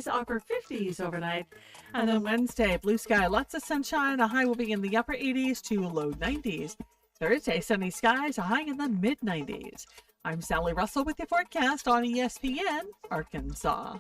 skies, upper 50s overnight. And then Wednesday, blue sky, lots of sunshine. A high will be in the upper 80s to low 90s. Thursday, sunny skies, a high in the mid 90s. I'm Sally Russell with your forecast on ESPN Arkansas.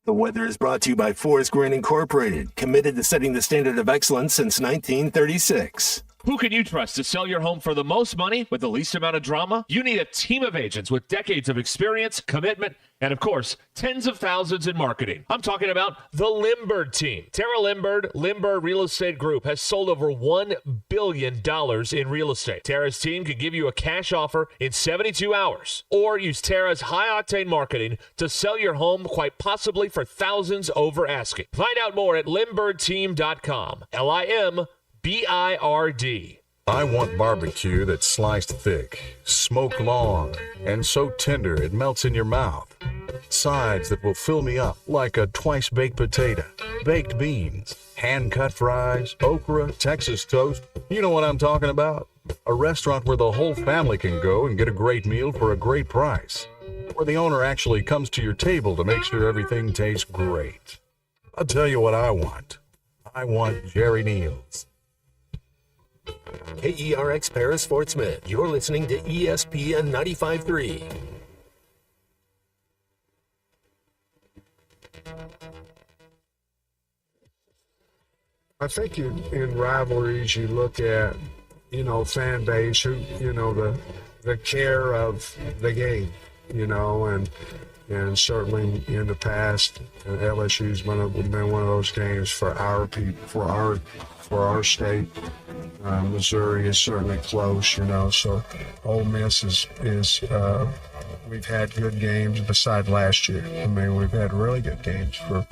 The weather is brought to you by Forest Green Incorporated, committed to setting the standard of excellence since 1936. Who can you trust to sell your home for the most money with the least amount of drama? You need a team of agents with decades of experience, commitment, and of course, tens of thousands in marketing. I'm talking about the Limbird team. Tara Limbird Real Estate Group has sold over $1 billion in real estate. Tara's team can give you a cash offer in 72 hours or use Tara's high-octane marketing to sell your home quite possibly for thousands over asking. Find out more at limbirdteam.com. LIMBIRD. I want barbecue that's sliced thick, smoked long, and so tender it melts in your mouth. Sides that will fill me up like a twice-baked potato, baked beans, hand-cut fries, okra, Texas toast. You know what I'm talking about? A restaurant where the whole family can go and get a great meal for a great price. Where the owner actually comes to your table to make sure everything tastes great. I'll tell you what I want. I want Jerry Neal's. KERX Paris Fort Smith. You're listening to ESPN 95.3. I think in rivalries you look at, fan base, who, the care of the game, and certainly in the past, LSU's been one of those games for our people, for our state. Missouri is certainly close, so Ole Miss is we've had good games beside last year. I mean, we've had really good games for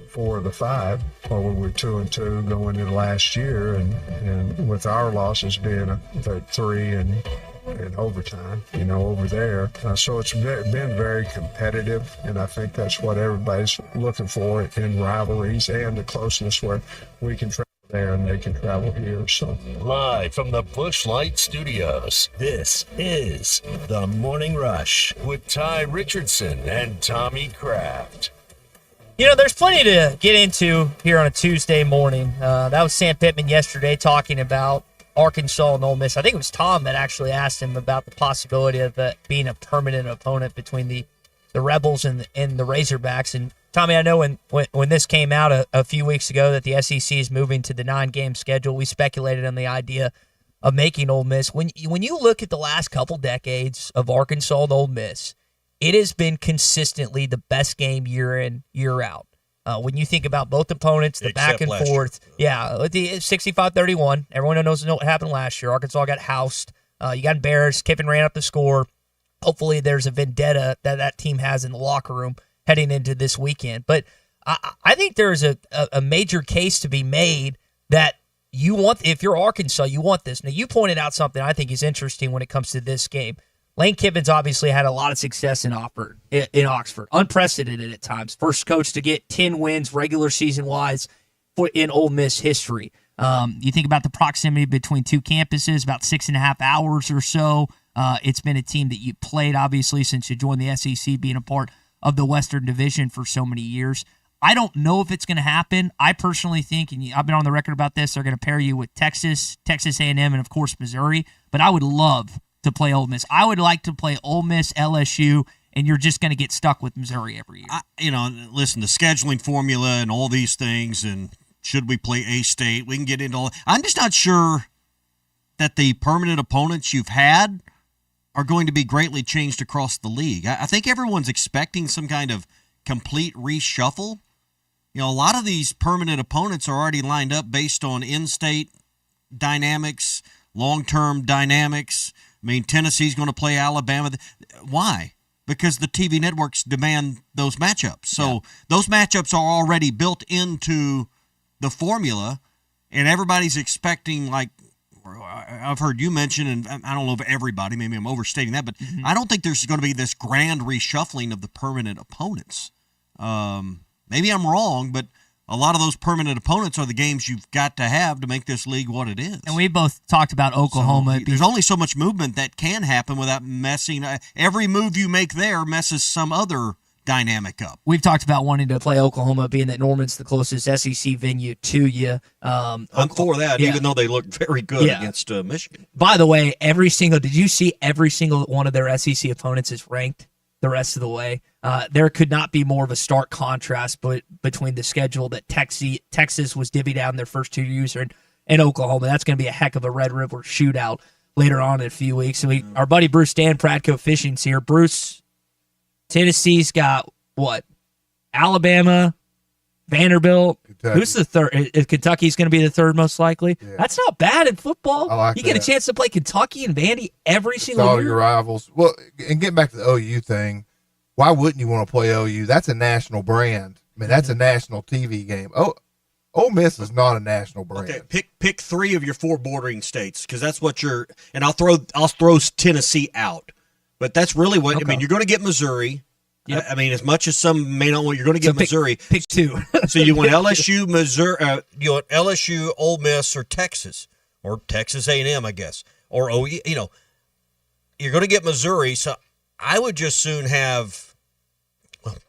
4 of the 5, or we were 2-2 going into last year, and with our losses being 3 and overtime, over there. So it's been very competitive, and I think that's what everybody's looking for in rivalries and the closeness where we can travel there and they can travel here. So Live from the Busch Light Studios, this is The Morning Rush with Ty Richardson and Tommy Kraft. There's plenty to get into here on a Tuesday morning. That was Sam Pittman yesterday talking about Arkansas and Ole Miss. I think it was Tom that actually asked him about the possibility of being a permanent opponent between the Rebels and the Razorbacks. And Tommy, I know when this came out a few weeks ago that the SEC is moving to the 9-game schedule, we speculated on the idea of making Ole Miss. When you look at the last couple decades of Arkansas and Ole Miss, it has been consistently the best game year in, year out. When you think about both opponents, the back and forth. Yeah, the 65-31. Everyone knows what happened last year. Arkansas got housed. You got embarrassed. Kiffin ran up the score. Hopefully there's a vendetta that team has in the locker room heading into this weekend. But I think there's a major case to be made that you want, if you're Arkansas, you want this. Now, you pointed out something I think is interesting when it comes to this game. Lane Kiffin's obviously had a lot of success in Oxford. Unprecedented at times. First coach to get 10 wins regular season-wise in Ole Miss history. You think about the proximity between two campuses, about 6.5 hours or so. It's been a team that you played, obviously, since you joined the SEC, being a part of the Western Division for so many years. I don't know if it's going to happen. I personally think, and I've been on the record about this, they're going to pair you with Texas A&M, and, of course, Missouri. But I would love to play Ole Miss. I would like to play Ole Miss, LSU, and you're just going to get stuck with Missouri every year. Listen, the scheduling formula and all these things, and should we play A-State, we can get into all. I'm just not sure that the permanent opponents you've had are going to be greatly changed across the league. I think everyone's expecting some kind of complete reshuffle. A lot of these permanent opponents are already lined up based on in-state dynamics, long-term dynamics. I mean, Tennessee's going to play Alabama. Why? Because the TV networks demand those matchups. So those matchups are already built into the formula, and everybody's expecting, like I've heard you mention, and I don't know if everybody, maybe I'm overstating that, but I don't think there's going to be this grand reshuffling of the permanent opponents. Maybe I'm wrong, but a lot of those permanent opponents are the games you've got to have to make this league what it is. And we both talked about Oklahoma. So there's only so much movement that can happen without messing. Every move you make there messes some other dynamic up. We've talked about wanting to play Oklahoma, being that Norman's the closest SEC venue to you. I'm for that, even though they look very good against Michigan. By the way, did you see every single one of their SEC opponents is ranked the rest of the way? There could not be more of a stark contrast between the schedule that Texas was divvied out in their first 2 years and Oklahoma. That's going to be a heck of a Red River shootout later on in a few weeks. So our buddy Bruce Dan Pratko Fishing's here. Bruce, Tennessee's got what? Alabama, Vanderbilt. Kentucky. Who's the third? Kentucky's going to be the third most likely. Yeah. That's not bad in football. I like you get a that. chance to play Kentucky and Vandy every It's single all year. your rivals. Well, and getting back to the OU thing, why wouldn't you want to play OU? That's a national brand. I mean, that's a national TV game. Ole Miss is not a national brand. Okay, pick 3 of your 4 bordering states, because that's what you're. And I'll throw Tennessee out, but that's really what I mean. You're going to get Missouri. Yep. I mean, as much as some may not want, you're going to get Missouri. Pick 2. So you want LSU, Missouri, you want LSU, Ole Miss, or Texas A&M, I guess, or OU. You know, you're going to get Missouri. So I would just soon have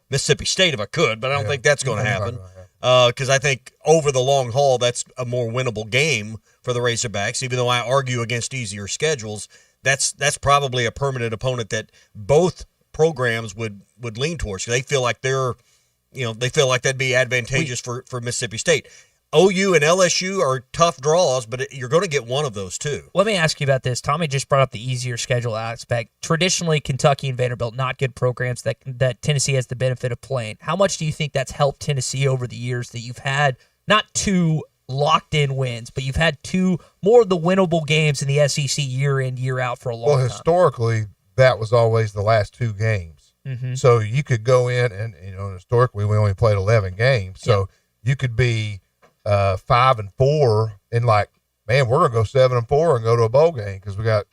Mississippi State if I could, but I don't think that's going to happen. Because I think over the long haul, that's a more winnable game for the Razorbacks. Even though I argue against easier schedules, that's probably a permanent opponent that both programs would lean towards. They feel like they feel like that'd be advantageous for Mississippi State. OU and LSU are tough draws, but you're going to get one of those two. Let me ask you about this. Tommy just brought up the easier schedule aspect. Traditionally, Kentucky and Vanderbilt, not good programs that Tennessee has the benefit of playing. How much do you think that's helped Tennessee over the years that you've had not 2 locked-in wins, but you've had 2 more of the winnable games in the SEC year in, year out for a long time? Well, historically, that was always the last 2 games. Mm-hmm. So you could go in and, historically we only played 11 games. So you could be 5-4 and like, man, we're going to go 7-4 and go to a bowl game because we got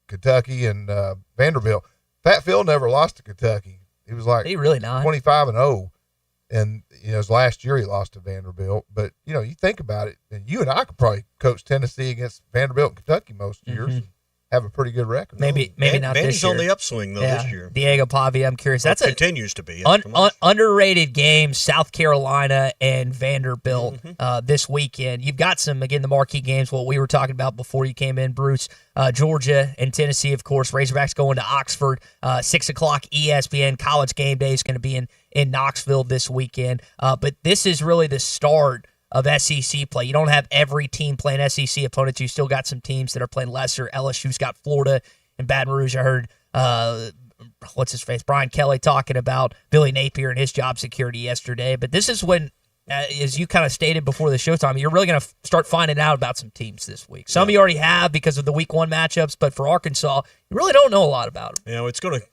Kentucky and Vanderbilt. Pat Phil never lost to Kentucky. He was like really not 25-0. And, his last year he lost to Vanderbilt. But, you think about it, and you and I could probably coach Tennessee against Vanderbilt and Kentucky most years. Mm-hmm. And have a pretty good record. Maybe not this year. Vandy's on the upswing, though, this year. Diego Pavia, I'm curious. That's continues to be. Underrated game, South Carolina and Vanderbilt this weekend. You've got some, again, the marquee games, what we were talking about before you came in, Bruce. Georgia and Tennessee, of course. Razorbacks going to Oxford. 6 o'clock ESPN. College Game Day is going to be in Knoxville this weekend. But this is really the start of SEC play. You don't have every team playing SEC opponents. You still got some teams that are playing lesser. LSU's got Florida and Baton Rouge. I heard, Brian Kelly talking about Billy Napier and his job security yesterday. But this is when, as you kind of stated before the show, Tommy, you're really going to start finding out about some teams this week. Some of you already have because of the week 1 matchups, but for Arkansas, you really don't know a lot about them. It's going to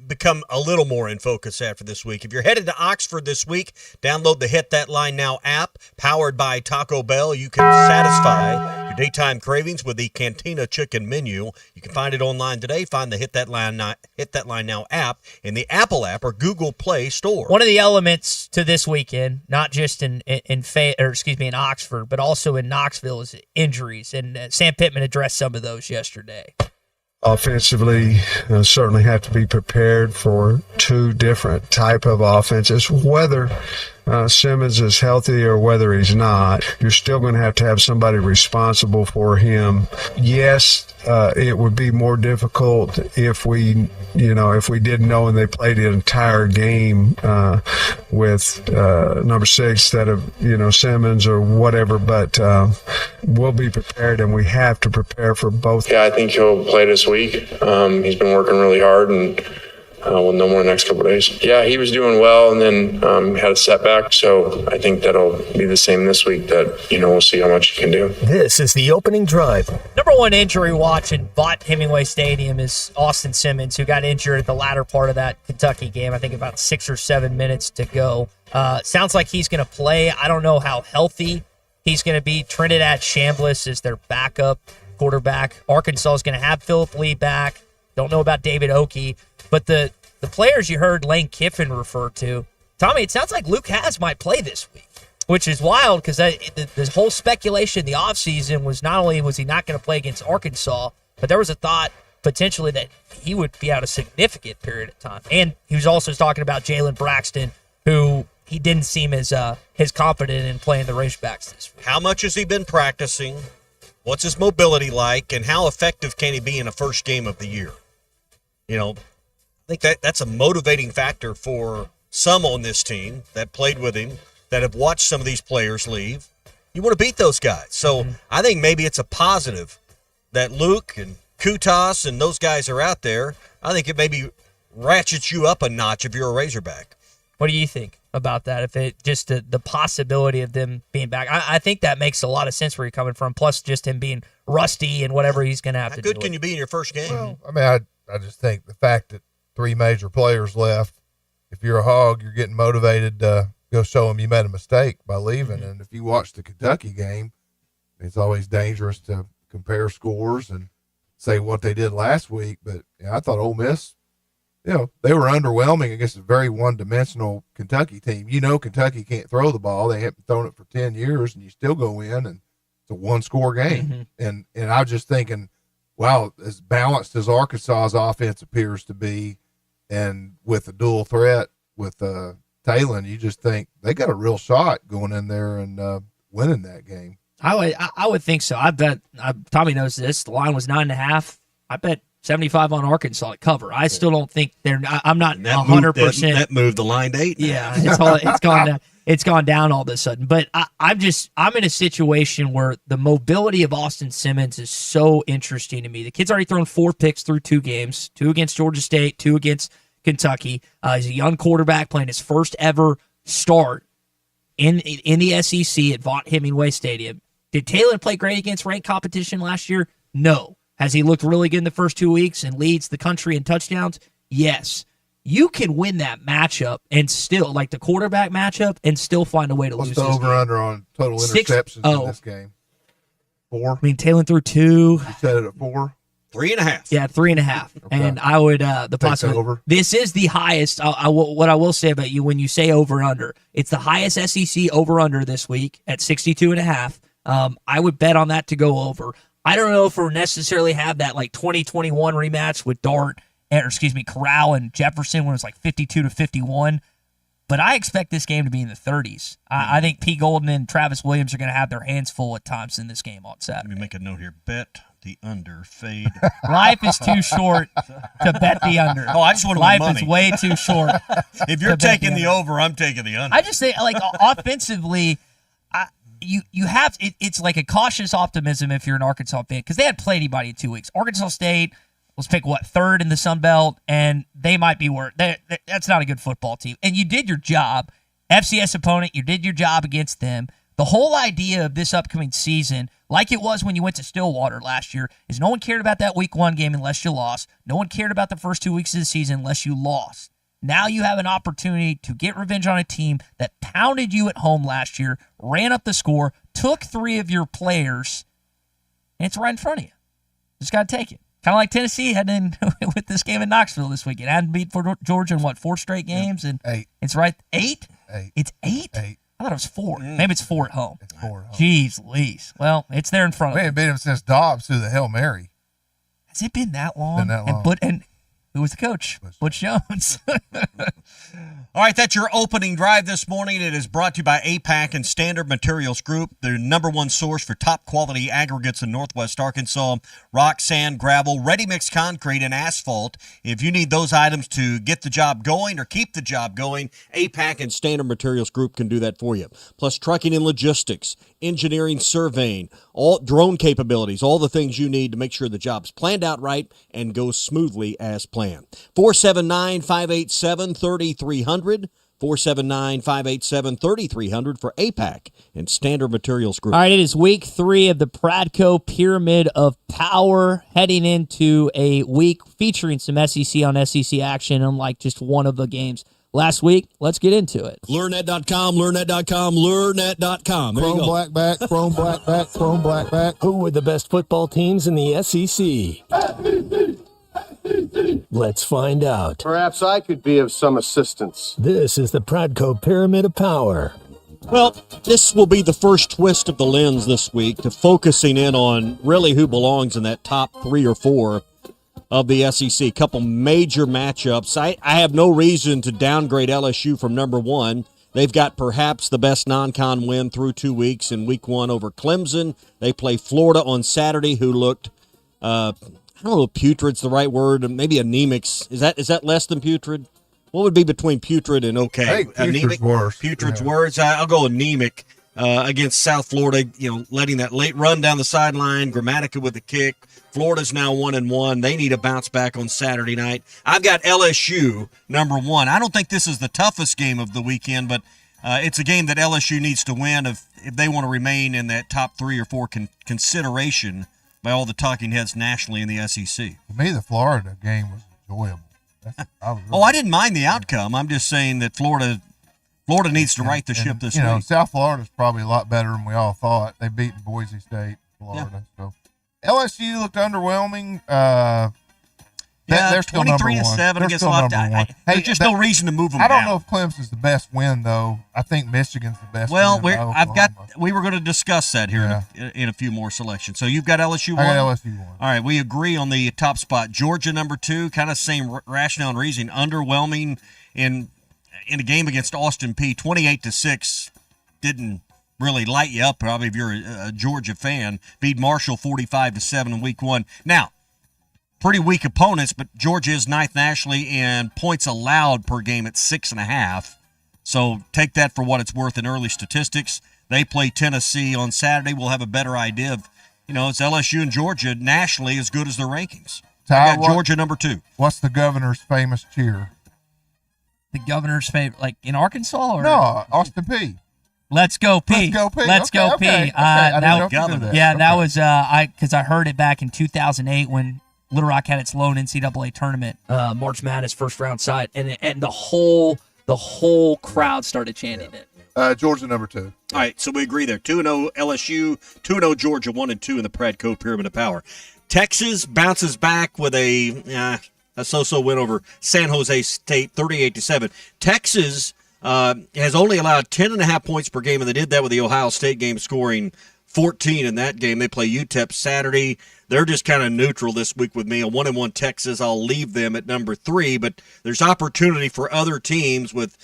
become a little more in focus after this week. If you're headed to Oxford this week, download the Hit That Line Now app, powered by Taco Bell. You can satisfy your daytime cravings with the Cantina Chicken menu. You can find it online today. Find the Hit That Line Now app in the Apple app or Google Play Store. One of the elements to this weekend, not just in Oxford, but also in Knoxville, is injuries, and Sam Pittman addressed some of those yesterday. Offensively, certainly have to be prepared for 2 different type of offenses. Whether Simmons is healthy or whether he's not, you're still going to have somebody responsible for him. Yes, it would be more difficult if we didn't know and they played the entire game with number 6 instead of Simmons or whatever. But we'll be prepared, and we have to prepare for both. Yeah, I think he'll play this week. He's been working really hard, and we'll know more the next couple of days. Yeah, he was doing well, and then had a setback. So I think that'll be the same this week. That we'll see how much he can do. This is the opening drive. Number 1 injury watch in Vaught Hemingway Stadium is Austin Simmons, who got injured at the latter part of that Kentucky game. I think about 6 or 7 minutes to go. Sounds like he's going to play. I don't know how healthy he's going to be. Trinidad Chambliss is their backup quarterback. Arkansas is going to have Phillip Lee back. Don't know about David Oakey. But the players you heard Lane Kiffin refer to, Tommy, it sounds like Luke Haas might play this week, which is wild because the whole speculation in the offseason was not only was he not going to play against Arkansas, but there was a thought potentially that he would be out a significant period of time. And he was also talking about Jalen Braxton, who he didn't seem as confident in playing the Razorbacks this week. How much has he been practicing? What's his mobility like? And how effective can he be in a first game of the year? I think that's a motivating factor for some on this team that played with him, that have watched some of these players leave. You want to beat those guys. So I think maybe it's a positive that Luke and Kutas and those guys are out there. I think it maybe ratchets you up a notch if you're a Razorback. What do you think about that? If it just the possibility of them being back, I think that makes a lot of sense where you're coming from. Plus, just him being rusty and whatever he's going to have to do. How good can you be in your first game? Well, I mean, I just think the fact that 3 major players left, if you're a Hog, you're getting motivated to go show them you made a mistake by leaving. And if you watch the Kentucky game, it's always dangerous to compare scores and say what they did last week. But I thought Ole Miss, they were underwhelming against a very one-dimensional Kentucky team. Kentucky can't throw the ball. They haven't thrown it for 10 years, and you still go in, and it's a one-score game. And I was just thinking, wow, as balanced as Arkansas's offense appears to be, and with a dual threat with Talon, you just think they got a real shot going in there and winning that game. I would think so. I bet Tommy knows this. The line was 9.5. I bet 75 on Arkansas to cover. I still don't think they're. I'm not 100%. That moved the line to 8. Yeah, it's gone down. It's gone down all of a sudden. But I'm in a situation where the mobility of Austin Simmons is so interesting to me. The kid's already thrown 4 picks through 2 games, 2 against Georgia State, 2 against Kentucky. He's a young quarterback playing his first ever start in the SEC at Vaught Hemingway Stadium. Did Talon play great against ranked competition last year? No. Has he looked really good in the first 2 weeks and leads the country in touchdowns? Yes. You can win that matchup and still, like the quarterback matchup, and still find a way to lose this game. What's the over-under on total interceptions in this game? 4? I mean, Talon threw 2. You said it at 4? 3.5. Yeah, 3.5. Okay. And I would the possibility. Over. This is the highest. What I will say about you when you say over under, it's the highest SEC over under this week at 62.5. I would bet on that to go over. I don't know if we'll necessarily have that like 2021 rematch with Corral and Jefferson when it was like 52-51. But I expect this game to be in the 30s. I think P. Golden and Travis Williams are going to have their hands full at times in this game on Saturday. Let me make a note here. Bet the under. Fade. Life is too short to bet the under. Oh, I just want to win money. Life is way too short. If you're taking the over, I'm taking the under. I just say, like, offensively, you have it's like a cautious optimism if you're an Arkansas fan because they hadn't played anybody in 2 weeks. Arkansas State was picked, 3rd in the Sun Belt, and they might be worse. That's not a good football team. And you did your job. FCS opponent, you did your job against them. The whole idea of this upcoming season, like it was when you went to Stillwater last year, is no one cared about that Week 1 game unless you lost. No one cared about the first 2 weeks of the season unless you lost. Now you have an opportunity to get revenge on a team that pounded you at home last year, ran up the score, took 3 of your players, and it's right in front of you. Just got to take it. Kind of like Tennessee heading in with this game in Knoxville this week. It hadn't beat for Georgia in 4 straight games, and 8. It's right 8. 8. It's 8. 8. I thought it was 4. Maybe it's 4 at home. It's 4 at home. Jeez Louise. Well, it's there in front of We ain't beat him since Dobbs threw the Hail Mary. Has it been that long? Been that long. And who was the coach? Butch Jones. All right, that's your opening drive this morning. It is brought to you by APAC and Standard Materials Group, the #1 source for top-quality aggregates in Northwest Arkansas. Rock, sand, gravel, ready-mix concrete, and asphalt. If you need those items to get the job going or keep the job going, APAC and Standard Materials Group can do that for you. Plus trucking and logistics, engineering, surveying, all drone capabilities, all the things you need to make sure the job's planned out right and goes smoothly as planned. 479-587-3300. 479-587-3300 for APAC and Standard Materials Group. All right, it is week 3 of the Pradco Pyramid of Power, heading into a week featuring some SEC on SEC action, unlike just one of the games last week. Let's get into it. LearnNet.com, LearnNet.com, LearnNet.com. There you Chrome go. Blackback, Chrome Blackback, Chrome Blackback. Who are the best football teams in the SEC? Let's find out. Perhaps I could be of some assistance. This is the Pradco Pyramid of Power. Well, this will be the first twist of the lens this week to focusing in on really who belongs in that top 3 or 4 of the SEC. A couple major matchups. I have no reason to downgrade LSU from number one. They've got perhaps the best non-con win through 2 weeks in week one over Clemson. They play Florida on Saturday, who looked, I don't know if putrid's the right word, maybe anemic. Is that less than putrid? What would be between putrid and okay? I think putrid's worse. Putrid's worse. I'll go anemic against South Florida, letting that late run down the sideline, Grammatica with the kick. Florida's now 1-1. They need a bounce back on Saturday night. I've got LSU number one. I don't think this is the toughest game of the weekend, but it's a game that LSU needs to win if they want to remain in that top 3 or 4 consideration by all the talking heads nationally in the SEC. To me, the Florida game was enjoyable. I didn't mind the outcome. I'm just saying that Florida needs to right the ship this week. South Florida's probably a lot better than we all thought. They beat Boise State, Florida. Yeah. So LSU looked underwhelming. They're still 23-7 against Lafayette. There's just no reason to move them. I don't know if Clemson's the best win though. I think Michigan's the best. Well, win we were going to discuss that here in a few more selections. So you've got LSU one. I got LSU one. All right, we agree on the top spot. Georgia number 2, kind of same rationale and reasoning. Underwhelming in a game against Austin Peay, 28-6. Didn't really light you up probably if you're a Georgia fan. Beat Marshall 45-7 in week one. Now, pretty weak opponents, but Georgia is 9th nationally in points allowed per game at 6.5. So take that for what it's worth in early statistics. They play Tennessee on Saturday. We'll have a better idea of, it's LSU and Georgia nationally as good as their rankings. I got Georgia number 2. What's the governor's famous cheer? The governor's favorite, like in Arkansas? Or? No, Austin Peay. Let's go P. Let's go P. That was because I heard it back in 2008 when Little Rock had its lone NCAA tournament, March Madness first round side, and the whole crowd started chanting it. Georgia number 2. All right, so we agree there. 2-0 LSU, 2-0 Georgia, 1-2 in the Pradco Pyramid of Power. Texas bounces back with a so-so win over San Jose State, 38-7. Texas has only allowed 10.5 points per game, and they did that with the Ohio State game, scoring 14 in that game. They play UTEP Saturday. They're just kind of neutral this week with me. A 1-1 Texas, I'll leave them at number 3, but there's opportunity for other teams with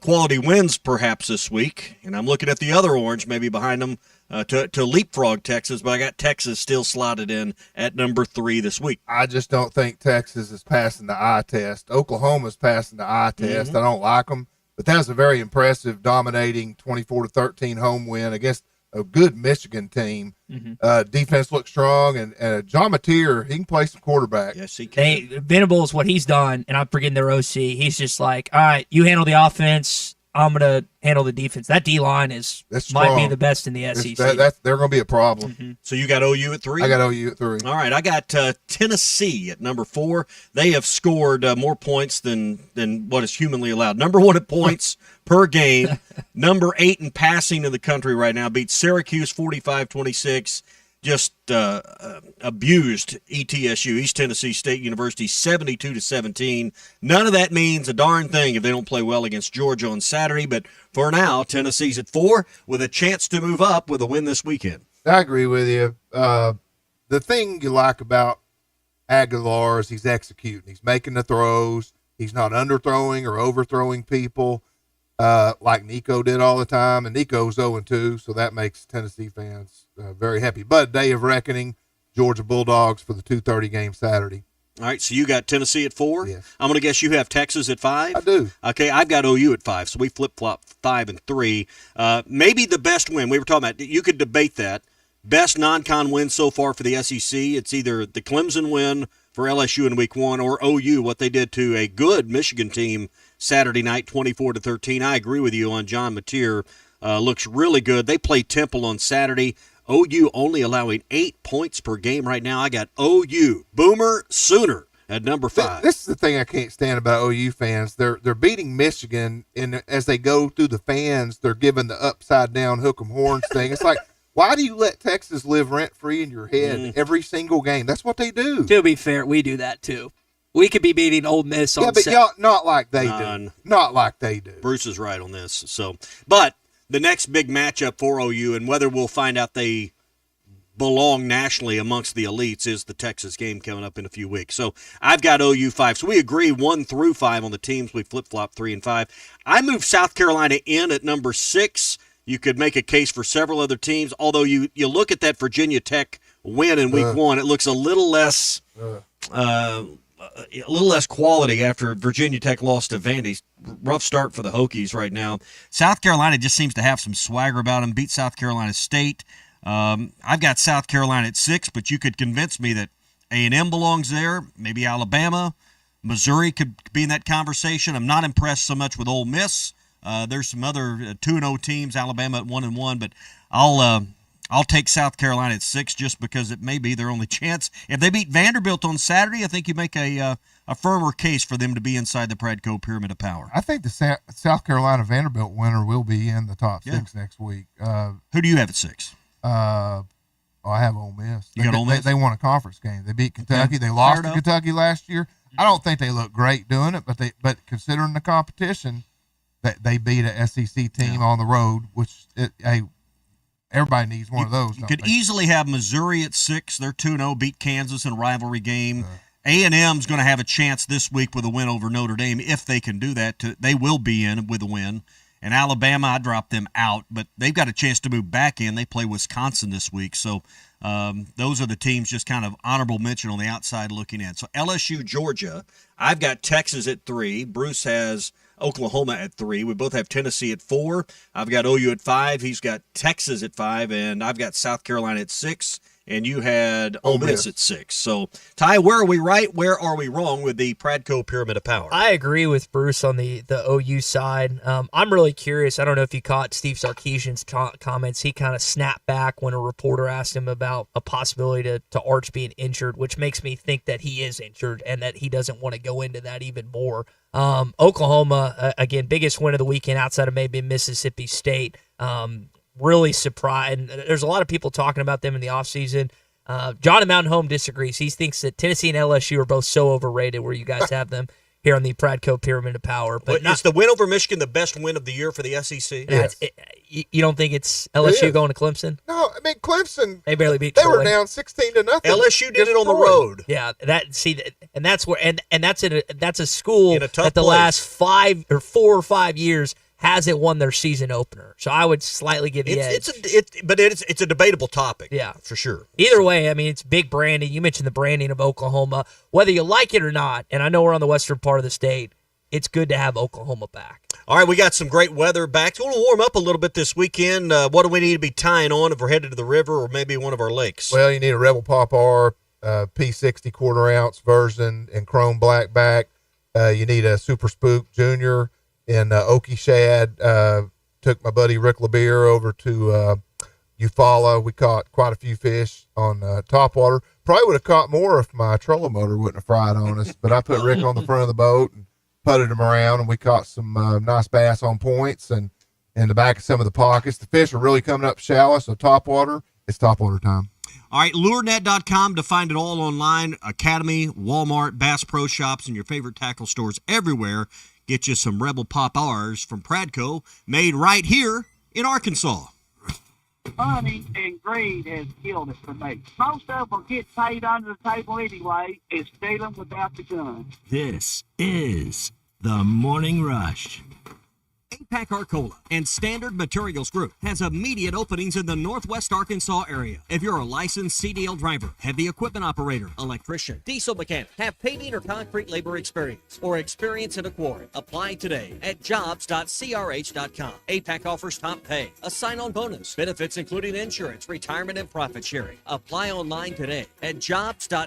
quality wins perhaps this week, and I'm looking at the other orange maybe behind them to leapfrog Texas, but I got Texas still slotted in at number 3 this week. I just don't think Texas is passing the eye test. Oklahoma's passing the eye test. I don't like them, but that was a very impressive, dominating 24-13 home win against a good Michigan team. Defense looks strong, and John Mateer, he can play some quarterback. Yes, he can. Venables, what he's done, and I'm forgetting their OC, he's just like, all right, you handle the offense, I'm going to handle the defense. That D-line might be the best in the SEC. They're going to be a problem. So you got OU at 3? I got OU at 3. All right, I got Tennessee at number 4. They have scored more points than what is humanly allowed. Number 1 at points per game. Number 8 in passing in the country right now. Beat Syracuse 45-26. Just abused ETSU, East Tennessee State University, 72-17. None of that means a darn thing if they don't play well against Georgia on Saturday. But for now, Tennessee's at 4 with a chance to move up with a win this weekend. I agree with you. The thing you like about Aguilar is he's executing. He's making the throws. He's not underthrowing or overthrowing people like Nico did all the time. And Nico's 0-2, so that makes Tennessee fans very happy. But day of reckoning, Georgia Bulldogs for the 2:30 game Saturday. All right, so you got Tennessee at 4? Yes. I'm going to guess you have Texas at 5? I do. Okay, I've got OU at 5, so we flip-flop 5 and 3. Maybe the best win. We were talking about, you could debate that. Best non-con win so far for the SEC, it's either the Clemson win for LSU in week 1 or OU, what they did to a good Michigan team Saturday night, 24-13. I agree with you on John Mateer. Looks really good. They play Temple on Saturday. OU only allowing 8 points per game right now. I got OU, Boomer Sooner, at number 5. This is the thing I can't stand about OU fans. They're beating Michigan, and as they go through the fans, they're giving the upside down hook 'em horns thing. It's like, why do you let Texas live rent free in your head every single game? That's what they do. To be fair, we do that too. We could be beating Ole Miss on but y'all not like they do. Not like they do. Bruce is right on this. So, but the next big matchup for OU, and whether we'll find out they belong nationally amongst the elites is the Texas game coming up in a few weeks. So I've got OU 5. So we agree 1 through 5 on the teams. We flip-flop 3 and 5. I moved South Carolina in at number 6. You could make a case for several other teams, although you look at that Virginia Tech win in week 1, it looks a little less quality after Virginia Tech lost to Vandy. Rough start for the Hokies right now. South Carolina just seems to have some swagger about them. Beat South Carolina State. I've got South Carolina at 6, but you could convince me that A&M belongs there. Maybe Alabama. Missouri could be in that conversation. I'm not impressed so much with Ole Miss. There's some other 2-0 teams, Alabama at 1-1, but I'll take South Carolina at 6 just because it may be their only chance. If they beat Vanderbilt on Saturday, I think you make a firmer case for them to be inside the Pradco Pyramid of Power. I think the South Carolina Vanderbilt winner will be in the top 6 next week. Who do you have at 6? I have Ole Miss. You got Ole Miss? They won a conference game. They beat Kentucky. They lost to Kentucky last year. I don't think they look great doing it, but considering the competition, they beat a SEC team on the road, which everybody needs one of those. You could easily have Missouri at 6. They're 2-0, beat Kansas in a rivalry game. A&M's going to have a chance this week with a win over Notre Dame if they can do that. They will be in with a win. And Alabama, I dropped them out, but they've got a chance to move back in. They play Wisconsin this week. So those are the teams just kind of honorable mention on the outside looking in. So LSU, Georgia, I've got Texas at 3. Bruce has Oklahoma at 3. We both have Tennessee at 4. I've got OU at 5. He's got Texas at 5, and I've got South Carolina at 6. And you had Ole Miss at 6. So, Ty, where are we right? Where are we wrong with the Pradco Pyramid of Power? I agree with Bruce on the OU side. I'm really curious. I don't know if you caught Steve Sarkisian's comments. He kind of snapped back when a reporter asked him about a possibility to Arch being injured, which makes me think that he is injured and that he doesn't want to go into that even more. Oklahoma, again, biggest win of the weekend outside of maybe Mississippi State. Really surprised. There's a lot of people talking about them in the offseason. John at Mountain Home disagrees. He thinks that Tennessee and LSU are both so overrated where you guys have them here on the Pradco Pyramid of Power. But is the win over Michigan the best win of the year for the SEC? Yes. You don't think it's LSU going to Clemson? No, I mean, Clemson, they barely beat They Troy. were down 16-0. LSU did it on the road. Yeah, and that's where and that's a school in a tough that the place. last 4 or 5 years hasn't won their season opener. So I would slightly give the edge. It's a debatable topic. Yeah. For sure. Either way, I mean, it's big branding. You mentioned the branding of Oklahoma. Whether you like it or not, and I know we're on the western part of the state, it's good to have Oklahoma back. All right, we got some great weather back. It's going to warm up a little bit this weekend. What do we need to be tying on if we're headed to the river or maybe one of our lakes? Well, you need a Rebel Pop R, P60 quarter-ounce version in chrome black back. You need a Super Spook Junior in Okie Shad. Took my buddy Rick LeBeer over to Eufaula. We caught quite a few fish on topwater. Probably would have caught more if my trolling motor wouldn't have fried on us, but I put Rick on the front of the boat and putted him around, and we caught some nice bass on points and in the back of some of the pockets. The fish are really coming up shallow, so topwater, it's topwater time. All right, lurenet.com to find it all online. Academy, Walmart, Bass Pro Shops, and your favorite tackle stores everywhere. Get you some Rebel Pop R's from Pradco, made right here in Arkansas. Money and greed has killed it for me. Most of them get paid under the table anyway. It's stealing without the gun. This is the Morning Rush. APAC Arcola and Standard Materials Group has immediate openings in the Northwest Arkansas area. If you're a licensed CDL driver, heavy equipment operator, electrician, diesel mechanic, have paving or concrete labor experience, or experience in a quarry, apply today at jobs.crh.com. APAC offers top pay, a sign-on bonus, benefits including insurance, retirement, and profit sharing. Apply online today at jobs.crh.com.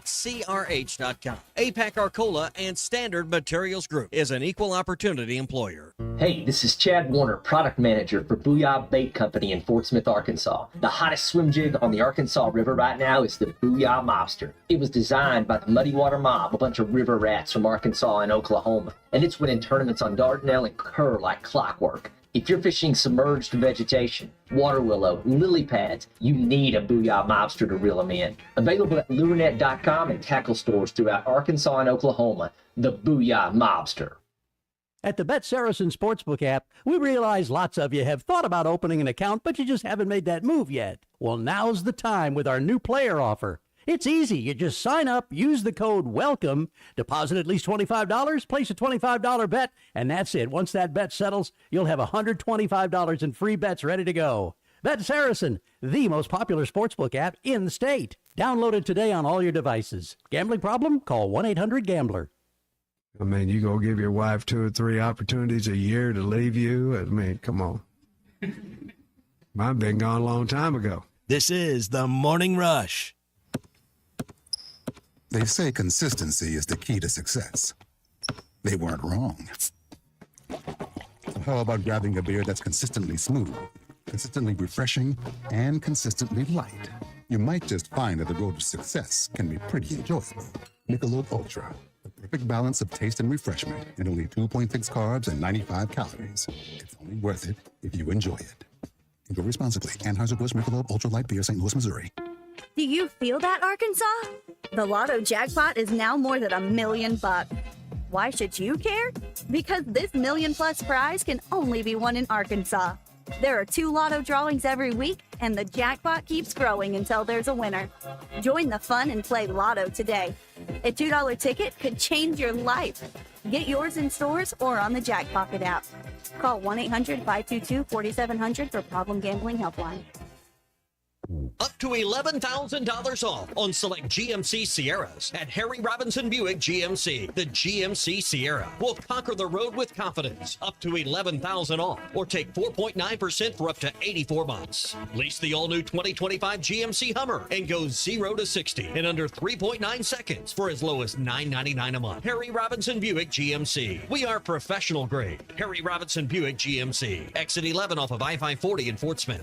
APAC Arcola and Standard Materials Group is an equal opportunity employer. Hey, this is Chad Warner, product manager for Booyah Bait Company in Fort Smith, Arkansas. The hottest swim jig on the Arkansas River right now is the Booyah Mobster. It was designed by the Muddy Water Mob, a bunch of river rats from Arkansas and Oklahoma, and it's winning tournaments on Dardanelle and Kerr like clockwork. If you're fishing submerged vegetation, water willow, lily pads, you need a Booyah Mobster to reel them in. Available at lurenet.com and tackle stores throughout Arkansas and Oklahoma, the Booyah Mobster. At the Bet Saracen Sportsbook app, we realize lots of you have thought about opening an account, but you just haven't made that move yet. Well, now's the time with our new player offer. It's easy. You just sign up, use the code WELCOME, deposit at least $25, place a $25 bet, and that's it. Once that bet settles, you'll have $125 in free bets ready to go. Bet Saracen, the most popular sportsbook app in the state. Download it today on all your devices. Gambling problem? Call 1-800-GAMBLER. I mean, you go give your wife 2 or 3 opportunities a year to leave you? I mean, come on. Mine been gone a long time ago. This is the Morning Rush. They say consistency is the key to success. They weren't wrong. So how about grabbing a beer that's consistently smooth, consistently refreshing, and consistently light? You might just find that the road to success can be pretty enjoyable. Michelob Ultra, the perfect balance of taste and refreshment, and only 2.6 carbs and 95 calories. It's only worth it if you enjoy it. Enjoy responsibly. Anheuser-Busch Michelob Ultra Light Beer, St. Louis, Missouri. Do you feel that, Arkansas? The Lotto jackpot is now more than $1 million. Why should you care? Because this $1 million+ prize can only be won in Arkansas. There are 2 Lotto drawings every week, and the jackpot keeps growing until there's a winner. Join the fun and play Lotto today. A $2 ticket could change your life. Get yours in stores or on the Jackpocket app. Call 1-800-522-4700 for Problem Gambling Helpline. Up to $11,000 off on select GMC Sierras at Harry Robinson Buick GMC. The GMC Sierra will conquer the road with confidence. Up to $11,000 off, or take 4.9% for up to 84 months. Lease the all-new 2025 GMC Hummer and go 0 to 60 in under 3.9 seconds for as low as $9.99 a month. Harry Robinson Buick GMC. We are professional grade. Harry Robinson Buick GMC. Exit 11 off of I-540 in Fort Smith.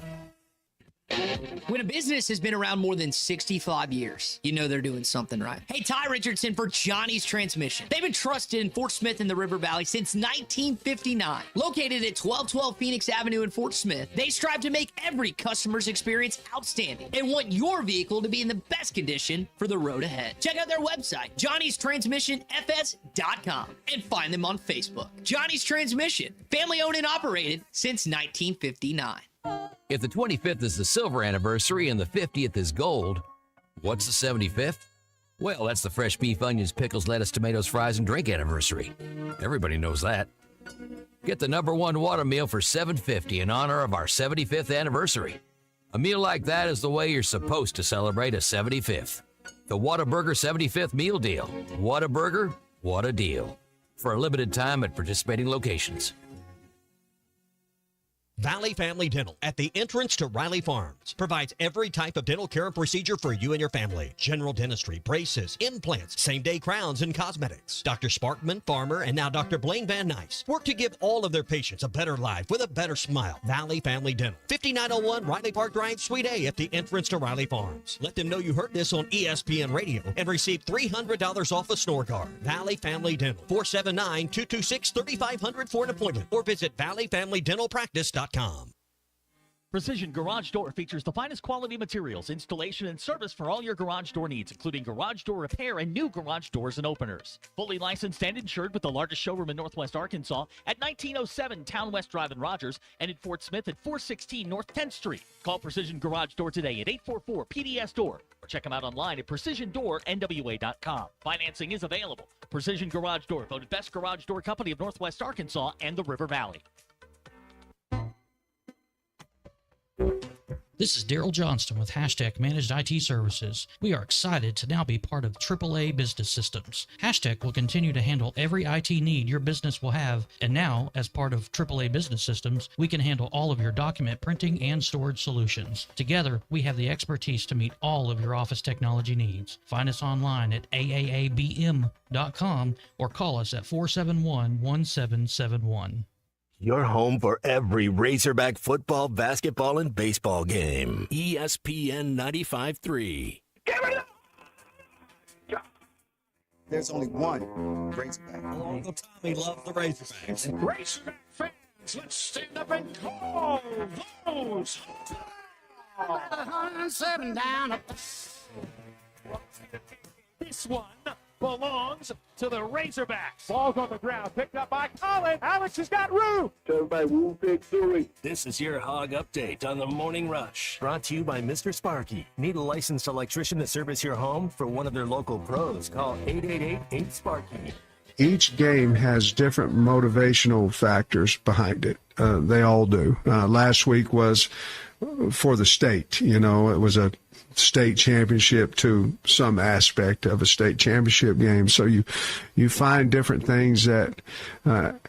When a business has been around more than 65 years, you know they're doing something right. Hey, Ty Richardson for Johnny's Transmission. They've been trusted in Fort Smith and the River Valley since 1959. Located at 1212 Phoenix Avenue in Fort Smith, they strive to make every customer's experience outstanding and want your vehicle to be in the best condition for the road ahead. Check out their website, johnnystransmissionfs.com, and find them on Facebook. Johnny's Transmission, family owned and operated since 1959. If the 25th is the silver anniversary and the 50th is gold, what's the 75th? Well, that's the fresh beef, onions, pickles, lettuce, tomatoes, fries, and drink anniversary. Everybody knows that. Get the #1 water meal for $7.50 in honor of our 75th anniversary. A meal like that is the way you're supposed to celebrate a 75th. The Whataburger 75th Meal Deal. Whataburger, what a deal. For a limited time at participating locations. Valley Family Dental at the entrance to Riley Farms provides every type of dental care and procedure for you and your family. General dentistry, braces, implants, same-day crowns, and cosmetics. Dr. Sparkman, Farmer, and now Dr. Blaine Van Nice work to give all of their patients a better life with a better smile. Valley Family Dental, 5901 Riley Park Drive, Suite A at the entrance to Riley Farms. Let them know you heard this on ESPN Radio and receive $300 off a snore card. Valley Family Dental, 479-226-3500 for an appointment or visit valleyfamilydentalpractice.com. Precision Garage Door features the finest quality materials, installation, and service for all your garage door needs, including garage door repair and new garage doors and openers. Fully licensed and insured with the largest showroom in Northwest Arkansas at 1907 Town West Drive in Rogers and in Fort Smith at 416 North 10th Street. Call Precision Garage Door today at 844-PDS-DOOR or check them out online at PrecisionDoorNWA.com. Financing is available. Precision Garage Door, voted best garage door company of Northwest Arkansas and the River Valley. This is Daryl Johnston with Hashtag Managed IT Services. We are excited to now be part of AAA Business Systems. Hashtag will continue to handle every IT need your business will have, and now, as part of AAA Business Systems, we can handle all of your document printing and storage solutions. Together, we have the expertise to meet all of your office technology needs. Find us online at aaabm.com or call us at 471-1771. Your home for every Razorback football, basketball, and baseball game. ESPN 95.3. There's only one Razorback. Uncle Tommy loves the Razorbacks. Razorback fans, let's stand up and call those. Seven down. This one belongs to the Razorbacks. Ball's on the ground, picked up by Colin. Alex has got room. Everybody, Woo Big Philly. This is your Hog Update on the Morning Rush. Brought to you by Mr. Sparky. Need a licensed electrician to service your home? For one of their local pros, call 888-8-SPARKY. Each game has different motivational factors behind it. They all do. Last week was for the state. You know, it was a state championship to some aspect of a state championship game. So you find different things that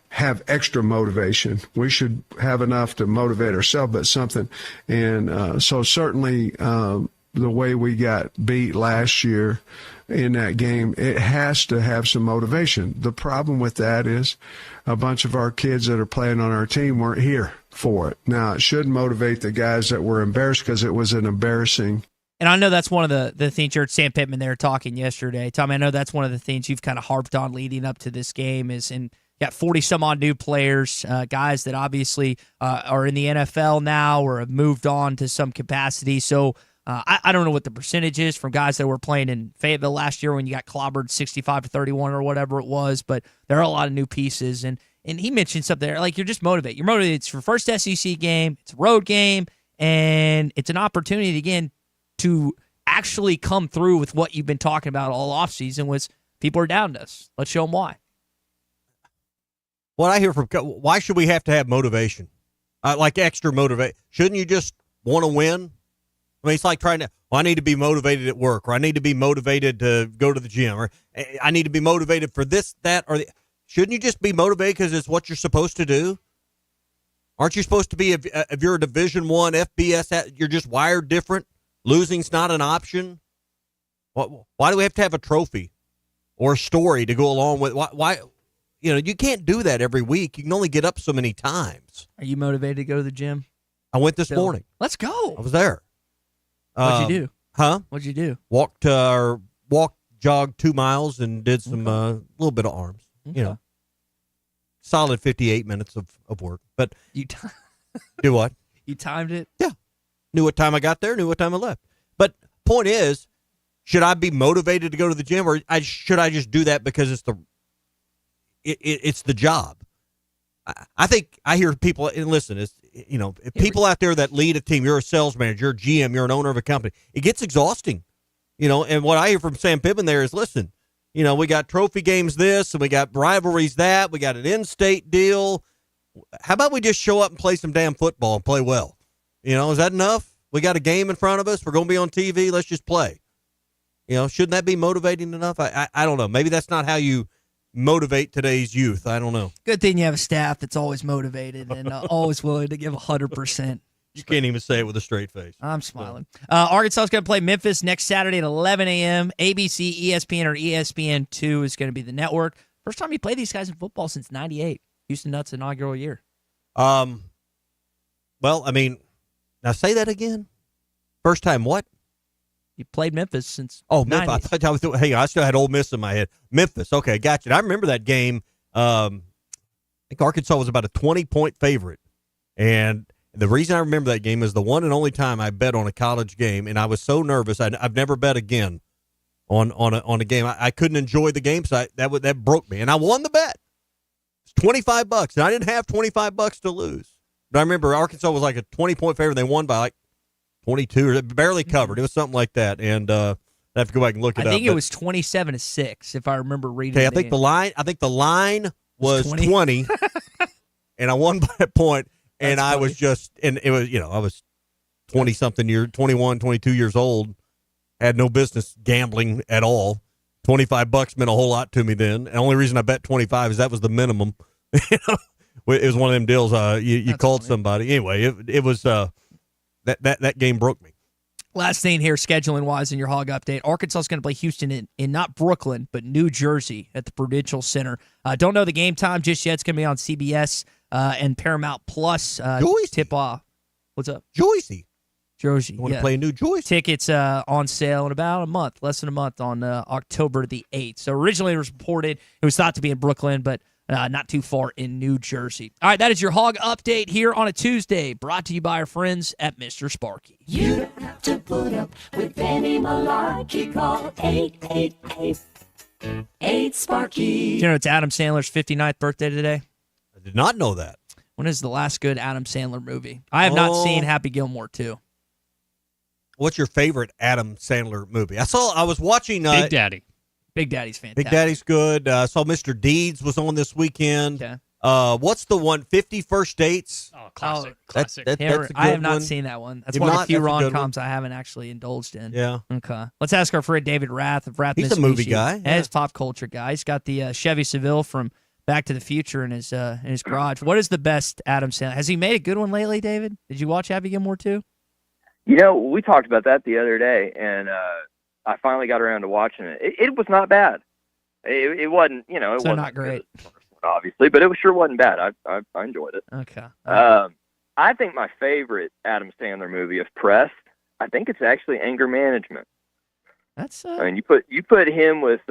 have extra motivation. We should have enough to motivate ourselves, but something. And so certainly the way we got beat last year in that game, it has to have some motivation. The problem with that is a bunch of our kids that are playing on our team weren't here for it. Now, it should motivate the guys that were embarrassed because it was an embarrassing. And I know that's one of the things you heard Sam Pittman there talking yesterday. Tommy, I know that's one of the things you've kind of harped on leading up to this game is, and you got 40-some-odd new players, guys that obviously are in the NFL now or have moved on to some capacity. So I don't know what the percentage is from guys that were playing in Fayetteville last year when you got clobbered 65-31 or whatever it was, but there are a lot of new pieces. And he mentioned something there, like you're just motivated. You're motivated. It's your first SEC game. It's a road game, and it's an opportunity, again, to actually come through with what you've been talking about all offseason was people are down to us. Let's show them why. What I hear from, why should we have to have motivation? Like extra motivation? Shouldn't you just want to win? I mean, it's like trying to, I need to be motivated at work, or I need to be motivated to go to the gym, or I need to be motivated for this, that, or the. Shouldn't you just be motivated because it's what you're supposed to do? Aren't you supposed to be, if you're a Division I, FBS, you're just wired different? Losing's not an option? Why do we have to have a trophy or a story to go along with? Why? You can't do that every week. You can only get up so many times. Are you motivated to go to the gym? I went this morning. Let's go. I was there. What'd you do? Huh? What'd you do? Jogged 2 miles and did some little bit of arms. Okay. Solid 58 minutes of work. But you do what? You timed it? Yeah. Knew what time I got there, knew what time I left. But point is, should I be motivated to go to the gym, or should I just do that because it's the job? I think I hear people, and listen, people out there that lead a team, you're a sales manager, you're a GM, you're an owner of a company, it gets exhausting. And what I hear from Sam Pittman there is, listen, we got trophy games this, and we got rivalries that, we got an in-state deal. How about we just show up and play some damn football and play well? Is that enough? We got a game in front of us. We're going to be on TV. Let's just play. Shouldn't that be motivating enough? I don't know. Maybe that's not how you motivate today's youth. I don't know. Good thing you have a staff that's always motivated and always willing to give 100%. You can't even say it with a straight face. I'm smiling. Arkansas is going to play Memphis next Saturday at 11 a.m. ABC, ESPN, or ESPN2 is going to be the network. First time you play these guys in football since '98. Houston Nutt's inaugural year. Well, I mean, now say that again. First time what? You played Memphis since Memphis. I still had Ole Miss in my head. Memphis. Okay, gotcha. I remember that game. I think Arkansas was about a 20-point favorite. And the reason I remember that game is the one and only time I bet on a college game, and I was so nervous. I've never bet again on a game. I couldn't enjoy the game, so that broke me. And I won the bet. It's $25, and I didn't have $25 to lose. But I remember Arkansas was like a 20-point favorite. They won by like 22, or barely covered. It was something like that. And I have to go back and look it up. I think it was 27-6, if I remember reading. Okay, I think the line was 20, and I won by a point. And I was it was, I was 21, 22 years old, had no business gambling at all. $25 meant a whole lot to me then. The only reason I bet 25 is that was the minimum. It was one of them deals. You called somebody anyway. It was that game broke me. Last thing here, scheduling wise, in your Hog Update, Arkansas is going to play Houston in not Brooklyn but New Jersey at the Prudential Center. Don't know the game time just yet. It's going to be on CBS and Paramount Plus. Tip off. What's up? Jersey. You want to play a New Jersey? Tickets on sale in about a month, less than a month, on October the 8th. So originally it was reported it was thought to be in Brooklyn, but not too far in New Jersey. All right, that is your Hog Update here on a Tuesday, brought to you by our friends at Mr. Sparky. You don't have to put up with any malarkey. Call Do you know it's Adam Sandler's 59th birthday today? I did not know that. When is the last good Adam Sandler movie? I have not seen Happy Gilmore 2. What's your favorite Adam Sandler movie? I was watching Big Daddy. Big Daddy's fantastic. Big Daddy's good. I saw Mr. Deeds was on this weekend. Okay. What's the one? 50 First Dates. Oh, classic. That's a I good have not one. seen that one. That's You've one of not? the few That's a good rom-coms I haven't actually indulged in. Yeah. Okay. Let's ask our friend David Rath of Rath. He's a Mitsubishi. movie guy. Yeah. He's a pop culture guy. He's got the Chevy Seville from Back to the Future in his garage. What is the best Adam Sandler? Has he made a good one lately, David? Did you watch Happy Gilmore 2? You know, we talked about that the other day, and I finally got around to watching it. It was not bad. It wasn't, it wasn't not great, obviously, but it sure wasn't bad. I enjoyed it. Okay. I think my favorite Adam Sandler movie, if pressed, I think it's actually Anger Management. That's I mean, you put him with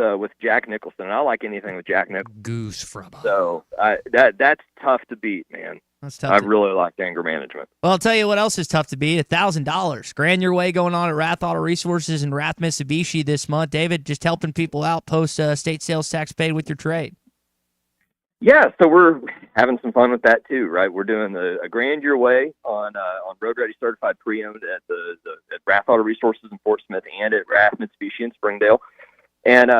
Jack Nicholson. And I like anything with Jack Nicholson. Goose from. So that's tough to beat, man. That's tough. I really liked Anger Management. Well, I'll tell you what else is tough to beat. $1,000. Grand Your Way going on at Rath Auto Resources and Rath Mitsubishi this month. David, just helping people out post state sales tax paid with your trade. Yeah, so we're having some fun with that too, right? We're doing a Grand Your Way on Road Ready Certified Pre-Owned at at Rath Auto Resources in Fort Smith and at Rath Mitsubishi in Springdale, and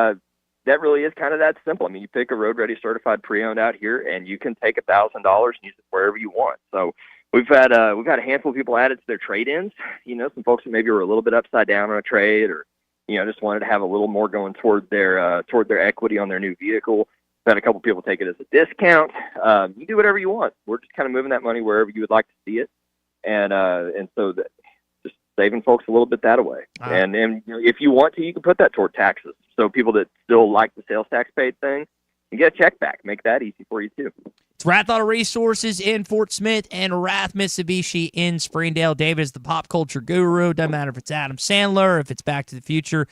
that really is kind of that simple. I mean, you pick a Road Ready Certified Pre-Owned out here, and you can take $1,000 and use it wherever you want. So we've had a handful of people add it to their trade-ins. Some folks that maybe were a little bit upside down on a trade, or just wanted to have a little more going toward their equity on their new vehicle. We've had a couple people take it as a discount. You do whatever you want. We're just kind of moving that money wherever you would like to see it, and so just saving folks a little bit that way. And if you want to, you can put that toward taxes. So people that still like the sales tax paid thing, you get a check back. Make that easy for you too. It's Rath Auto Resources in Fort Smith and Rath Mitsubishi in Springdale. David is the pop culture guru. Doesn't matter if it's Adam Sandler, if it's Back to the Future.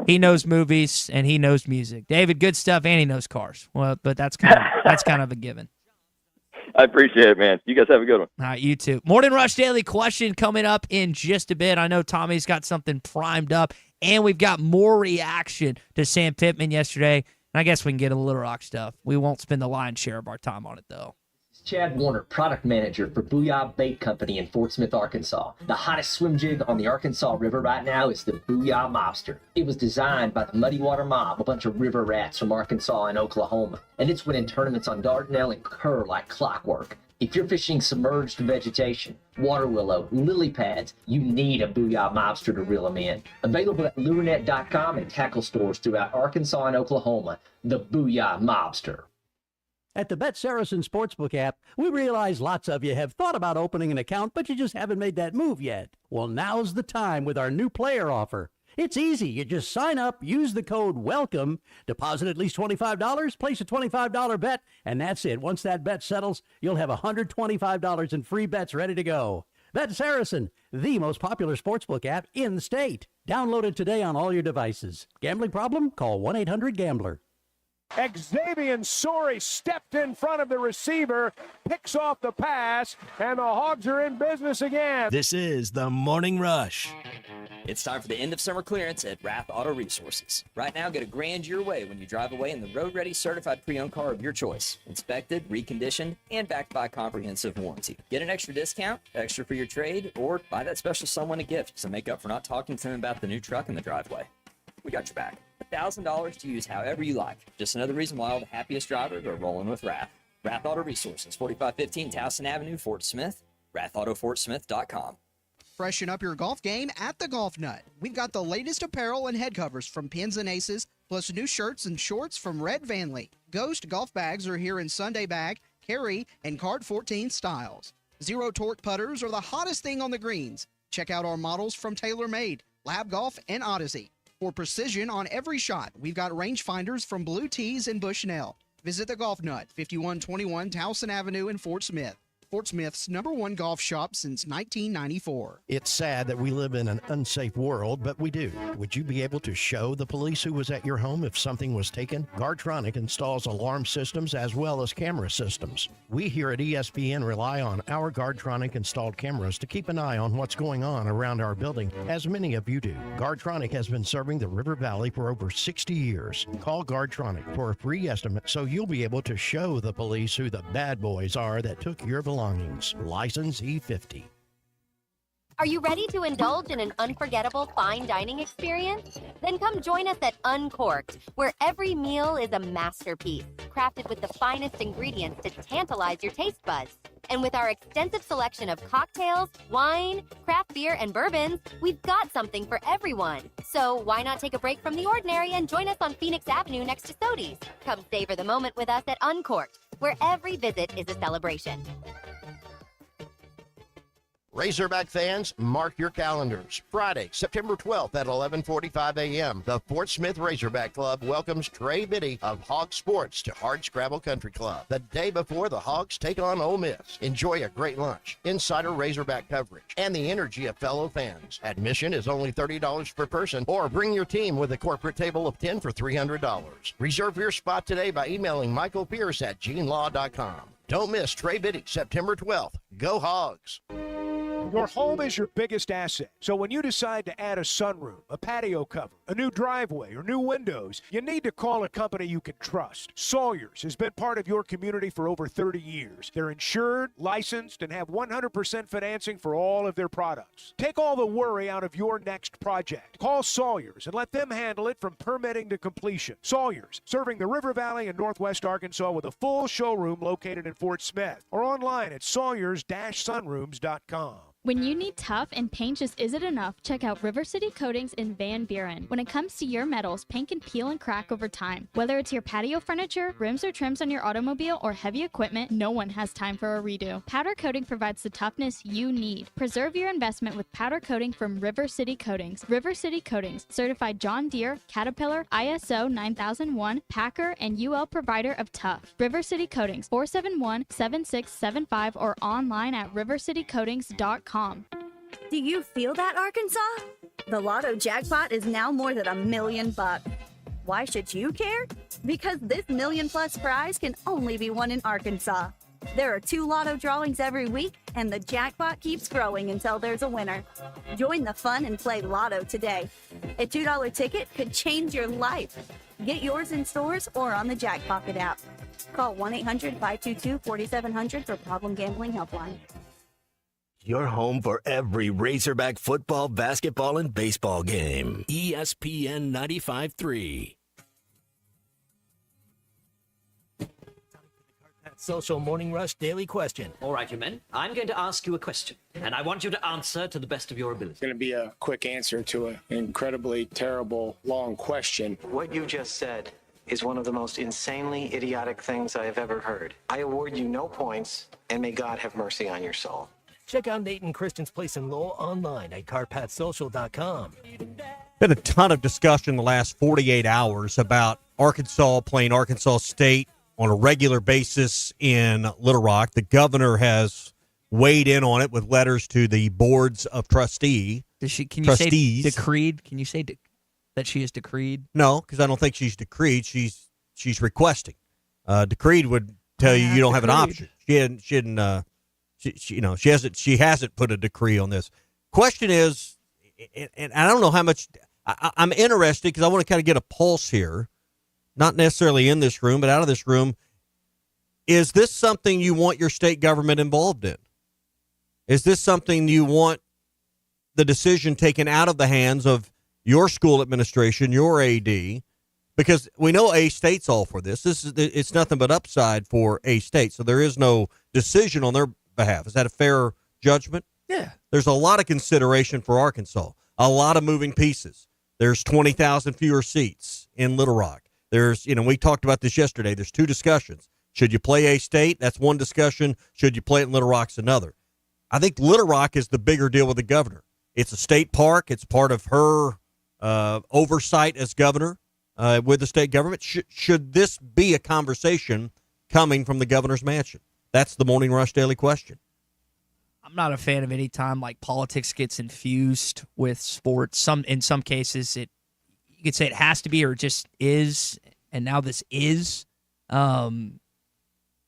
He knows movies and he knows music. David, good stuff, and he knows cars. Well, but that's kind of a given. I appreciate it, man. You guys have a good one. All right, you too. Morning Rush Daily question coming up in just a bit. I know Tommy's got something primed up, and we've got more reaction to Sam Pittman yesterday. And I guess we can get a Little Rock stuff. We won't spend the lion's share of our time on it, though. Chad Warner, product manager for Booyah Bait Company in Fort Smith, Arkansas. The hottest swim jig on the Arkansas River right now is the Booyah Mobster. It was designed by the Muddy Water Mob, a bunch of river rats from Arkansas and Oklahoma, and it's winning tournaments on Dardanelle and Kerr like clockwork. If you're fishing submerged vegetation, water willow, lily pads, you need a Booyah Mobster to reel them in. Available at lurenet.com and tackle stores throughout Arkansas and Oklahoma, the Booyah Mobster. At the Bet Saracen Sportsbook app, we realize lots of you have thought about opening an account, but you just haven't made that move yet. Well, now's the time with our new player offer. It's easy. You just sign up, use the code WELCOME, deposit at least $25, place a $25 bet, and that's it. Once that bet settles, you'll have $125 in free bets ready to go. Bet Saracen, the most popular sportsbook app in the state. Download it today on all your devices. Gambling problem? Call 1-800-GAMBLER. Xavier Sori stepped in front of the receiver, picks off the pass, and the Hogs are in business again. This is the Morning Rush. It's time for the end of summer clearance at Rath Auto Resources. Right now, get a grand your way when you drive away in the Road Ready Certified Pre-Owned car of your choice. Inspected, reconditioned, and backed by a comprehensive warranty. Get an extra discount, extra for your trade, or buy that special someone a gift to make up for not talking to them about the new truck in the driveway. We got your back. $1,000 to use however you like. Just another reason why all the happiest drivers are rolling with Rath. Rath Auto Resources, 4515 Towson Avenue, Fort Smith. RathAutoFortSmith.com. Freshen up your golf game at the Golf Nut. We've got the latest apparel and head covers from Pins and Aces, plus new shirts and shorts from Red Vanley. Ghost golf bags are here in Sunday bag, carry, and card 14 styles. Zero torque putters are the hottest thing on the greens. Check out our models from TaylorMade, Lab Golf, and Odyssey. For precision on every shot, we've got rangefinders from Blue Tees and Bushnell. Visit the Golf Nut, 5121 Towson Avenue in Fort Smith. Fort Smith's #1 golf shop since 1994. It's sad that we live in an unsafe world, but we do. Would you be able to show the police who was at your home if something was taken? Guardtronic installs alarm systems as well as camera systems. We here at ESPN rely on our Guardtronic installed cameras to keep an eye on what's going on around our building, as many of you do. Guardtronic has been serving the River Valley for over 60 years. Call Guardtronic for a free estimate so you'll be able to show the police who the bad boys are that took your belongings. License E50. Are you ready to indulge in an unforgettable fine dining experience? Then come join us at Uncorked, where every meal is a masterpiece, crafted with the finest ingredients to tantalize your taste buds. And with our extensive selection of cocktails, wine, craft beer, and bourbons, we've got something for everyone. So why not take a break from the ordinary and join us on Phoenix Avenue next to Sodi's? Come savor the moment with us at Uncorked, where every visit is a celebration. Razorback fans, mark your calendars. Friday, September 12th at 11:45 a.m., the Fort Smith Razorback Club welcomes Trey Biddy of Hog Sports to Hardscrabble Country Club. The day before the Hogs take on Ole Miss. Enjoy a great lunch, insider Razorback coverage, and the energy of fellow fans. Admission is only $30 per person, or bring your team with a corporate table of 10 for $300. Reserve your spot today by emailing Michael Pierce at genelaw.com. Don't miss Trey Biddy, September 12th. Go Hogs! Your home is your biggest asset. So when you decide to add a sunroom, a patio cover, a new driveway, or new windows, you need to call a company you can trust. Sawyers has been part of your community for over 30 years. They're insured, licensed, and have 100% financing for all of their products. Take all the worry out of your next project. Call Sawyers and let them handle it from permitting to completion. Sawyers, serving the River Valley and Northwest Arkansas with a full showroom located in Fort Smith or online at sawyers-sunrooms.com. When you need tough and paint just isn't enough, check out River City Coatings in Van Buren. When it comes to your metals, paint can peel and crack over time. Whether it's your patio furniture, rims or trims on your automobile, or heavy equipment, no one has time for a redo. Powder coating provides the toughness you need. Preserve your investment with powder coating from River City Coatings. River City Coatings, certified John Deere, Caterpillar, ISO 9001, Packer, and UL provider of tough. River City Coatings, 471-7675 or online at rivercitycoatings.com. Do you feel that, Arkansas? The Lotto jackpot is now more than $1 million. Why should you care? Because this $1 million+ prize can only be won in Arkansas. There are 2 Lotto drawings every week, and the jackpot keeps growing until there's a winner. Join the fun and play Lotto today. A $2 ticket could change your life. Get yours in stores or on the Jackpocket app. Call 1-800-522-4700 for Problem Gambling Helpline. Your home for every Razorback football, basketball, and baseball game. ESPN 95.3. Social Morning Rush Daily Question. All right, you men. I'm going to ask you a question, and I want you to answer to the best of your ability. It's going to be a quick answer to an incredibly terrible, long question. What you just said is one of the most insanely idiotic things I have ever heard. I award you no points, and may God have mercy on your soul. Check out Nate and Christian's Place in Lowell online at carpatsocial.com. Been a ton of discussion the last 48 hours about Arkansas playing Arkansas State on a regular basis in Little Rock. The governor has weighed in on it with letters to the boards of trustees. Can you say decreed? Can you say that she is decreed? No, because I don't think she's decreed. She's requesting. Decreed would tell you don't have an option. She hasn't put a decree on this. Question is, and I don't know how much. I'm interested because I want to kind of get a pulse here, not necessarily in this room, but out of this room. Is this something you want your state government involved in? Is this something you want the decision taken out of the hands of your school administration, your AD? Because we know A-State's all for this. It's nothing but upside for A-State, so there is no decision on their behalf. Is that a fair judgment? Yeah. There's a lot of consideration for Arkansas, a lot of moving pieces. There's 20,000 fewer seats in Little Rock. There's, we talked about this yesterday. There's 2 discussions. Should you play A-State? That's one discussion. Should you play it in Little Rock's another. I think Little Rock is the bigger deal with the governor. It's a state park. It's part of her oversight as governor with the state government. Should this be a conversation coming from the governor's mansion? That's the Morning Rush Daily Question. I'm not a fan of any time like politics gets infused with sports. In some cases, you could say it has to be or it just is, and now this is. So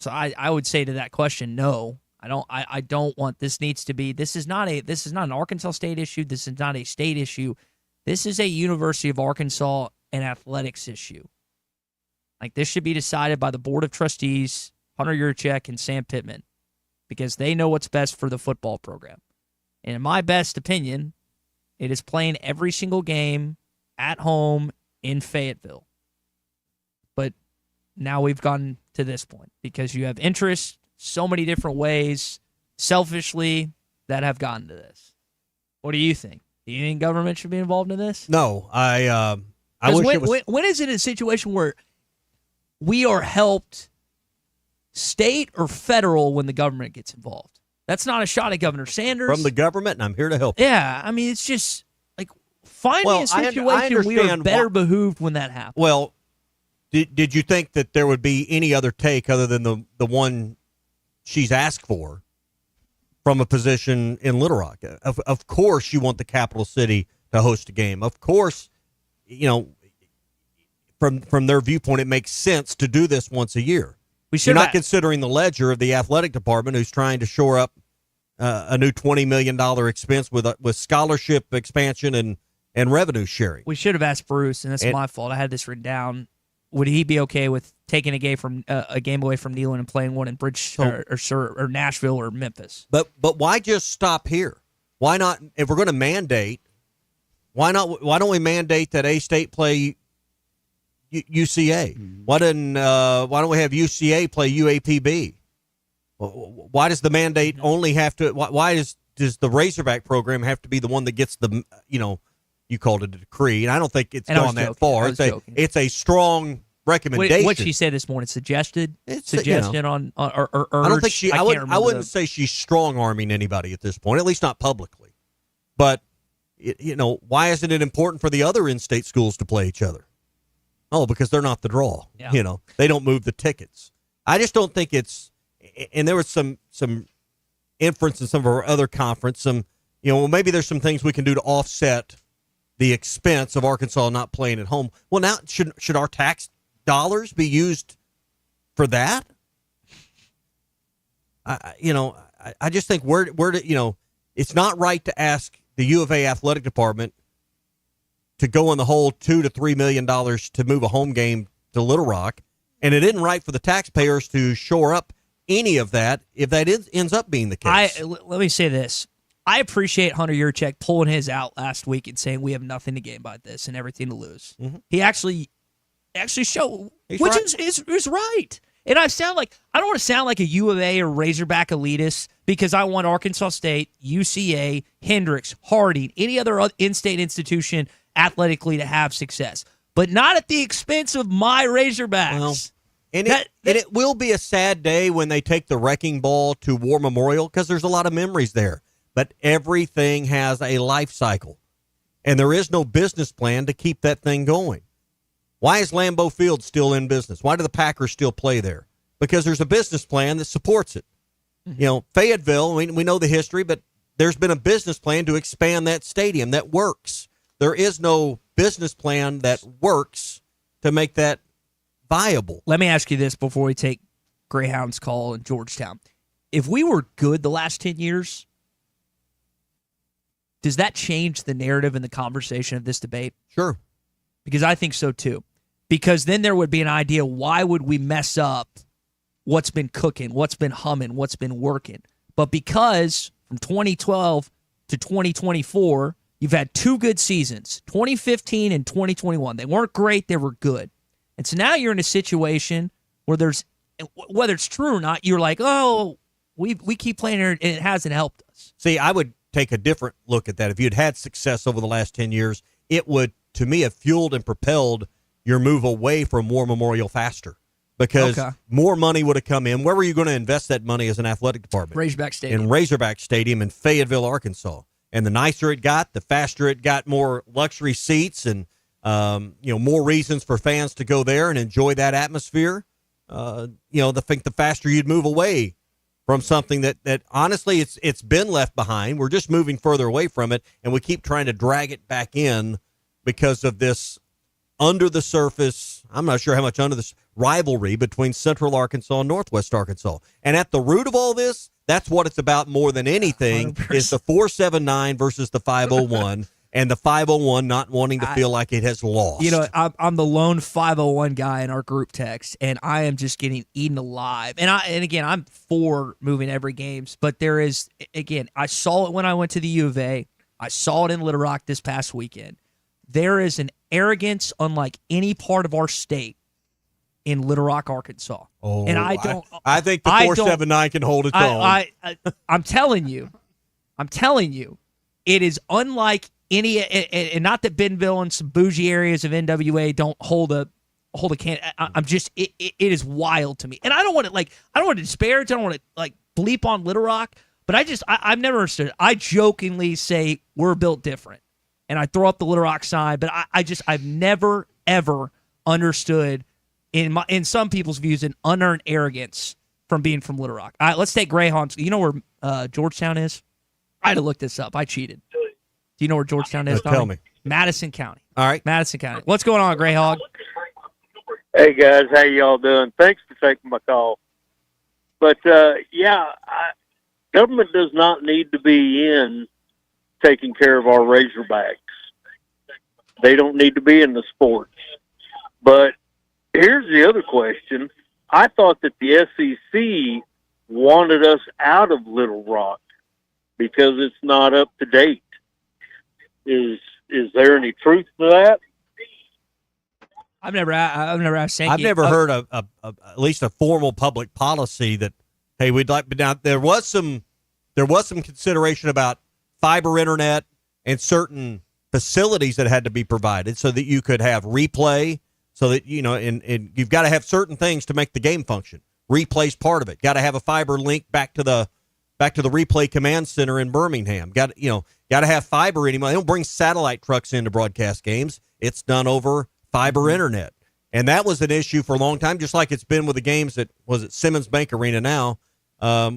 I would say to that question, no. I don't want this. Needs to be. This is not an Arkansas State issue. This is not a state issue. This is a University of Arkansas and athletics issue. Like, this should be decided by the Board of Trustees, Hunter Yurchek and Sam Pittman, because they know what's best for the football program. And in my best opinion, it is playing every single game at home in Fayetteville. But now we've gotten to this point because you have interests so many different ways, selfishly, that have gotten to this. What do you think? Do you think government should be involved in this? No, I wish it was. When is it a situation where we are helped, state or federal, when the government gets involved? That's not a shot at Governor Sanders. From the government, and I'm here to help. Yeah, I mean, it's just like finding a situation we are better behooved when that happens. Well, did you think that there would be any other take other than the one she's asked for from a position in Little Rock? Of course you want the capital city to host a game. Of course, from their viewpoint, it makes sense to do this once a year. You're not considering the ledger of the athletic department, who's trying to shore up a new $20 million expense with scholarship expansion and revenue sharing. We should have asked Bruce, and that's my fault. I had this written down. Would he be okay with taking a game away from Neyland and playing one in or Nashville or Memphis? But why just stop here? Why not? If we're going to mandate, why don't we mandate that A-State play UCA? Why don't we have UCA play UAPB? Why does the mandate only have to? Why does the Razorback program have to be the one that gets the you called it a decree, and I don't think it's gone that far. It's a strong recommendation. What she said this morning, suggested or urged. I don't think she. I wouldn't say she's strong arming anybody at this point, at least not publicly. But why isn't it important for the other in-state schools to play each other? Oh, because they're not the draw. Yeah. They don't move the tickets. I just don't think it's. And there was some inference in some of our other conference. Maybe there's some things we can do to offset the expense of Arkansas not playing at home. Well, now should our tax dollars be used for that? I just think it's not right to ask the U of A athletic department to go in the hole $2 to $3 million to move a home game to Little Rock, and it isn't right for the taxpayers to shore up any of that if that ends up being the case. Let me say this. I appreciate Hunter Yurchek pulling his out last week and saying we have nothing to gain by this and everything to lose. Mm-hmm. He actually showed, is right. And I don't want to sound like a U of A or Razorback elitist because I want Arkansas State, UCA, Hendrix, Harding, any other in-state institution athletically to have success, but not at the expense of my Razorbacks. Well, and it will be a sad day when they take the wrecking ball to War Memorial because there's a lot of memories there. But everything has a life cycle, and there is no business plan to keep that thing going. Why is Lambeau Field still in business? Why do the Packers still play there? Because there's a business plan that supports it. Mm-hmm. Fayetteville, we know the history, but there's been a business plan to expand that stadium that works. There is no business plan that works to make that viable. Let me ask you this before we take Greyhound's call in Georgetown. If we were good the last 10 years, does that change the narrative and the conversation of this debate? Sure. Because I think so too. Because then there would be an idea, why would we mess up what's been cooking, what's been humming, what's been working? But because from 2012 to 2024, you've had two good seasons, 2015 and 2021. They weren't great, they were good. And so now you're in a situation where whether it's true or not, you're like, oh, we keep playing here and it hasn't helped us. See, I would take a different look at that. If you'd had success over the last 10 years, it would, to me, have fueled and propelled your move away from War Memorial faster because more money would have come in. Where were you going to invest that money as an athletic department? Razorback Stadium. In Razorback Stadium in Fayetteville, Arkansas. And the nicer it got, the faster it got, more luxury seats and more reasons for fans to go there and enjoy that atmosphere. I think the faster you'd move away from something that honestly it's been left behind. We're just moving further away from it, and we keep trying to drag it back in because of this under the surface, I'm not sure how much under the rivalry between Central Arkansas and Northwest Arkansas. And at the root of all this, that's what it's about more than anything 100%. Is the 479 versus the 501. And the 501 not wanting to feel like it has lost. You know, I'm the lone 501 guy in our group text, and I am just getting eaten alive. And again, I'm for moving every games, but there is, again, I saw it when I went to the U of A. I saw it in Little Rock this past weekend. There is an arrogance unlike any part of our state in Little Rock, Arkansas. Oh, and I don't. I think the 479 can hold its own. I'm telling you, it is unlike any, and not that Bentonville and some bougie areas of NWA don't hold a can. I'm just, it is wild to me, and I don't want to disparage. I don't want to bleep on Little Rock, but I've never understood. I jokingly say we're built different, and I throw up the Little Rock sign, but I've never ever understood in some people's views an unearned arrogance from being from Little Rock. All right, let's take Greyhounds. You know where Georgetown is? I had to look this up. I cheated. Do you know where Georgetown is, Tommy? Tell me. Madison County. All right. Madison County. What's going on, Greyhawk? Hey, guys. How y'all doing? Thanks for taking my call. But, government does not need to be in taking care of our Razorbacks. They don't need to be in the sports. But here's the other question. I thought that the SEC wanted us out of Little Rock because it's not up to date. Is there any truth to that? I've never asked. I've never heard of at least a formal public policy that, hey, we'd like. But now there was some consideration about fiber internet and certain facilities that had to be provided so that you could have replay. So that and you've got to have certain things to make the game function. Replay's part of it. Got to have a fiber link back to the replay command center in Birmingham. Got to have fiber anymore. They don't bring satellite trucks in to broadcast games. It's done over fiber internet. And that was an issue for a long time, just like it's been with the games at Simmons Bank Arena now.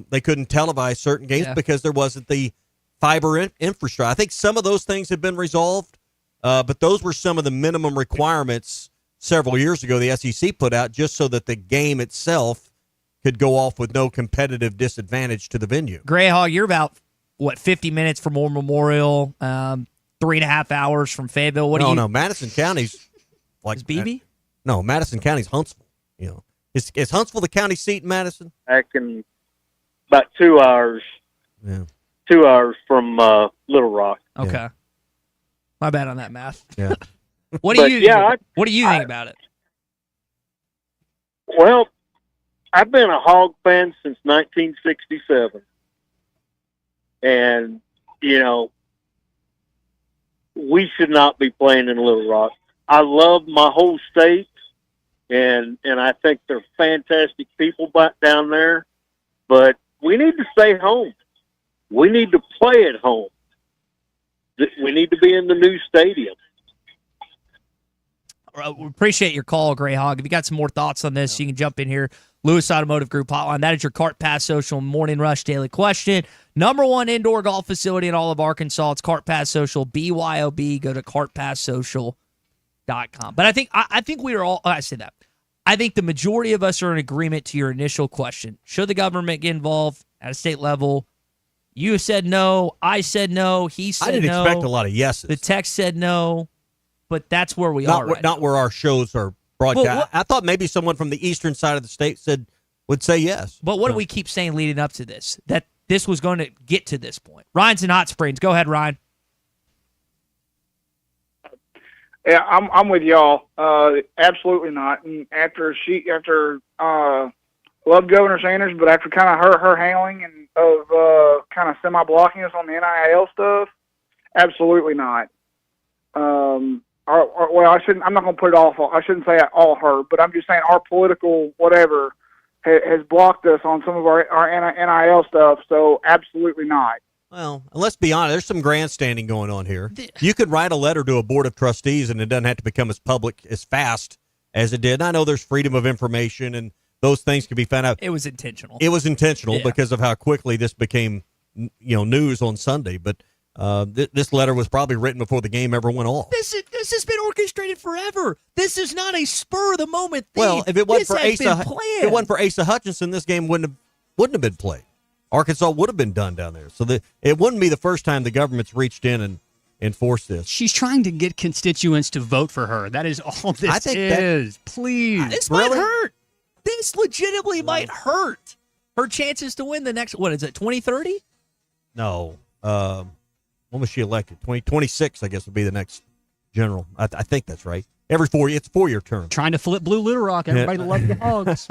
They couldn't televise certain games because there wasn't the fiber infrastructure. I think some of those things have been resolved, but those were some of the minimum requirements several years ago the SEC put out just so that the game itself could go off with no competitive disadvantage to the venue. Greyhawk, you're about, 50 minutes from War Memorial, 3.5 hours from Fayetteville. No, Madison County's like... Is BB? No, Madison County's Huntsville. Is Huntsville the county seat in Madison? I can about 2 hours. Yeah. 2 hours from Little Rock. Okay. Yeah. My bad on that math. Yeah. What do you think about it? Well, I've been a Hog fan since 1967. And, we should not be playing in Little Rock. I love my whole state, and I think they're fantastic people back down there. But we need to stay home. We need to play at home. We need to be in the new stadium. We appreciate your call, Greyhawk. If you got some more thoughts on this, you can jump in here. Lewis Automotive Group Hotline. That is your Cart Pass Social Morning Rush Daily Question. #1 indoor golf facility in all of Arkansas. It's Cart Pass Social, BYOB. Go to cartpasssocial.com. But I think we are all, I say that. I think the majority of us are in agreement to your initial question. Should the government get involved at a state level? You said no. I said no. He said no. I didn't expect a lot of yeses. The text said no. But that's where we are right not now. Where our shows are broadcast. Well, I thought maybe someone from the eastern side of the state would say yes. But what do we keep saying leading up to this? That this was going to get to this point. Ryan's in Hot Springs. Go ahead, Ryan. Yeah, I'm with y'all. Absolutely not. And after loved Governor Sanders, but after kind of her handling and of kind of semi-blocking us on the NIL stuff, absolutely not. I'm not going to put it all. I shouldn't say all her, but I'm just saying our political whatever has blocked us on some of our NIL stuff. So absolutely not. Well, let's be honest. There's some grandstanding going on here. You could write a letter to a board of trustees, and it doesn't have to become as public as fast as it did. And I know there's freedom of information, and those things could be found out. It was intentional. It was intentional Yeah. because of how quickly this became, news on Sunday. But this letter was probably written before the game ever went off. This has been orchestrated forever. This is not a spur of the moment thing. Well, if it wasn't for Asa, Asa Hutchinson, this game wouldn't have been played. Arkansas would have been done down there. So it wouldn't be the first time the government's reached in and enforced this. She's trying to get constituents to vote for her. That is all this I think is. Please. this might hurt. This legitimately might hurt her chances to win the next. What is it? 2030? No. When was she elected? 2026, I guess, would be the next general. I think that's right. It's a 4-year term. Trying to flip Blue Little Rock. Everybody loves the Hogs.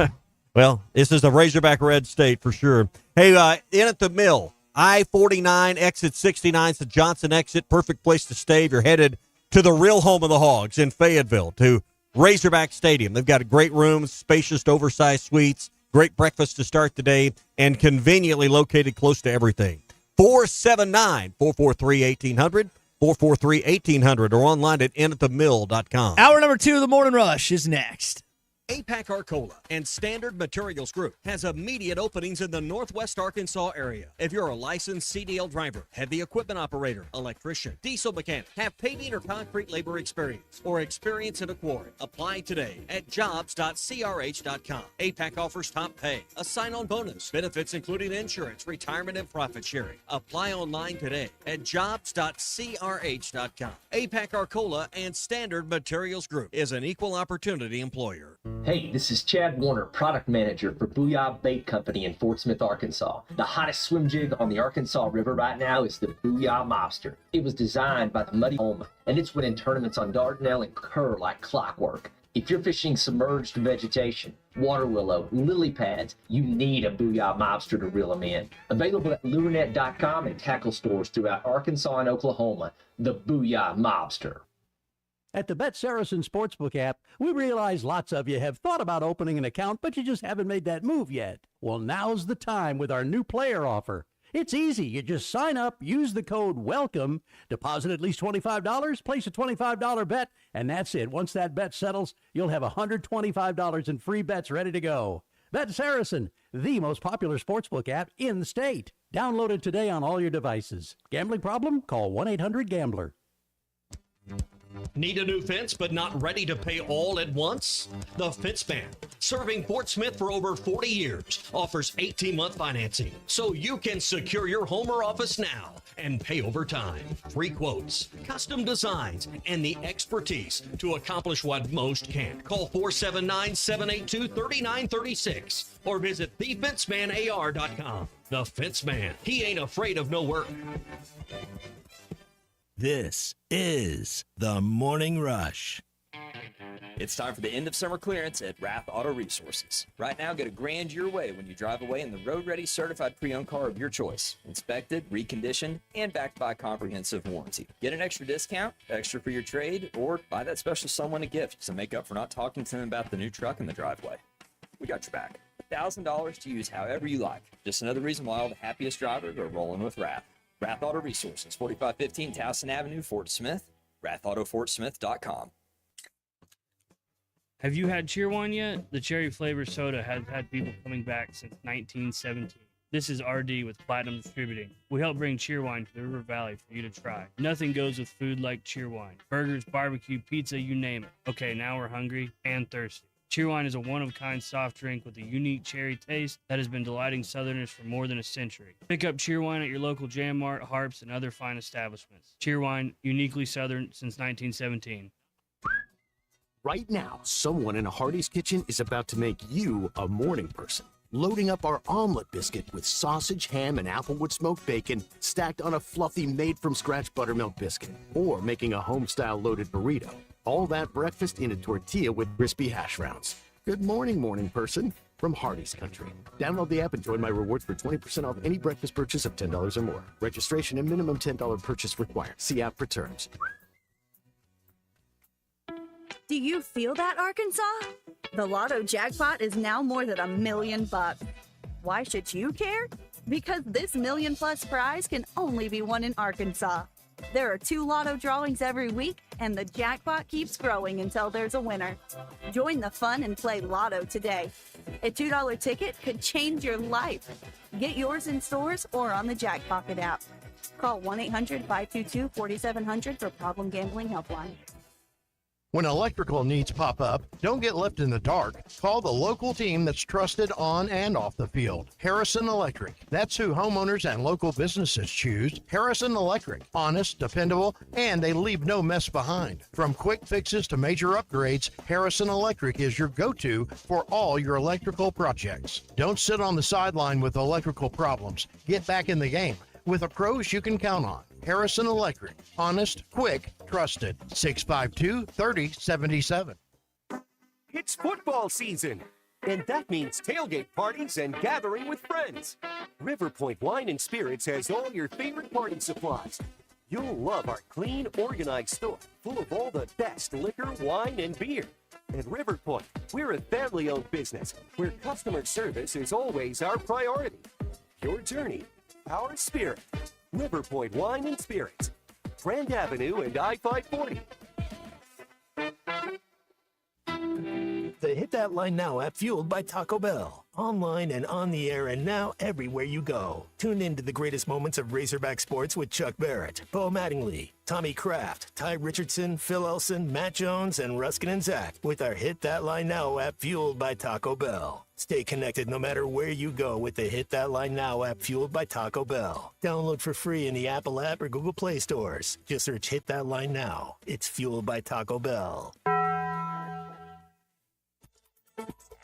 Well, this is a Razorback red state for sure. Hey, in at the mill, I-49, exit 69, it's the Johnson exit. Perfect place to stay if you're headed to the real home of the Hogs in Fayetteville, to Razorback Stadium. They've got great rooms, spacious, oversized suites, great breakfast to start the day, and conveniently located close to everything. 479-443-1800, 443-1800, or online at inatthemill.com. Hour number 2 of the Morning Rush is next. APAC Arcola and Standard Materials Group has immediate openings in the Northwest Arkansas area. If you're a licensed CDL driver, heavy equipment operator, electrician, diesel mechanic, have paving or concrete labor experience, or experience in a quarry, apply today at jobs.crh.com. APAC offers top pay, a sign-on bonus, benefits including insurance, retirement, and profit sharing. Apply online today at jobs.crh.com. APAC Arcola and Standard Materials Group is an equal opportunity employer. Hey, this is Chad Warner, product manager for Booyah Bait Company in Fort Smith, Arkansas. The hottest swim jig on the Arkansas River right now is the Booyah Mobster. It was designed by the Muddy Homa, and it's winning tournaments on Dardanelle and Kerr like clockwork. If you're fishing submerged vegetation, water willow, lily pads, you need a Booyah Mobster to reel them in. Available at lurenet.com and tackle stores throughout Arkansas and Oklahoma, the Booyah Mobster. At the Bet Saracen Sportsbook app, we realize lots of you have thought about opening an account, but you just haven't made that move yet. Well, now's the time with our new player offer. It's easy. You just sign up, use the code WELCOME, deposit at least $25, place a $25 bet, and that's it. Once that bet settles, you'll have $125 in free bets ready to go. Bet Saracen, the most popular sportsbook app in the state. Download it today on all your devices. Gambling problem? Call 1-800-GAMBLER. Need a new fence but not ready to pay all at once? The Fence Man, serving Fort Smith for over 40 years, offers 18-month financing so you can secure your home or office now and pay over time. Free quotes, custom designs, and the expertise to accomplish what most can't. Call 479-782-3936 or visit thefencemanAR.com. The Fence Man, he ain't afraid of no work. This is the Morning Rush. It's time for the end of summer clearance at Rath Auto Resources. Right now, get $1,000 your way when you drive away in the road-ready certified pre-owned car of your choice. Inspected, reconditioned, and backed by a comprehensive warranty. Get an extra discount, extra for your trade, or buy that special someone a gift to make up for not talking to them about the new truck in the driveway. We got your back. $1,000 to use however you like. Just another reason why all the happiest drivers are rolling with Rath. Rath Auto Resources, 4515 Towson Avenue, Fort Smith, rathautofortsmith.com. Have you had Cheerwine yet? The cherry flavored soda has had people coming back since 1917. This is RD with Platinum Distributing. We help bring Cheerwine to the River Valley for you to try. Nothing goes with food like Cheerwine. Burgers, barbecue, pizza, you name it. Okay, now we're hungry and thirsty. Cheerwine is a one-of-a-kind soft drink with a unique cherry taste that has been delighting Southerners for more than a century. Pick up Cheerwine at your local Jam Mart, Harps, and other fine establishments. Cheerwine, uniquely Southern since 1917. Right now, someone in a Hardee's kitchen is about to make you a morning person. Loading up our omelet biscuit with sausage, ham, and applewood smoked bacon stacked on a fluffy made-from-scratch buttermilk biscuit. Or making a home-style loaded burrito. All that breakfast in a tortilla with crispy hash browns. Good morning, morning person, from Hardee's Country. Download the app and join my rewards for 20% off any breakfast purchase of $10 or more. Registration and minimum $10 purchase required. See app for terms. Do you feel that, Arkansas? The Lotto jackpot is now more than $1 million. Why should you care? Because this $1 million+ prize can only be won in Arkansas. There are 2 lotto drawings every week, and the jackpot keeps growing until there's a winner. Join the fun and play Lotto today. A $2 ticket could change your life. Get yours in stores or on the Jackpocket app. Call 1-800-522-4700 for Problem Gambling Helpline. When electrical needs pop up, don't get left in the dark. Call the local team that's trusted on and off the field. Harrison Electric. That's who homeowners and local businesses choose. Harrison Electric. Honest, dependable, and they leave no mess behind. From quick fixes to major upgrades, Harrison Electric is your go-to for all your electrical projects. Don't sit on the sideline with electrical problems. Get back in the game with the pros you can count on. Harrison Electric. Honest, quick, trusted. 652-3077. It's football season, and that means tailgate parties and gathering with friends. River Point Wine and Spirits has all your favorite party supplies. You'll love our clean, organized store full of all the best liquor, wine, and beer. At River Point, we're a family-owned business where customer service is always our priority. Your journey, our spirit. River Point Wine and Spirits, Grand Avenue and I-540. The Hit That Line Now app, fueled by Taco Bell. Online and on the air and now everywhere you go. Tune in to the greatest moments of Razorback sports with Chuck Barrett, Bo Mattingly, Tommy Kraft, Ty Richardson, Phil Elson, Matt Jones, and Ruskin and Zach with our Hit That Line Now app, fueled by Taco Bell. Stay connected no matter where you go with the Hit That Line Now app, fueled by Taco Bell. Download for free in the Apple app or Google Play stores. Just search Hit That Line Now. It's fueled by Taco Bell.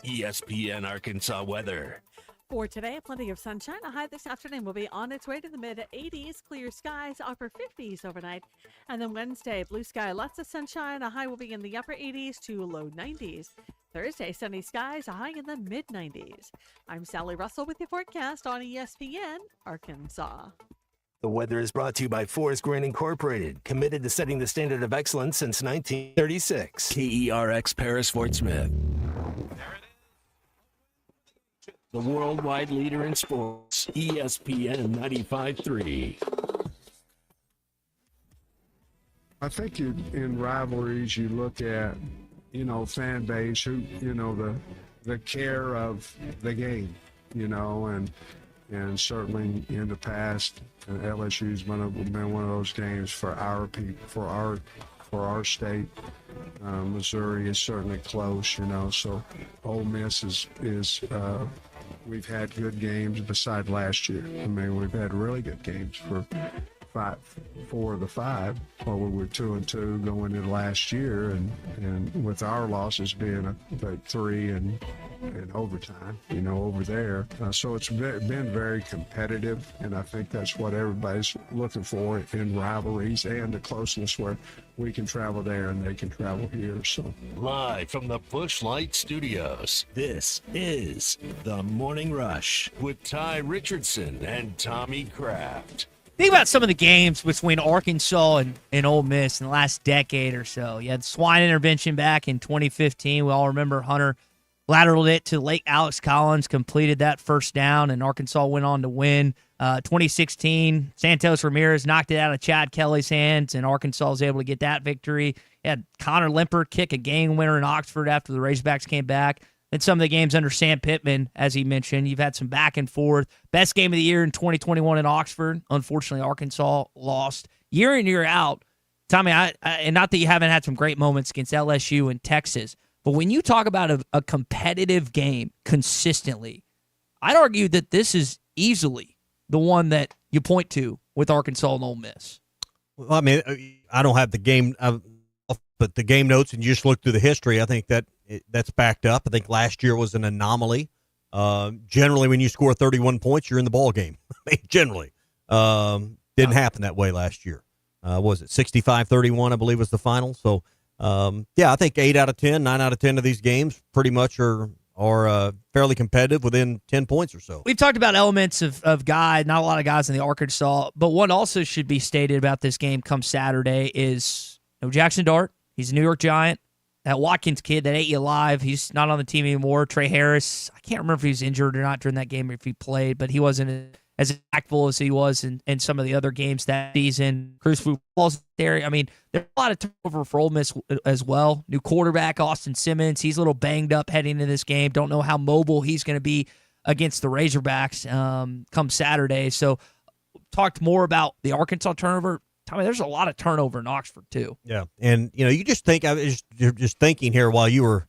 ESPN Arkansas weather. For today, plenty of sunshine. A high this afternoon will be on its way to the mid-80s. Clear skies, upper 50s overnight. And then Wednesday, blue sky, lots of sunshine. A high will be in the upper 80s to low 90s. Thursday, sunny skies, a high in the mid-90s. I'm Sally Russell with your forecast on ESPN Arkansas. The weather is brought to you by Forest Grain Incorporated, committed to setting the standard of excellence since 1936. KERX Paris Fort Smith. The worldwide leader in sports, ESPN 95.3. I think in rivalries, you look at, fan base, who, the care of the game, and certainly in the past, LSU's been one of those games for our people, for our state. Missouri is certainly close, so Ole Miss is we've had good games beside last year. I mean, we've had really good games for 4 of the 5, while we were 2-2 going into last year, and with our losses being 3 and overtime, over there. So it's been very competitive, and I think that's what everybody's looking for in rivalries and the closeness where we can travel there and they can travel here. So Live from the Busch Light Studios, this is The Morning Rush with Ty Richardson and Tommy Kraft. Think about some of the games between Arkansas and Ole Miss in the last decade or so. You had Swine intervention back in 2015. We all remember Hunter lateraled it to late Alex Collins, completed that first down, and Arkansas went on to win. 2016, Santos Ramirez knocked it out of Chad Kelly's hands, and Arkansas was able to get that victory. You had Connor Limper kick a game winner in Oxford after the Razorbacks came back. Then some of the games under Sam Pittman, as he mentioned, you've had some back and forth. Best game of the year in 2021 in Oxford. Unfortunately, Arkansas lost. Year in, year out, Tommy, and not that you haven't had some great moments against LSU and Texas, but when you talk about a competitive game consistently, I'd argue that this is easily the one that you point to with Arkansas and Ole Miss. Well, I mean, I don't have the game, but the game notes, and you just look through the history, I think that's backed up. I think last year was an anomaly. Generally, when you score 31 points, you're in the ball game. Generally. Didn't happen that way last year. Was it 65-31, I believe was the final? So, I think 8 out of 10, 9 out of 10 of these games pretty much are fairly competitive within 10 points or so. We've talked about elements of guys, not a lot of guys in the Arkansas, but what also should be stated about this game come Saturday is Jackson Dart. He's a New York Giant. That Watkins kid that ate you alive, he's not on the team anymore. Trey Harris, I can't remember if he was injured or not during that game or if he played, but he wasn't as impactful as he was in some of the other games that season. Cruz football's there. I mean, there's a lot of turnover for Ole Miss as well. New quarterback, Austin Simmons. He's a little banged up heading into this game. Don't know how mobile he's going to be against the Razorbacks come Saturday. So talked more about the Arkansas turnover. Tommy, there's a lot of turnover in Oxford too. Yeah, and you just think I was just thinking here while you were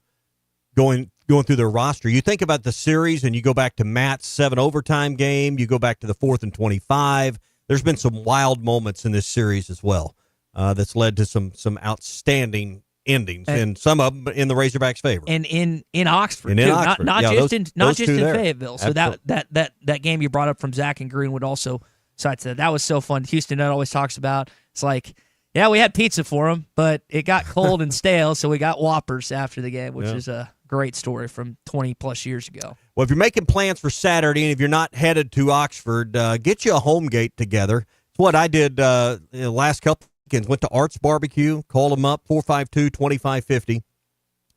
going through their roster. You think about the series, and you go back to Matt's 7 overtime game. You go back to the 4th and 25. There's been some wild moments in this series as well that's led to some outstanding endings, and some of them in the Razorbacks' favor. And in Oxford, and too. in Oxford. Not Yeah, just those two in there. Fayetteville. So Absolutely. that game you brought up from Zach and Greenwood also cites that. That was so fun. Houston Nutt always talks about. It's like, yeah, we had pizza for them, but it got cold and stale, so we got Whoppers after the game, which is a great story from 20-plus years ago. Well, if you're making plans for Saturday, and if you're not headed to Oxford, get you a home gate together. It's what I did the last couple weekends. Went to Arts Barbecue, called them up, 452-2550. If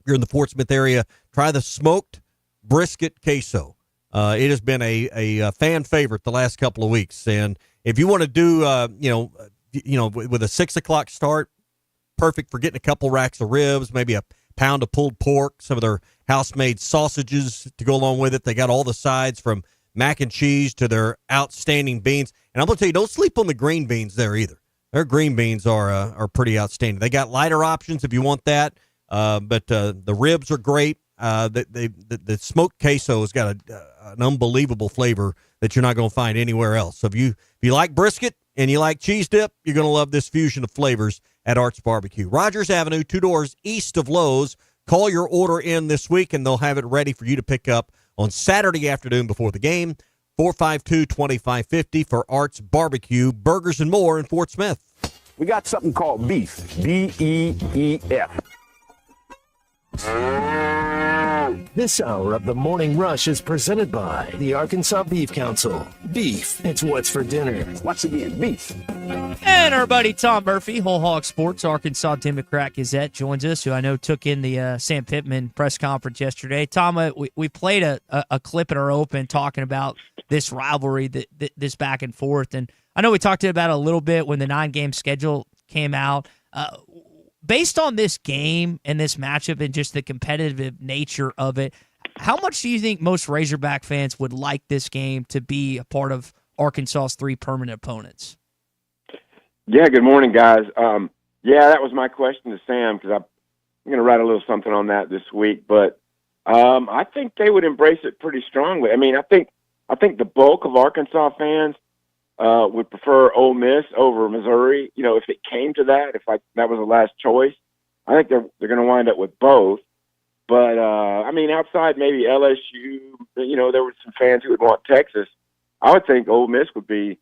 you're in the Fort Smith area, try the smoked brisket queso. It has been a fan favorite the last couple of weeks. And if you want to do, with a 6 o'clock start, perfect for getting a couple racks of ribs, maybe a pound of pulled pork, some of their house-made sausages to go along with it. They got all the sides from mac and cheese to their outstanding beans. And I'm going to tell you, don't sleep on the green beans there either. Their green beans are pretty outstanding. They got lighter options if you want that, but the ribs are great. The smoked queso has got an unbelievable flavor that you're not going to find anywhere else. So if you like brisket and you like cheese dip, you're going to love this fusion of flavors at Arts Barbecue. Rogers Avenue, 2 doors east of Lowe's. Call your order in this week, and they'll have it ready for you to pick up on Saturday afternoon before the game. 452-2550 for Arts Barbecue, burgers and more in Fort Smith. We got something called beef, B-E-E-F. This hour of the Morning Rush is presented by the Arkansas Beef Council. Beef, it's what's for dinner. Once again, beef. And our buddy Tom Murphy, Whole Hog Sports, Arkansas Democrat Gazette, joins us, who I know took in the Sam Pittman press conference yesterday. Tom, we played a clip in our open talking about this rivalry, this back and forth. And I know we talked about it a little bit when the 9-game schedule came out. Based on this game and this matchup and just the competitive nature of it, how much do you think most Razorback fans would like this game to be a part of Arkansas's 3 permanent opponents? Yeah, good morning, guys. That was my question to Sam, because I'm going to write a little something on that this week. But I think they would embrace it pretty strongly. I mean, I think the bulk of Arkansas fans would prefer Ole Miss over Missouri. You know, if it came to that, that was the last choice, I think they're going to wind up with both. But I mean, outside maybe LSU, there were some fans who would want Texas. I would think Ole Miss would be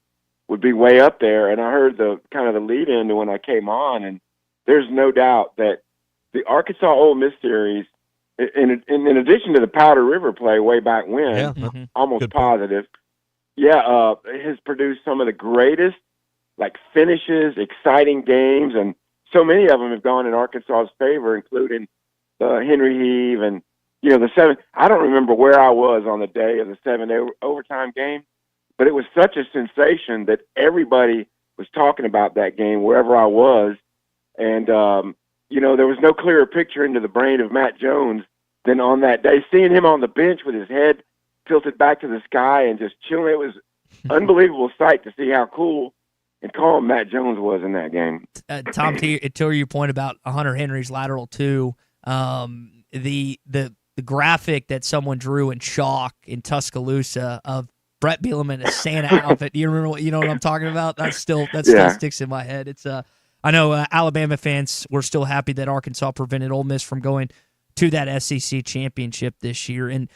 way up there. And I heard the kind of the lead in to when I came on, and there's no doubt that the Arkansas Ole Miss series, in addition to the Powder River play way back when, almost positive. Has produced some of the greatest, finishes, exciting games, and so many of them have gone in Arkansas's favor, including Henry Heave and, the 7. I don't remember where I was on the day of the 7 overtime game, but it was such a sensation that everybody was talking about that game wherever I was. And, there was no clearer picture into the brain of Matt Jones than on that day, seeing him on the bench with his head tilted back to the sky and just chilling. It was unbelievable sight to see how cool and calm Matt Jones was in that game. Tom, to your point about Hunter Henry's lateral 2, the graphic that someone drew in chalk in Tuscaloosa of Brett Bielema in a Santa outfit. Do you remember what I'm talking about? That still sticks in my head. It's I know Alabama fans were still happy that Arkansas prevented Ole Miss from going to that SEC championship this year. And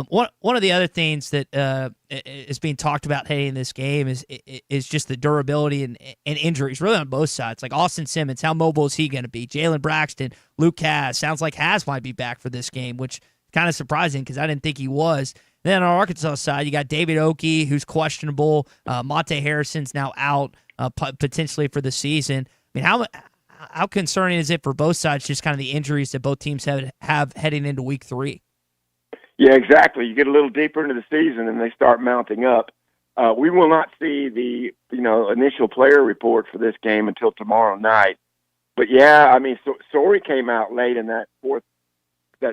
one of the other things that is being talked about heading in this game is just the durability and injuries, really on both sides. Like Austin Simmons, how mobile is he going to be? Jalen Braxton, Luke Haas. Sounds like Haas might be back for this game, which is kind of surprising because I didn't think he was. Then on Arkansas side, you got David Oki, who's questionable. Monte Harrison's now out potentially for the season. I mean, how concerning is it for both sides, just kind of the injuries that both teams have heading into week 3? Yeah, exactly. You get a little deeper into the season and they start mounting up. We will not see the initial player report for this game until tomorrow night. But yeah, I mean, Sorey came out late in that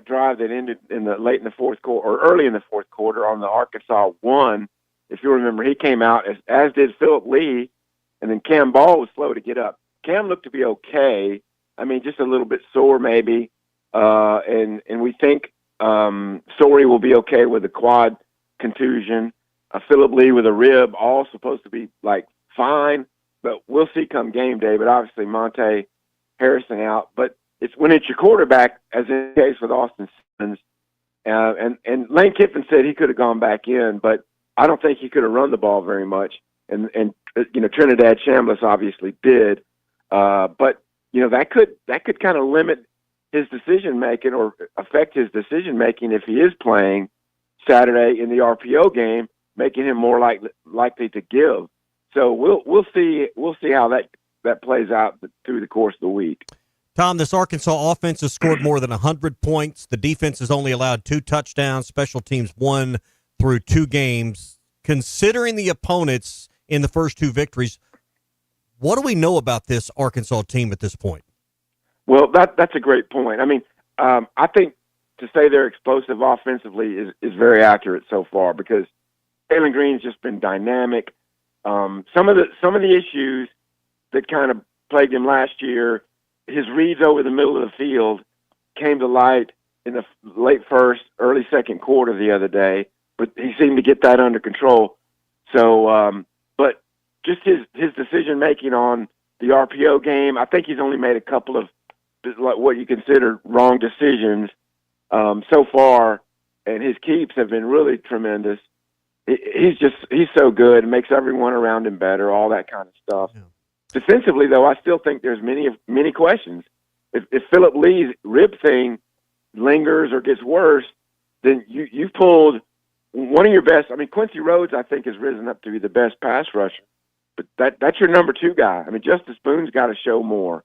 drive that ended late in the fourth quarter or early in the fourth quarter on the Arkansas one. If you remember, he came out as did Philip Lee, and then Cam Ball was slow to get up. Cam looked to be okay. I mean, just a little bit sore maybe, and we think Sorey will be okay with a quad contusion. Philip Lee with a rib, all supposed to be like fine, but we'll see come game day. But obviously Monte Harrison out. But when it's your quarterback, as in the case with Austin Simmons, and Lane Kiffin said he could have gone back in, but I don't think he could have run the ball very much. And Trinidad Chambliss obviously did, but that could kind of limit his decision making or affect his decision making if he is playing Saturday in the RPO game, making him more likely to give. So we'll see how that plays out through the course of the week. Tom, this Arkansas offense has scored more than 100 points. The defense has only allowed 2 touchdowns. Special teams 1 through 2 games. Considering the opponents in the first 2 victories, what do we know about this Arkansas team at this point? Well, that's a great point. I mean, I think to say they're explosive offensively is very accurate so far because Jalen Green's just been dynamic. Some of the issues that kind of plagued him last year, his reads over the middle of the field came to light in the late first, early second quarter the other day, but he seemed to get that under control. So, but just his decision making on the RPO game, I think he's only made a couple of what you consider wrong decisions so far, and his keeps have been really tremendous. He's so good. It makes everyone around him better, all that kind of stuff. Yeah. Defensively, though, I still think there's many questions. If Philip Lee's rib thing lingers or gets worse, then you've pulled one of your best. I mean, Quincy Rhodes, I think, has risen up to be the best pass rusher. But that's your number 2 guy. I mean, Justice Boone's got to show more.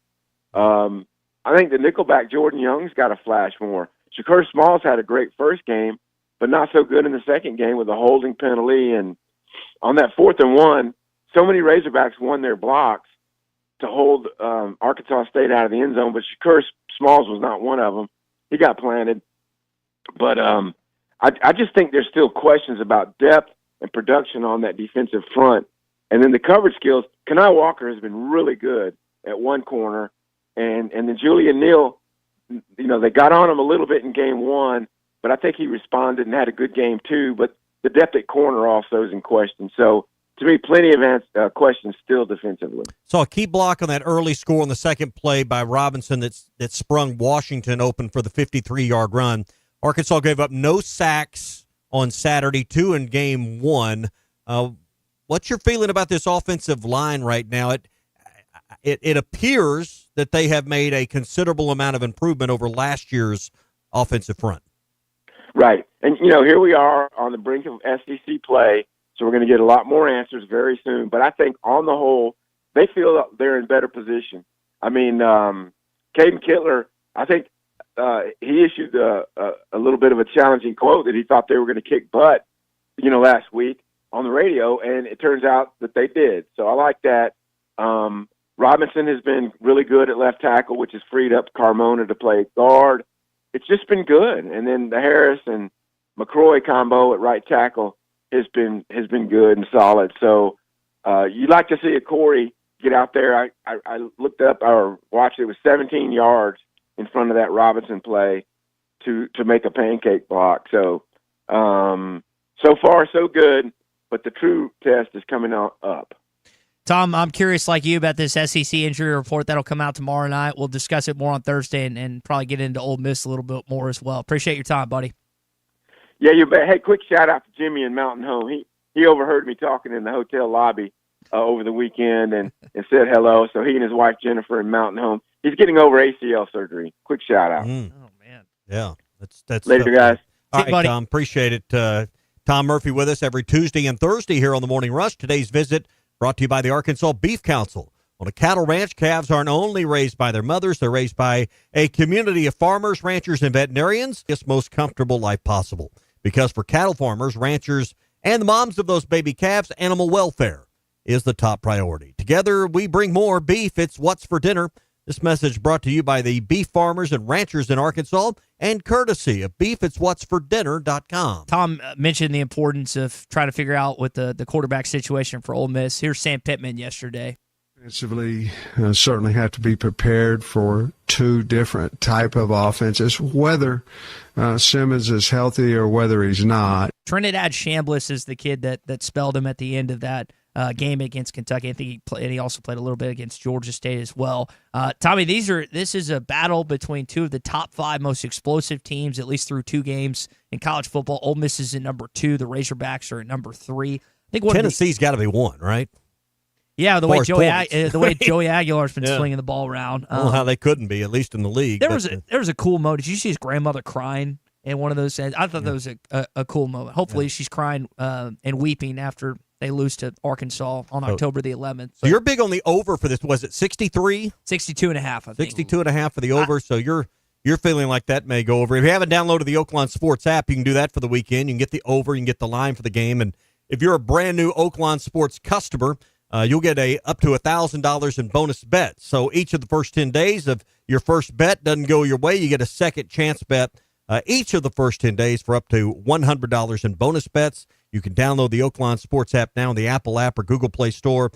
I think the nickelback Jordan Young's got to flash more. Shakur Smalls had a great first game, but not so good in the second game with a holding penalty. And on that 4th and 1, so many Razorbacks won their blocks to hold Arkansas State out of the end zone, but Shakur Smalls was not one of them. He got planted. But I just think there's still questions about depth and production on that defensive front. And then the coverage skills, Kanai Walker has been really good at one corner. And then Julian Neal, they got on him a little bit in game 1, but I think he responded and had a good game too. But the depth at corner also is in question. So, to me, plenty of questions still defensively. So a key block on that early score on the second play by Robinson that sprung Washington open for the 53-yard run. Arkansas gave up no sacks on Saturday, 2 in game 1. What's your feeling about this offensive line right now? It appears that they have made a considerable amount of improvement over last year's offensive front. Right. And, here we are on the brink of SEC play. So we're going to get a lot more answers very soon. But I think on the whole, they feel they're in better position. I mean, Caden Kittler, I think he issued a little bit of a challenging quote that he thought they were going to kick butt, last week on the radio, and it turns out that they did. So I like that. Robinson has been really good at left tackle, which has freed up Carmona to play guard. It's just been good. And then the Harris and McCroy combo at right tackle has been good and solid. So you'd like to see a Corey get out there. I looked up or watched it was 17 yards in front of that Robinson play to make a pancake block. So so far so good, but the true test is coming up. Tom, I'm curious like you about this SEC injury report that'll come out tomorrow night. We'll discuss it more on Thursday and probably get into Ole Miss a little bit more as well. Appreciate your time, buddy. Yeah, you bet. Hey, quick shout out to Jimmy in Mountain Home. He overheard me talking in the hotel lobby over the weekend and said hello. So he and his wife Jennifer in Mountain Home. He's getting over ACL surgery. Quick shout out. Oh man. Yeah, that's later, guys. All right, Tom. Appreciate it. Tom Murphy with us every Tuesday and Thursday here on the Morning Rush. Today's visit brought to you by the Arkansas Beef Council. On a cattle ranch, calves aren't only raised by their mothers, they're raised by a community of farmers, ranchers, and veterinarians. It's the most comfortable life possible. Because for cattle farmers, ranchers, And the moms of those baby calves, animal welfare is the top priority. Together, we bring more beef. It's what's for dinner. This message brought to you by the beef farmers and ranchers in Arkansas and courtesy of beefitswhatsfordinner.com. Tom mentioned the importance of trying to figure out what the quarterback situation for Ole Miss. Here's Sam Pittman yesterday. Offensively, certainly have to be prepared for two different type of offenses, whether Simmons is healthy or whether he's not. Trinidad Chambliss is the kid that spelled him at the end of that game against Kentucky. I think he also played a little bit against Georgia State as well. Tommy, this is a battle between two of the top 5 most explosive teams, at least through 2 games in college football. Ole Miss is at number 2. The Razorbacks are at number 3. I think Tennessee's got to be 1, right? Yeah, the way Joey Aguilar's been slinging the ball around. I don't know how they couldn't be, at least in the league. There was a cool moment. Did you see his grandmother crying in one of those? I thought that was a cool moment. Hopefully she's crying and weeping after they lose to Arkansas on October the 11th. So you're big on the over for this. Was it 63? 62.5, I think. 62.5 for the over. So you're feeling like that may go over. If you haven't downloaded the Oaklawn Sports app, you can do that for the weekend. You can get the over. You can get the line for the game. And if you're a brand new Oaklawn Sports customer, you'll get up to $1,000 in bonus bets. So each of the first 10 days of your first bet doesn't go your way, you get a second chance bet each of the first 10 days for up to $100 in bonus bets. You can download the Oaklawn Sports app now in the Apple app or Google Play Store.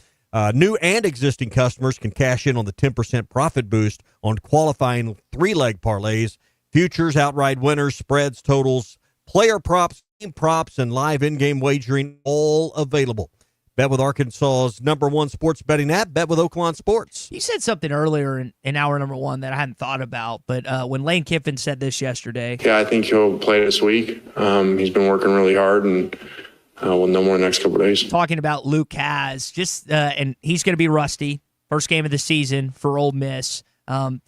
New and existing customers can cash in on the 10% profit boost on qualifying 3-leg parlays, futures, outright winners, spreads, totals, player props, team props, and live in-game wagering, all available. Bet with Arkansas's #1 sports betting app, Bet with Oaklawn Sports. You said something earlier in hour number 1 that I hadn't thought about, but when Lane Kiffin said this yesterday. Yeah, I think he'll play this week. He's been working really hard, and we'll know more in the next couple of days. Talking about Luke Kaz, and he's going to be rusty. First game of the season for Ole Miss. And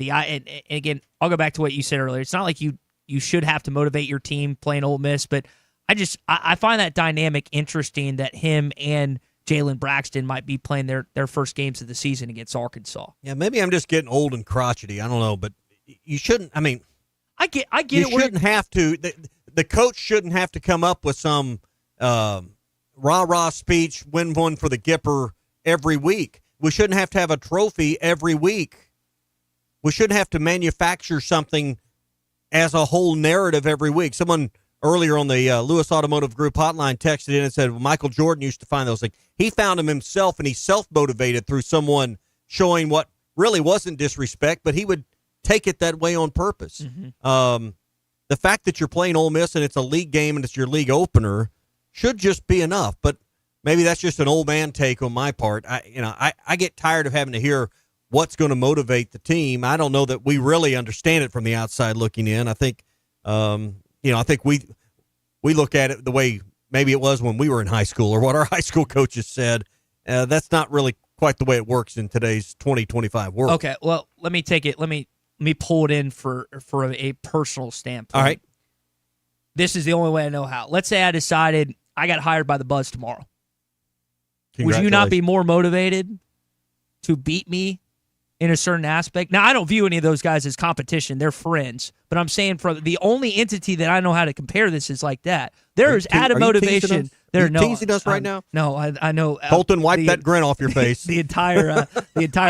again, I'll go back to what you said earlier. It's not like you should have to motivate your team playing Ole Miss, but I find that dynamic interesting that him and Jalen Braxton might be playing their first games of the season against Arkansas. Yeah, maybe I'm just getting old and crotchety. I don't know, but you shouldn't. I mean, I get you it. Shouldn't have to. The coach shouldn't have to come up with some rah-rah speech, win one for the Gipper every week. We shouldn't have to have a trophy every week. We shouldn't have to manufacture something as a whole narrative every week. Someone earlier on the Lewis Automotive Group hotline texted in and said, well, Michael Jordan used to find those things. He found them himself, and he self-motivated through someone showing what really wasn't disrespect, but he would take it that way on purpose. Mm-hmm. The fact that you're playing Ole Miss and it's a league game and it's your league opener should just be enough. But maybe that's just an old man take on my part. I get tired of having to hear what's going to motivate the team. I don't know that we really understand it from the outside looking in. I think I think we look at it the way maybe it was when we were in high school or what our high school coaches said. That's not really quite the way it works in today's 2025 world. Okay, well, let me take it. Let me pull it in for a personal standpoint. All right. This is the only way I know how. Let's say I decided I got hired by the Buzz tomorrow. Would you not be more motivated to beat me in a certain aspect? Now, I don't view any of those guys as competition. They're friends. But I'm saying for the only entity that I know how to compare this is like that. There is added motivation. Are you teasing us right now? No, I know. Colton, wipe that grin off your face. The entire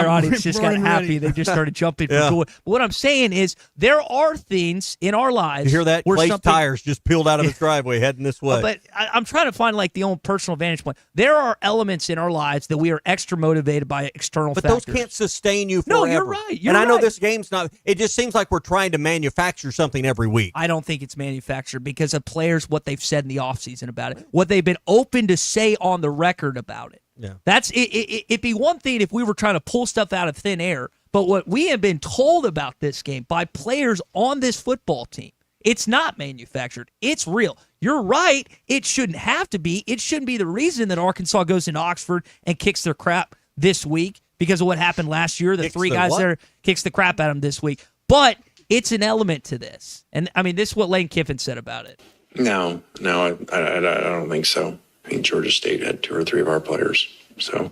audience just got happy. They just started jumping for joy. But what I'm saying is there are things in our lives. You hear that? Clay's tires just peeled out of his driveway heading this way. But I'm trying to find like the own personal vantage point. There are elements in our lives that we are extra motivated by external factors. But those can't sustain you forever. No, you're right. I know this game's not. It just seems like we're trying to manufacture something every week. I don't think it's manufactured because of players, what they've said in the offseason about it, what they've been open to say on the record about it. Yeah. That's it. It'd be one thing if we were trying to pull stuff out of thin air, but what we have been told about this game by players on this football team, it's not manufactured. It's real. You're right. It shouldn't have to be. It shouldn't be the reason that Arkansas goes into Oxford and kicks their crap this week because of what happened last year. The three guys there kicks the crap out of them this week. But it's an element to this. And, I mean, this is what Lane Kiffin said about it. No, I don't think so. I think Georgia State had 2 or 3 of our players. So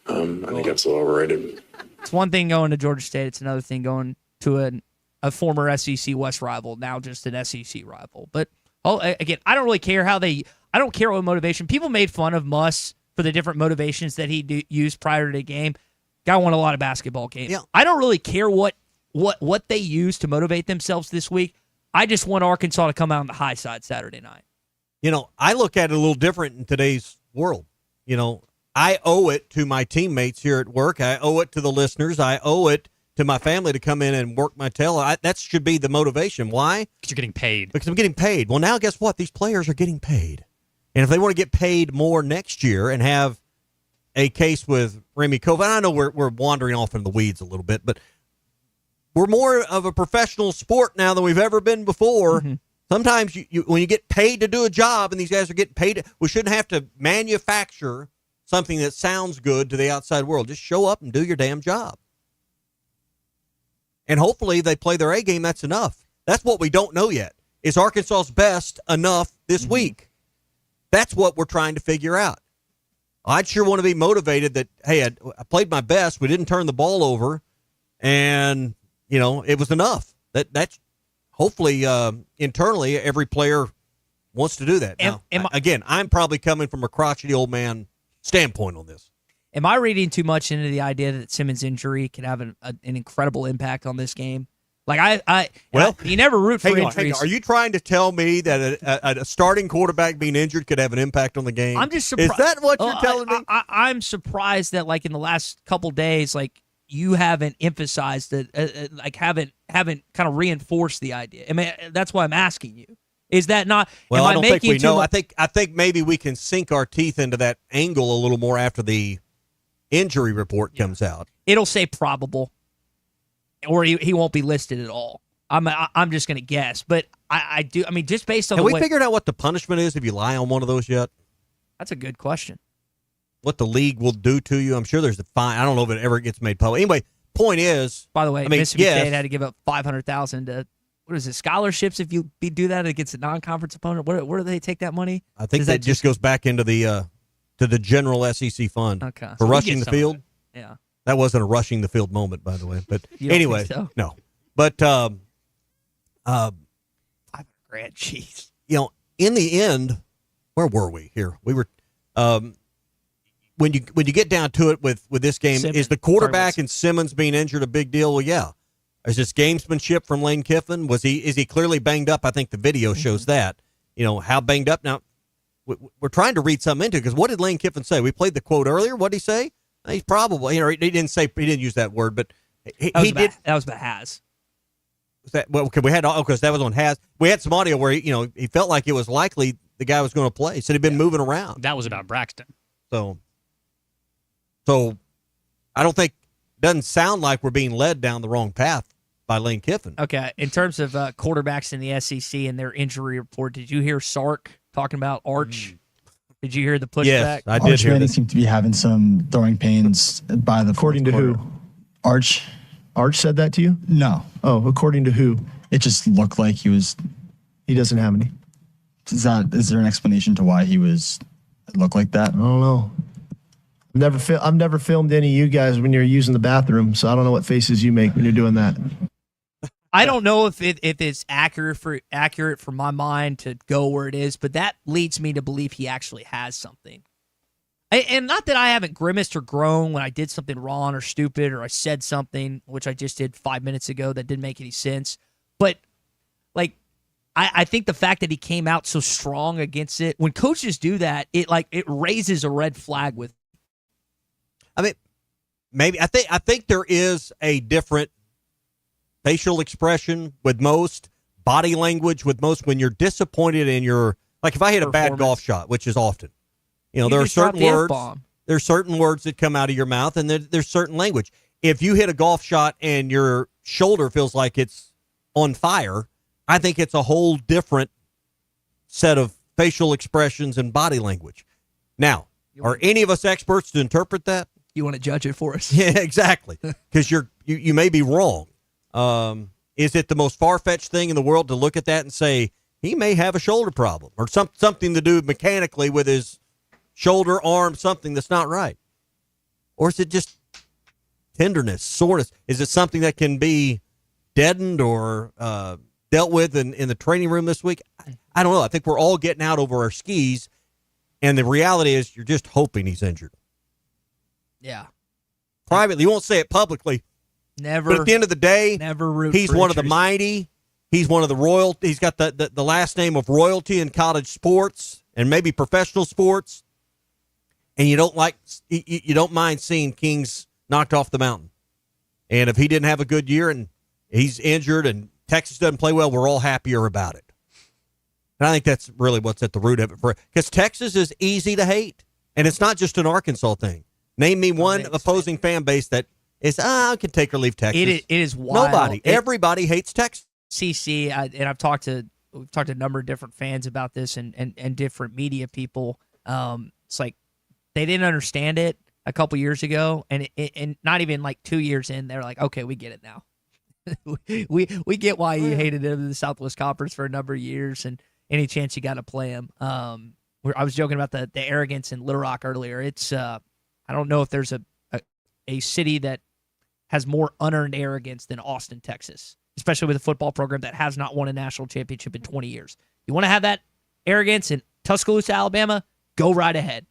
I think that's a little overrated. It's one thing going to Georgia State. It's another thing going to a former SEC West rival, now just an SEC rival. But, again, I don't really care how they I don't care what motivation. People made fun of Muss for the different motivations that he used prior to the game. Guy won a lot of basketball games. Yeah. I don't really care what they use to motivate themselves this week. I just want Arkansas to come out on the high side Saturday night. I look at it a little different in today's world. I owe it to my teammates here at work. I owe it to the listeners. I owe it to my family to come in and work my tail. That should be the motivation. Why? Because you're getting paid. Because I'm getting paid. Well, now guess what? These players are getting paid. And if they want to get paid more next year and have a case with Remy Cove, and I know we're wandering off in the weeds a little bit, but we're more of a professional sport now than we've ever been before. Mm-hmm. Sometimes when you get paid to do a job, and these guys are getting paid, we shouldn't have to manufacture something that sounds good to the outside world. Just show up and do your damn job. And hopefully they play their A game. That's enough. That's what we don't know yet. Is Arkansas's best enough this week? That's what we're trying to figure out. I'd sure want to be motivated that, hey, I played my best. We didn't turn the ball over. And, it was enough. That's hopefully internally every player wants to do that. Now, again, I'm probably coming from a crotchety old man standpoint on this. Am I reading too much into the idea that Simmons' injury can have an incredible impact on this game? Like you never root for injuries. Hang on. Are you trying to tell me that a starting quarterback being injured could have an impact on the game? I'm just surprised. Is that what you're telling me? I'm surprised that in the last couple days, you haven't emphasized it, haven't kind of reinforced the idea. I mean, that's why I'm asking you. Is that not? Well, I don't think we know. I think maybe we can sink our teeth into that angle a little more after the injury report comes out. It'll say probable, or he won't be listed at all. I'm just going to guess, but I do. I mean, just based on have we figured out what the punishment is if you lie on one of those yet? That's a good question. What the league will do to you? I'm sure there's a fine. I don't know if it ever gets made public. Anyway, point is. By the way, Mississippi State had to give up $500,000 to. What is it? Scholarships if you do that against a non-conference opponent. Where do they take that money? I think that just goes back into the to the general SEC fund. Okay. For rushing the field. Yeah. That wasn't a rushing the field moment, by the way. But you don't anyway, think so? No. But $500,000. Jeez. In the end, where were we here? We were when you get down to it with this game, Simmons. is the quarterback and Simmons being injured a big deal? Well, yeah. Is this gamesmanship from Lane Kiffin? Is he clearly banged up? I think the video shows that. How banged up. Now, we're trying to read something into it, because what did Lane Kiffin say? We played the quote earlier. What did he say? He's probably, he didn't use that word, but he did. That was about Has. Was that, well, okay, we had, because that was on Has. We had some audio where he felt like it was likely the guy was going to play. He said he'd been moving around. That was about Braxton. So I don't think, doesn't sound like we're being led down the wrong path by Lane Kiffin. Okay, in terms of quarterbacks in the SEC and their injury report, did you hear Sark talking about Arch? Did you hear the pushback? Yes, I did hear that. Seemed to be having some throwing pains by the According to who? Arch. Arch said that to you? No. Oh, according to who? It just looked like he doesn't have any. Is there an explanation to why it looked like that? I don't know. I've never filmed any of you guys when you're using the bathroom, so I don't know what faces you make when you're doing that. I don't know if it's accurate for my mind to go where it is, but that leads me to believe he actually has something. And not that I haven't grimaced or groaned when I did something wrong or stupid, or I said something, which I just did 5 minutes ago that didn't make any sense. But I think the fact that he came out so strong against it, when coaches do that, it raises a red flag with. I mean, maybe I think there is a different facial expression with most, body language with most, when you're disappointed in your, like if I hit a bad golf shot, which is often, there are certain words. There's certain words that come out of your mouth, and there's certain language. If you hit a golf shot and your shoulder feels like it's on fire, I think it's a whole different set of facial expressions and body language. Now, are any of us experts to interpret that? You want to judge it for us? Yeah, exactly. Because you may be wrong. Is it the most far-fetched thing in the world to look at that and say he may have a shoulder problem, or something to do mechanically with his shoulder, arm, something that's not right? Or is it just tenderness, soreness? Is it something that can be deadened or dealt with in the training room this week? I don't know. I think we're all getting out over our skis, And the reality is you're just hoping he's injured. Yeah. Privately, you won't say it publicly. Never. But at the end of the day, he's one of the injuries. mighty. He's one of the royal. He's got the last name of royalty in college sports and maybe professional sports. And you don't mind seeing Kings knocked off the mountain. And if he didn't have a good year and he's injured and Texas doesn't play well, we're all happier about it. And I think that's really what's at the root of it. Because Texas is easy to hate. And it's not just an Arkansas thing. Name me one opposing fan base that is, I can take or leave Texas. It is wild. Nobody. Everybody hates Texas. CC, and we've talked to a number of different fans about this and different media people. It's like they didn't understand it a couple years ago, and not even like 2 years in, they're like, okay, we get it now. we get why you hated him in the Southwest Conference for a number of years, and any chance you got to play him. I was joking about the arrogance in Little Rock earlier. It's I don't know if there's a city that has more unearned arrogance than Austin, Texas, especially with a football program that has not won a national championship in 20 years. You want to have that arrogance in Tuscaloosa, Alabama? Go right ahead.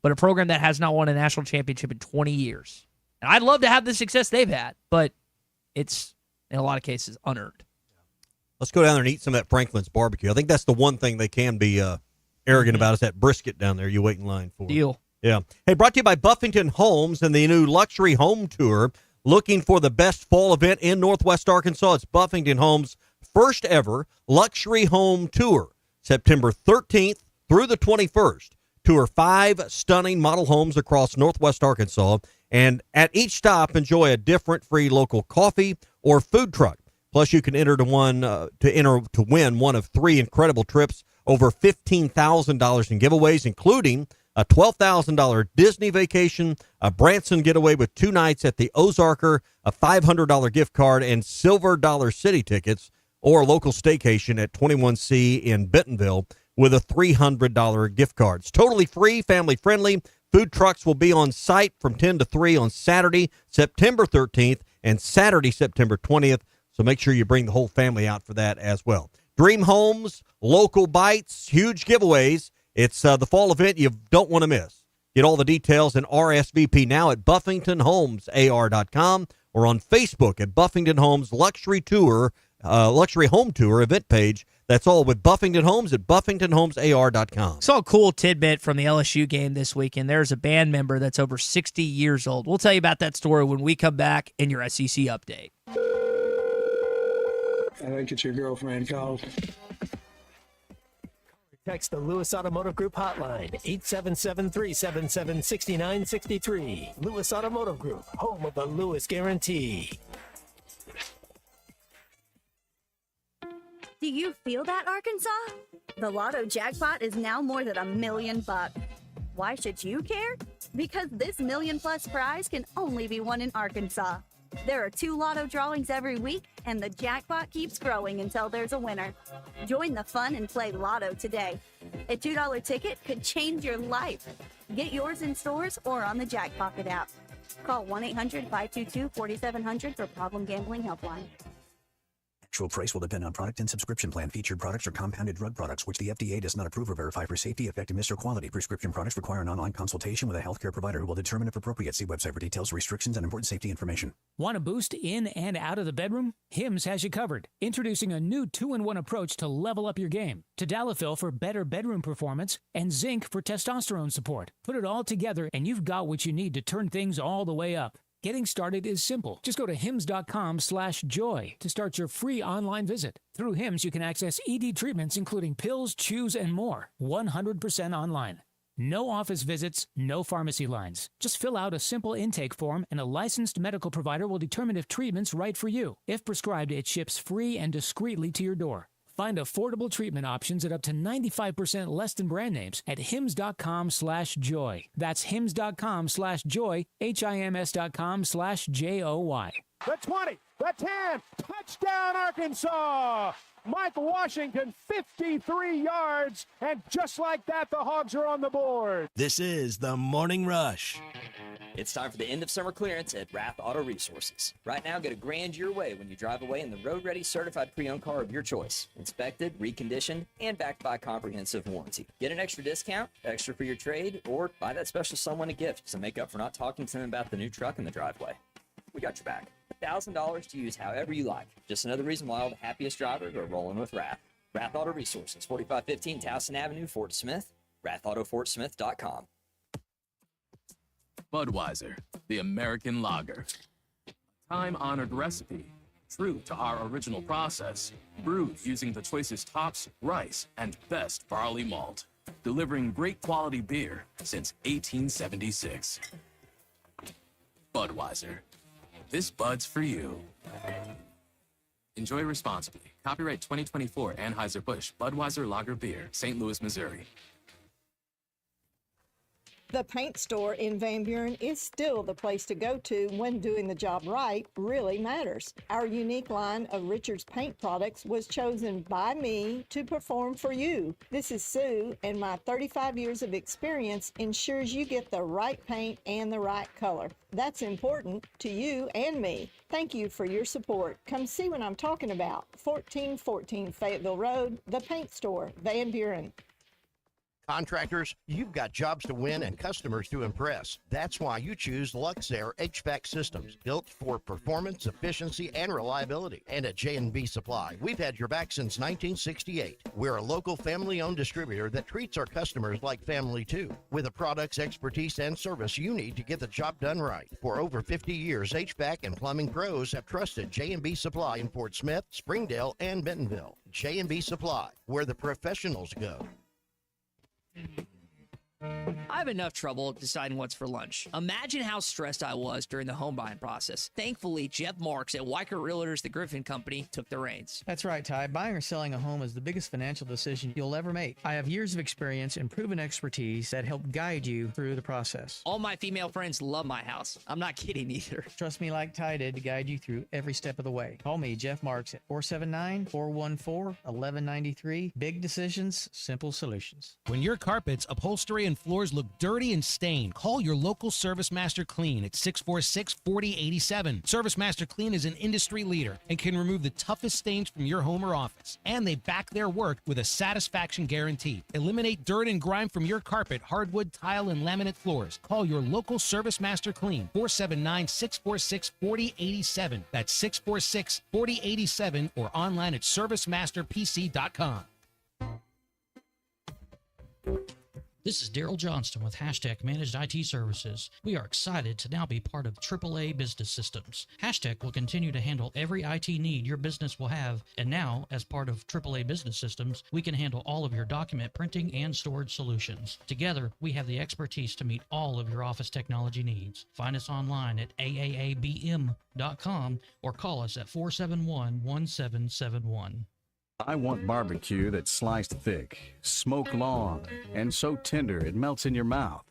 But a program that has not won a national championship in 20 years. And I'd love to have the success they've had, but it's, in a lot of cases, unearned. Let's go down there and eat some of that Franklin's barbecue. I think that's the one thing they can be arrogant about is that brisket down there you wait in line for. Deal. Yeah. Hey, brought to you by Buffington Homes and the new Luxury Home Tour. Looking for the best fall event in Northwest Arkansas? It's Buffington Homes' first ever Luxury Home Tour, September 13th through the 21st. Tour 5 stunning model homes across Northwest Arkansas, and at each stop, enjoy a different free local coffee or food truck. Plus, you can enter to win one of 3 incredible trips, over $15,000 in giveaways, including a $12,000 Disney vacation, a Branson getaway with 2 nights at the Ozarker, a $500 gift card, and Silver Dollar City tickets, or a local staycation at 21C in Bentonville with a $300 gift card. It's totally free, family-friendly. Food trucks will be on site from 10 to 3 on Saturday, September 13th, and Saturday, September 20th. So make sure you bring the whole family out for that as well. Dream homes, local bites, huge giveaways. It's the fall event you don't want to miss. Get all the details and RSVP now at BuffingtonHomesAR.com or on Facebook at Buffington Homes Luxury Home Tour event page. That's all with Buffington Homes at BuffingtonHomesAR.com. Saw a cool tidbit from the LSU game this weekend. There's a band member that's over 60 years old. We'll tell you about that story when we come back in your SEC update. I think it's your girlfriend called. Text the Lewis Automotive Group hotline, 877-377-6963. Lewis Automotive Group, home of the Lewis Guarantee. Do you feel that, Arkansas? The Lotto jackpot is now more than $1 million. Why should you care? Because this $1 million+ prize can only be won in Arkansas. There are 2 Lotto drawings every week, and the jackpot keeps growing until there's a winner. Join the fun and play Lotto today. A $2 ticket could change your life. Get yours in stores or on the Jackpocket app. Call 1-800-522-4700 for Problem Gambling Helpline. Actual price will depend on product and subscription plan. Featured products are compounded drug products, which the FDA does not approve or verify for safety, effectiveness, or quality. Prescription products require an online consultation with a healthcare provider who will determine if appropriate. See website for details, restrictions, and important safety information. Want a boost in and out of the bedroom? Hims has you covered. Introducing a new 2-in-1 approach to level up your game. Tadalafil for better bedroom performance and zinc for testosterone support. Put it all together and you've got what you need to turn things all the way up. Getting started is simple. Just go to hims.com/joy to start your free online visit. Through Hims, you can access ED treatments including pills, chews, and more. 100% online. No office visits, no pharmacy lines. Just fill out a simple intake form and a licensed medical provider will determine if treatment's right for you. If prescribed, it ships free and discreetly to your door. Find affordable treatment options at up to 95% less than brand names at hims.com/joy. That's hims.com/joy, HIMS.com/JOY. The 20, the 10, touchdown Arkansas! Mike Washington, 53 yards, and just like that, the Hogs are on the board. This is the Morning Rush. It's time for the end of summer clearance at Rath Auto Resources. Right now, get a grand your way when you drive away in the road-ready certified pre-owned car of your choice. Inspected, reconditioned, and backed by a comprehensive warranty. Get an extra discount, extra for your trade, or buy that special someone a gift to make up for not talking to them about the new truck in the driveway. We got your back. $1,000 to use however you like. Just another reason why all the happiest drivers are rolling with Rath. Rath Auto Resources, 4515 Towson Avenue, Fort Smith. RathAutoFortSmith.com. Budweiser, the American lager. Time-honored recipe, true to our original process, brewed using the choicest hops, rice, and best barley malt, delivering great quality beer since 1876. Budweiser. This Bud's for you. Enjoy responsibly. Copyright 2024 Anheuser-Busch Budweiser Lager Beer, St. Louis, Missouri. The paint store in Van Buren is still the place to go to when doing the job right really matters. Our unique line of Richards paint products was chosen by me to perform for you. This is Sue, and my 35 years of experience ensures you get the right paint and the right color. That's important to you and me. Thank you for your support. Come see what I'm talking about. 1414 Fayetteville Road, the paint store, Van Buren. Contractors, you've got jobs to win and customers to impress. That's why you choose Luxair HVAC systems, built for performance, efficiency, and reliability. And at J&B Supply, we've had your back since 1968. We're a local family-owned distributor that treats our customers like family too, with the products, expertise, and service you need to get the job done right. For over 50 years, HVAC and plumbing pros have trusted J&B Supply in Fort Smith, Springdale, and Bentonville. J&B Supply, where the professionals go. I have enough trouble deciding what's for lunch. Imagine how stressed I was during the home buying process. Thankfully, Jeff Marks at Weicker Realtors, the Griffin Company, took the reins. That's right, Ty. Buying or selling a home is the biggest financial decision you'll ever make. I have years of experience and proven expertise that help guide you through the process. All my female friends love my house. I'm not kidding either. Trust me like Ty did to guide you through every step of the way. Call me, Jeff Marks, at 479-414-1193. Big decisions, simple solutions. When your carpets, upholstery, and floors look dirty and stained, call your local Service Master Clean at 646-4087. Service Master Clean is an industry leader and can remove the toughest stains from your home or office. And they back their work with a satisfaction guarantee. Eliminate dirt and grime from your carpet, hardwood, tile, and laminate floors. Call your local Service Master Clean, 479-646-4087. That's 646-4087 or online at servicemasterpc.com. This is Daryl Johnston with Hashtag Managed IT Services. We are excited to now be part of AAA Business Systems. Hashtag will continue to handle every IT need your business will have, and now, as part of AAA Business Systems, we can handle all of your document printing and storage solutions. Together, we have the expertise to meet all of your office technology needs. Find us online at aaabm.com or call us at 471-1771. I want barbecue that's sliced thick, smoked long, and so tender it melts in your mouth.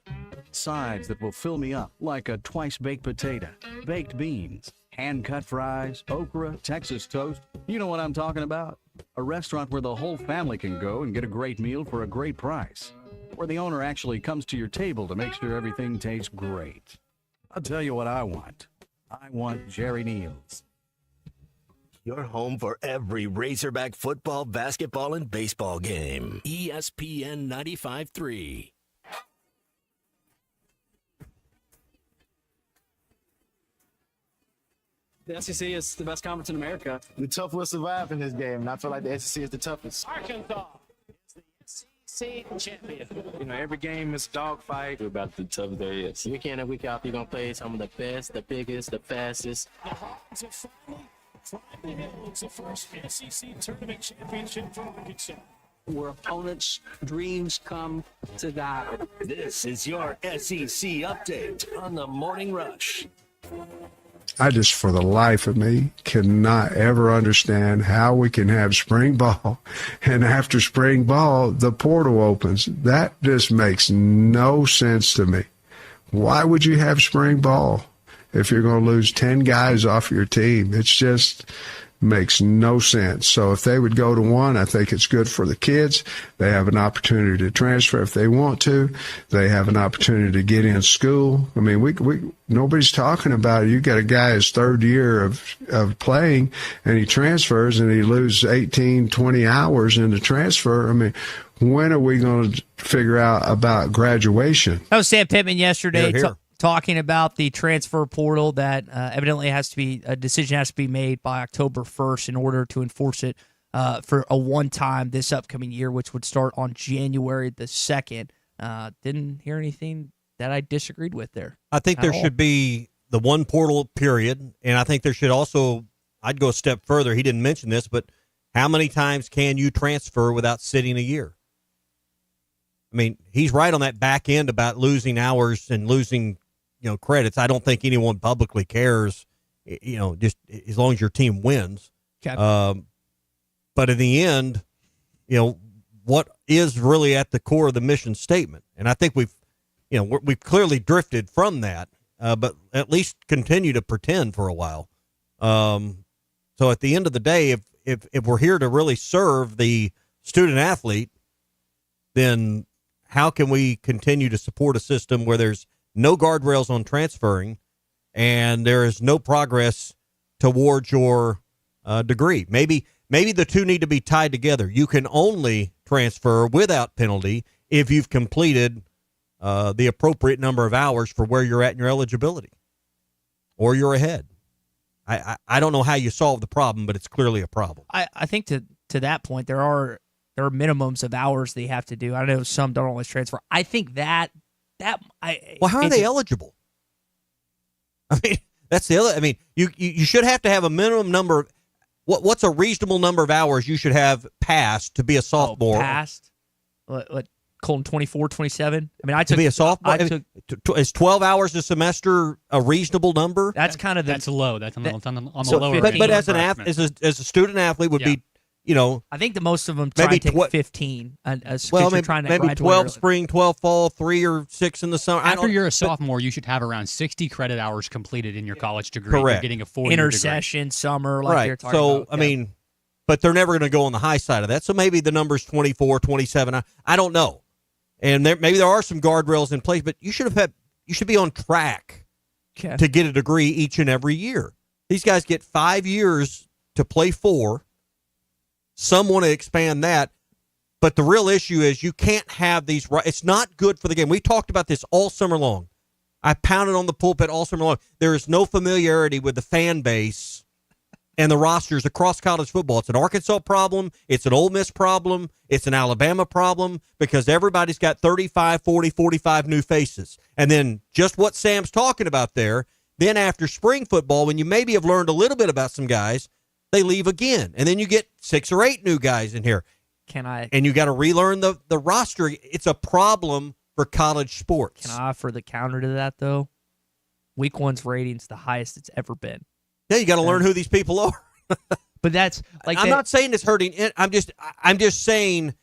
Sides that will fill me up like a twice-baked potato, baked beans, hand-cut fries, okra, Texas toast. You know what I'm talking about. A restaurant where the whole family can go and get a great meal for a great price. Where the owner actually comes to your table to make sure everything tastes great. I'll tell you what I want. I want Jerry Neal's. Your home for every Razorback football, basketball, and baseball game. ESPN 95.3. The SEC is the best conference in America. The tough will survive in this game, and I feel like the SEC is the toughest. Arkansas is the SEC champion. You know, every game is a dogfight. We're about the toughest there is. Week in and week out, you're going to play some of the best, the biggest, the fastest. The Hogs have finally holds the first SEC tournament championship for Arkansas. Where opponents' dreams come to die. This is your SEC update on the Morning Rush. I just, for the life of me, cannot ever understand how we can have spring ball, and after spring ball, the portal opens. That just makes no sense to me. Why would you have spring ball if you're going to lose 10 guys off your team? It's just, makes no sense. So if they would go to one, I think it's good for the kids. They have an opportunity to transfer if they want to. They have an opportunity to get in school. I mean, we nobody's talking about it. You got a guy his third year of playing, and he transfers and he loses 18, 20 hours in the transfer. I mean, when are we going to figure out about graduation? That was Sam Pittman yesterday. Hear, hear. Talking about the transfer portal that evidently a decision has to be made by October 1st in order to enforce it for a one-time this upcoming year, which would start on January the 2nd. Didn't hear anything that I disagreed with there. I think there should be the one portal period, and I think there should also, I'd go a step further. He didn't mention this, but how many times can you transfer without sitting a year? I mean, he's right on that back end about losing hours and losing credits. I don't think anyone publicly cares, just as long as your team wins. Okay. But in the end, what is really at the core of the mission statement? And I think we've clearly drifted from that, but at least continue to pretend for a while. So at the end of the day, if we're here to really serve the student athlete, then how can we continue to support a system where there's no guardrails on transferring, and there is no progress towards your degree? Maybe the two need to be tied together. You can only transfer without penalty if you've completed the appropriate number of hours for where you're at in your eligibility, or you're ahead. I don't know how you solve the problem, but it's clearly a problem. I think to that point, there are minimums of hours they have to do. I know some don't always transfer. I think how are they eligible? I mean, that's the other. I mean, you should have to have a minimum number. What's a reasonable number of hours you should have passed to be a sophomore? Passed? What? Colton, 24, 27? I mean, I took to be a sophomore. Is 12 hours a semester a reasonable number? That's kind of that's low. That's on the lower. But as a student athlete would be. I think the most of them try to take 15. Maybe 12 spring, 12 fall, 3 or 6 in the summer. After you're a sophomore, you should have around 60 credit hours completed in your college degree. Correct. You're getting a 4-year degree. Intersession, summer, like you're talking about. about. I mean, but they're never going to go on the high side of that. So maybe the number's 24, 27. I don't know. And maybe there are some guardrails in place, but you should be on track to get a degree each and every year. These guys get 5 years to play 4. Some want to expand that, but the real issue is you can't have these. It's not good for the game. We talked about this all summer long. I pounded on the pulpit all summer long. There is no familiarity with the fan base and the rosters across college football. It's an Arkansas problem. It's an Ole Miss problem. It's an Alabama problem because everybody's got 35, 40, 45 new faces. And then just what Sam's talking about there, then after spring football, when you maybe have learned a little bit about some guys, they leave again. And then you get 6 or 8 new guys in here. And you got to relearn the roster. It's a problem for college sports. Can I offer the counter to that, though? Week 1's rating's the highest it's ever been. Yeah, you got to learn who these people are. But that's like I'm not saying it's hurting. I'm just saying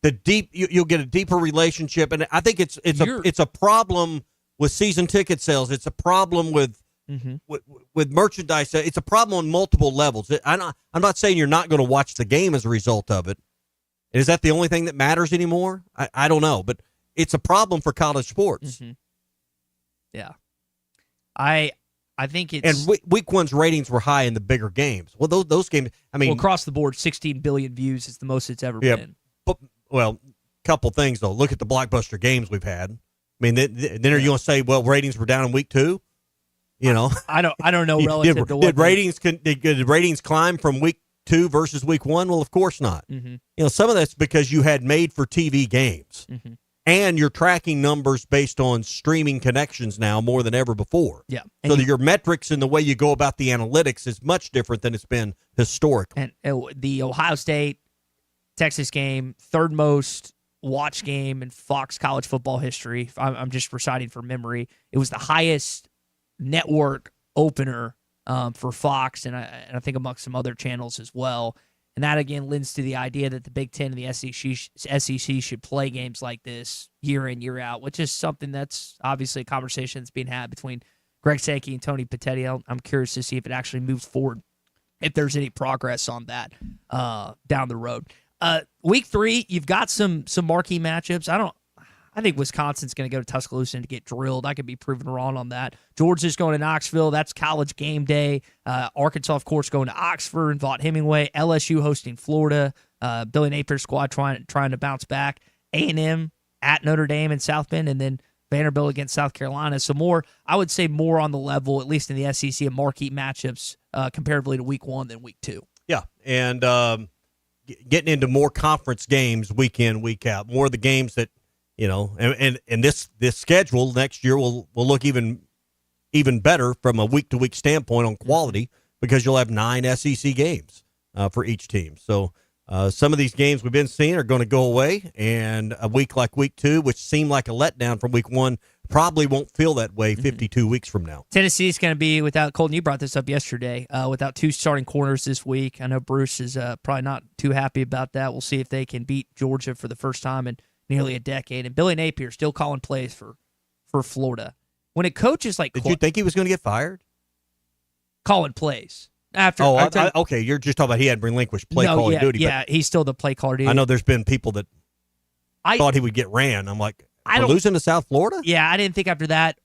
the deep. You'll get a deeper relationship, and I think it's a problem with season ticket sales. It's a problem with merchandise. It's a problem on multiple levels. I'm not saying you're not going to watch the game as a result of it. Is that the only thing that matters anymore? I don't know, but it's a problem for college sports. Mm-hmm. Yeah, I think it's... And week 1's ratings were high in the bigger games. Well, those games, I mean... Well, across the board, 16 billion views is the most it's ever been. But, well, couple things, though. Look at the blockbuster games we've had. I mean, then are you going to say, well, ratings were down in week 2? You know? I don't know relative to what... Did ratings climb from week 2 versus week 1? Well, of course not. Mm-hmm. Some of that's because you had made-for-TV games. Mm-hmm. And you're tracking numbers based on streaming connections now more than ever before. Yeah. So your metrics and the way you go about the analytics is much different than it's been historically. And the Ohio State Texas game, third most watched game in Fox college football history. I'm just reciting from memory. It was the highest network opener for Fox, and I think amongst some other channels as well. And that, again, lends to the idea that the Big Ten and the SEC should play games like this year in, year out, which is something that's obviously a conversation that's being had between Greg Sankey and Tony Petitti. I'm curious to see if it actually moves forward. if there's any progress on that down the road. Week 3, you've got some marquee matchups. I think Wisconsin's going to go to Tuscaloosa and get drilled. I could be proven wrong on that. Georgia's going to Knoxville. That's college game day. Arkansas, of course, going to Oxford and Vaught Hemingway. LSU hosting Florida. Billy Napier's squad trying to bounce back. A&M at Notre Dame and South Bend, and then Vanderbilt against South Carolina. So more, I would say more on the level, at least in the SEC, of marquee matchups comparatively to week 1 than week 2. Yeah, and getting into more conference games week in, week out. More of the games that, and this schedule next year will look even better from a week-to-week standpoint on quality because you'll have 9 SEC games for each team. So some of these games we've been seeing are going to go away, and a week like week 2, which seemed like a letdown from week 1, probably won't feel that way 52 weeks from now. Tennessee's going to be without, Colton, you brought this up yesterday, without 2 starting corners this week. I know Bruce is probably not too happy about that. We'll see if they can beat Georgia for the first time in nearly a decade. And Billy Napier still calling plays for Florida. When a coach is like... Did you think he was going to get fired? Calling plays. Okay, you're just talking about he had relinquished calling duty. Yeah, he's still the play caller duty. I know there's been people that thought he would get ran. I'm like, losing to South Florida? Yeah, I didn't think after that.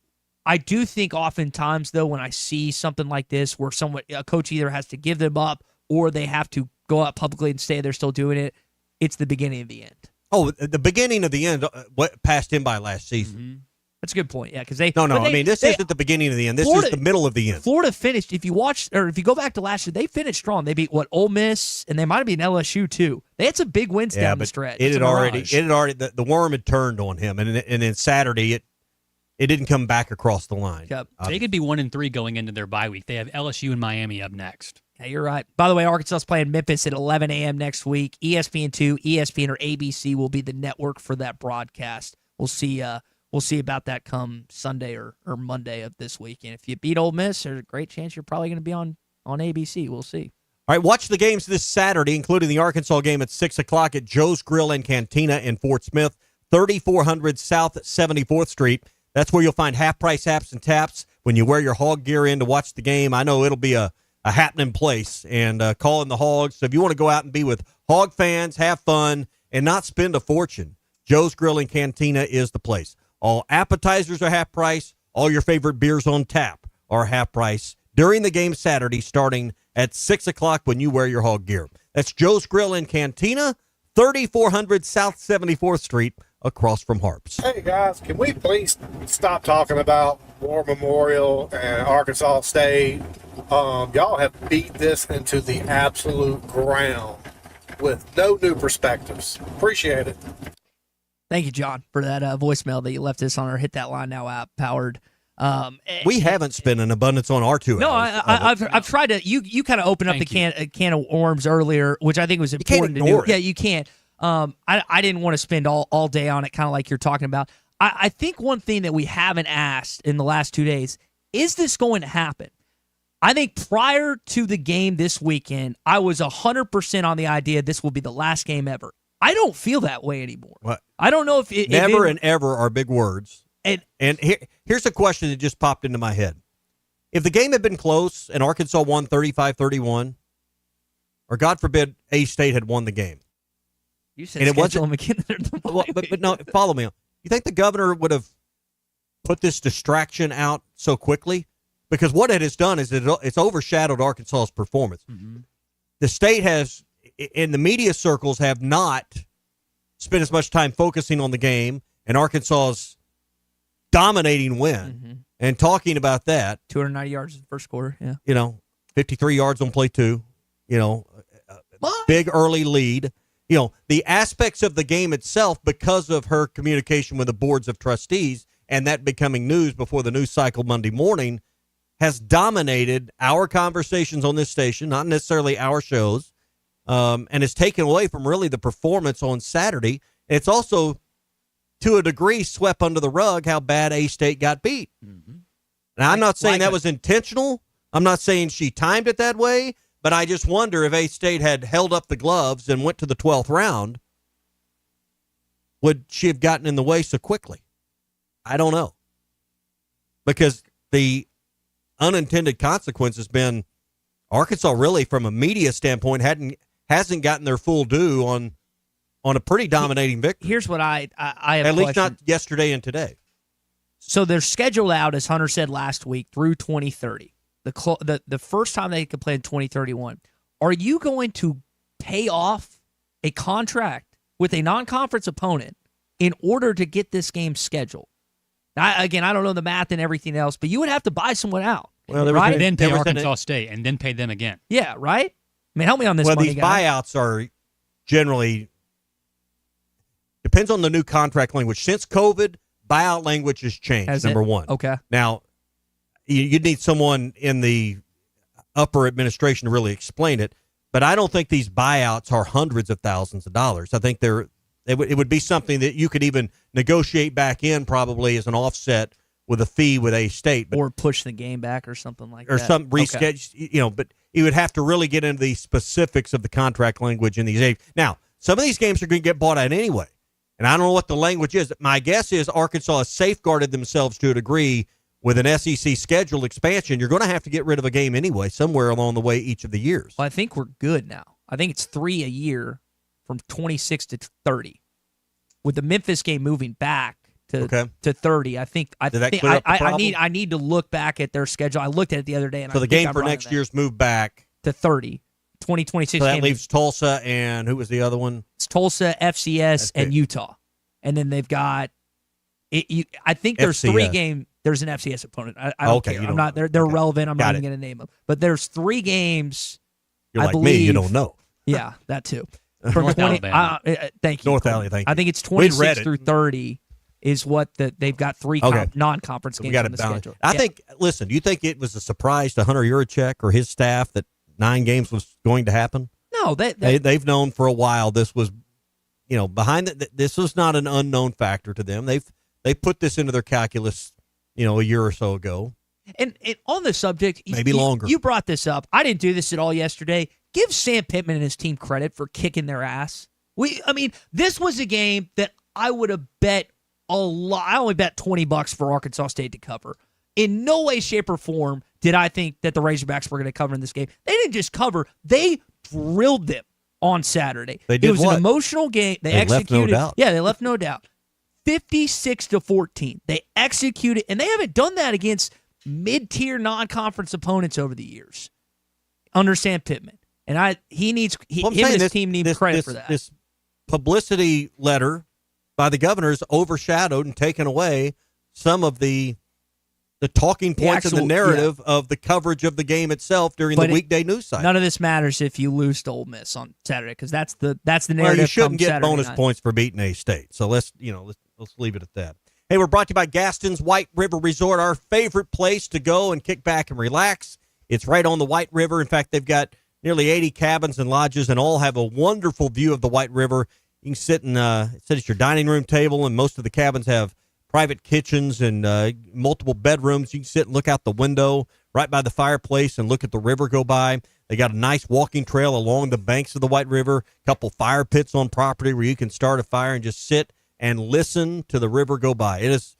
I do think oftentimes, though, when I see something like this where a coach either has to give them up or they have to go out publicly and say they're still doing it, it's the beginning of the end. Oh, the beginning of the end, what passed him by last season. Mm-hmm. That's a good point. Yeah, because they. This isn't the beginning of the end. This is the middle of the end. Florida finished. If you go back to last year, they finished strong. They beat Ole Miss, and they might have been LSU too. They had some big wins down the stretch. It had already. The worm had turned on him, and then Saturday it didn't come back across the line. Yep. They could be 1-3 going into their bye week. They have LSU and Miami up next. Yeah, you're right. By the way, Arkansas's playing Memphis at 11 a.m. next week. ESPN2, ESPN, or ABC will be the network for that broadcast. We'll see about that come Sunday or Monday of this week. And if you beat Ole Miss, there's a great chance you're probably going to be on ABC. We'll see. All right, watch the games this Saturday, including the Arkansas game at 6 o'clock at Joe's Grill and Cantina in Fort Smith, 3400 South 74th Street. That's where you'll find half-price apps and taps when you wear your Hog gear in to watch the game. I know it'll be a happening place, and calling the Hogs. So if you want to go out and be with Hog fans, have fun, and not spend a fortune, Joe's Grill and Cantina is the place. All appetizers are half price. All your favorite beers on tap are half price during the game Saturday, starting at 6 o'clock when you wear your Hog gear. That's Joe's Grill and Cantina, 3400 South 74th Street, across from Harps. Hey, guys, can we please stop talking about War Memorial and Arkansas State? Y'all have beat this into the absolute ground with no new perspectives. Appreciate it. Thank you, John, for that voicemail that you left us on our Hit That Line Now app powered. We haven't spent an abundance on our 2 hours. I've tried to. You kind of opened up the can of worms earlier, which I think was important to do. It. Yeah, you can't. I didn't want to spend all day on it, kind of like you're talking about. I think one thing that we haven't asked in the last 2 days, is this going to happen? I think prior to the game this weekend, I was 100% on the idea this will be the last game ever. I don't feel that way anymore. What? I don't know if never and ever are big words. And here's a question that just popped into my head. If the game had been close and Arkansas won 35-31, or God forbid A-State had won the game. You said schedule them again. But no, follow me. You think the governor would have put this distraction out so quickly? Because what it has done is it's overshadowed Arkansas's performance. Mm-hmm. The state has, in the media circles, have not spent as much time focusing on the game and Arkansas's dominating win and talking about that. 290 yards in the first quarter, yeah. 53 yards on play 2, big early lead. The aspects of the game itself, because of her communication with the boards of trustees and that becoming news before the news cycle Monday morning, has dominated our conversations on this station, not necessarily our shows, and has taken away from really the performance on Saturday. It's also, to a degree, swept under the rug how bad A-State got beat. Mm-hmm. Now, I'm not saying that was intentional. I'm not saying she timed it that way, but I just wonder if A-State had held up the gloves and went to the 12th round, would she have gotten in the way so quickly? I don't know. Because the unintended consequence has been Arkansas really, from a media standpoint, hasn't gotten their full due on a pretty dominating victory. Here's what I have at least question. not yesterday and today. So they're scheduled out, as Hunter said last week, through 2030. The first time they could play in 2031. Are you going to pay off a contract with a non-conference opponent in order to get this game scheduled? I don't know the math and everything else, but you would have to buy someone out. Well, right? And then pay Arkansas State, and then pay them again. Yeah, right? I mean, help me on this. Well, money, these guy. buyouts are generally depends on the new contract language. Since COVID, buyout language has changed. Number one. Okay. Now, you'd need someone in the upper administration to really explain it, but I don't think these buyouts are hundreds of thousands of dollars. I think it would be something that you could even negotiate back in probably as an offset with a fee with a state, or push the game back or something like or that. some reschedule. But you would have to really get into the specifics of the contract language in these. Now, some of these games are going to get bought out anyway, and I don't know what the language is. My guess is Arkansas has safeguarded themselves to a degree with an SEC schedule expansion. You're going to have to get rid of a game anyway somewhere along the way each of the years. Well, I think we're good now. I think it's 3 a year from 26 to 30, with the Memphis game moving back to 30. I need to look back at their schedule. I looked at it the other day, and so I the think game I'm for right next on that. year's moved back to 30. 2026 So that game leaves Tulsa and who was the other one? It's Tulsa, FCS, and Utah, and then they've got. I think there's FCS. 3 games. There's an FCS opponent. I don't care. I'm not. They're relevant. I'm not even going to name them. But there's 3 games. You're I like believe, me. You don't know. Yeah, that too. From North 20 Alabama. Thank you. North Alabama. Thank you. I think it's We'd read 26 it. through 30 is what they've got 3 non-conference games We got on to the balance. schedule. I Yeah. think. Listen, do you think it was a surprise to Hunter Yurachek or his staff that 9 games was going to happen? No, they've known for a while this was, behind it. This was not an unknown factor to them. They put this into their calculus, a year or so ago. And on the subject, Maybe longer. You brought this up. I didn't do this at all yesterday. Give Sam Pittman and his team credit for kicking their ass. This was a game that I would have bet a lot. I only bet $20 for Arkansas State to cover. In no way, shape, or form did I think that the Razorbacks were going to cover in this game. They didn't just cover; they drilled them on Saturday. They did It was what? an emotional game. They left no executed. doubt. Yeah, they left no doubt. 56-14. They executed, and they haven't done that against mid-tier non-conference opponents over the years under Sam Pittman. And him and his team need credit for that. This publicity letter by the governors overshadowed and taken away some of the talking points and the narrative of the coverage of the game itself during the weekday news cycle. None of this matters if you lose to Ole Miss on Saturday, because that's the narrative. Well, you shouldn't come get Saturday bonus night. points for beating A-State. So let's leave it at that. Hey, we're brought to you by Gaston's White River Resort, our favorite place to go and kick back and relax. It's right on the White River. In fact, they've got nearly 80 cabins and lodges, and all have a wonderful view of the White River. You can sit at your dining room table, and most of the cabins have private kitchens and multiple bedrooms. You can sit and look out the window right by the fireplace and look at the river go by. They got a nice walking trail along the banks of the White River, a couple fire pits on property where you can start a fire and just sit and listen to the river go by. It's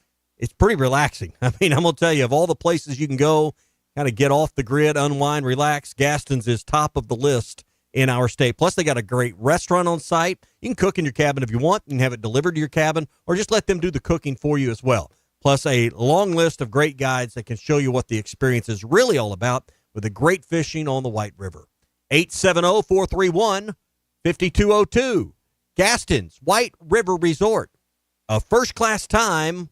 pretty relaxing. I mean, I'm going to tell you, of all the places you can go, kind of get off the grid, unwind, relax, Gaston's is top of the list in our state. Plus, they got a great restaurant on site. You can cook in your cabin if you want. You can have it delivered to your cabin, or just let them do the cooking for you as well. Plus, a long list of great guides that can show you what the experience is really all about with the great fishing on the White River. 870-431-5202. Gaston's White River Resort. A first-class time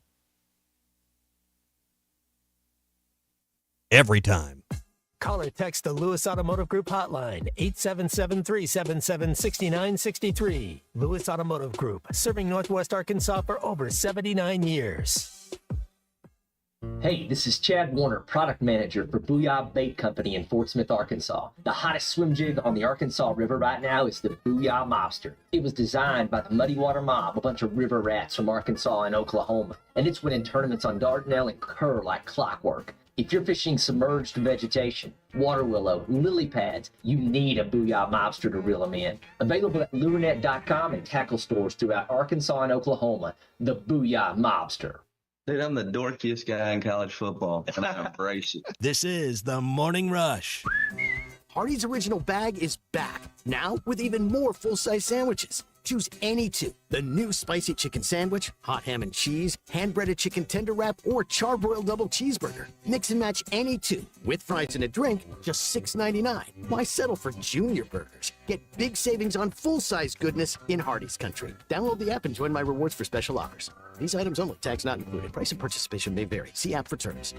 every time. Call or text the Lewis Automotive Group hotline, 877-377-6963. Lewis Automotive Group, serving Northwest Arkansas for over 79 years. Hey, this is Chad Warner, product manager for Booyah Bait Company in Fort Smith, Arkansas. The hottest swim jig on the Arkansas River right now is the Booyah Mobster. It was designed by the Muddy Water Mob, a bunch of river rats from Arkansas and Oklahoma, and it's winning tournaments on Dardanelle and Kerr like clockwork. If you're fishing submerged vegetation, water willow, lily pads, you need a Booyah Mobster to reel them in. Available at lurenet.com and tackle stores throughout Arkansas and Oklahoma, the Booyah Mobster. Dude, I'm the dorkiest guy in college football, and I embrace it. This is the Morning Rush. Hardee's Original Bag is back, now with even more full-size sandwiches. Choose any two. The new spicy chicken sandwich, hot ham and cheese, hand-breaded chicken tender wrap, or charbroiled double cheeseburger. Mix and match any two. With fries and a drink, just $6.99. Why settle for junior burgers? Get big savings on full-size goodness in Hardee's country. Download the app and join my rewards for special offers. These items only, tax not included. Price and participation may vary. See app for terms.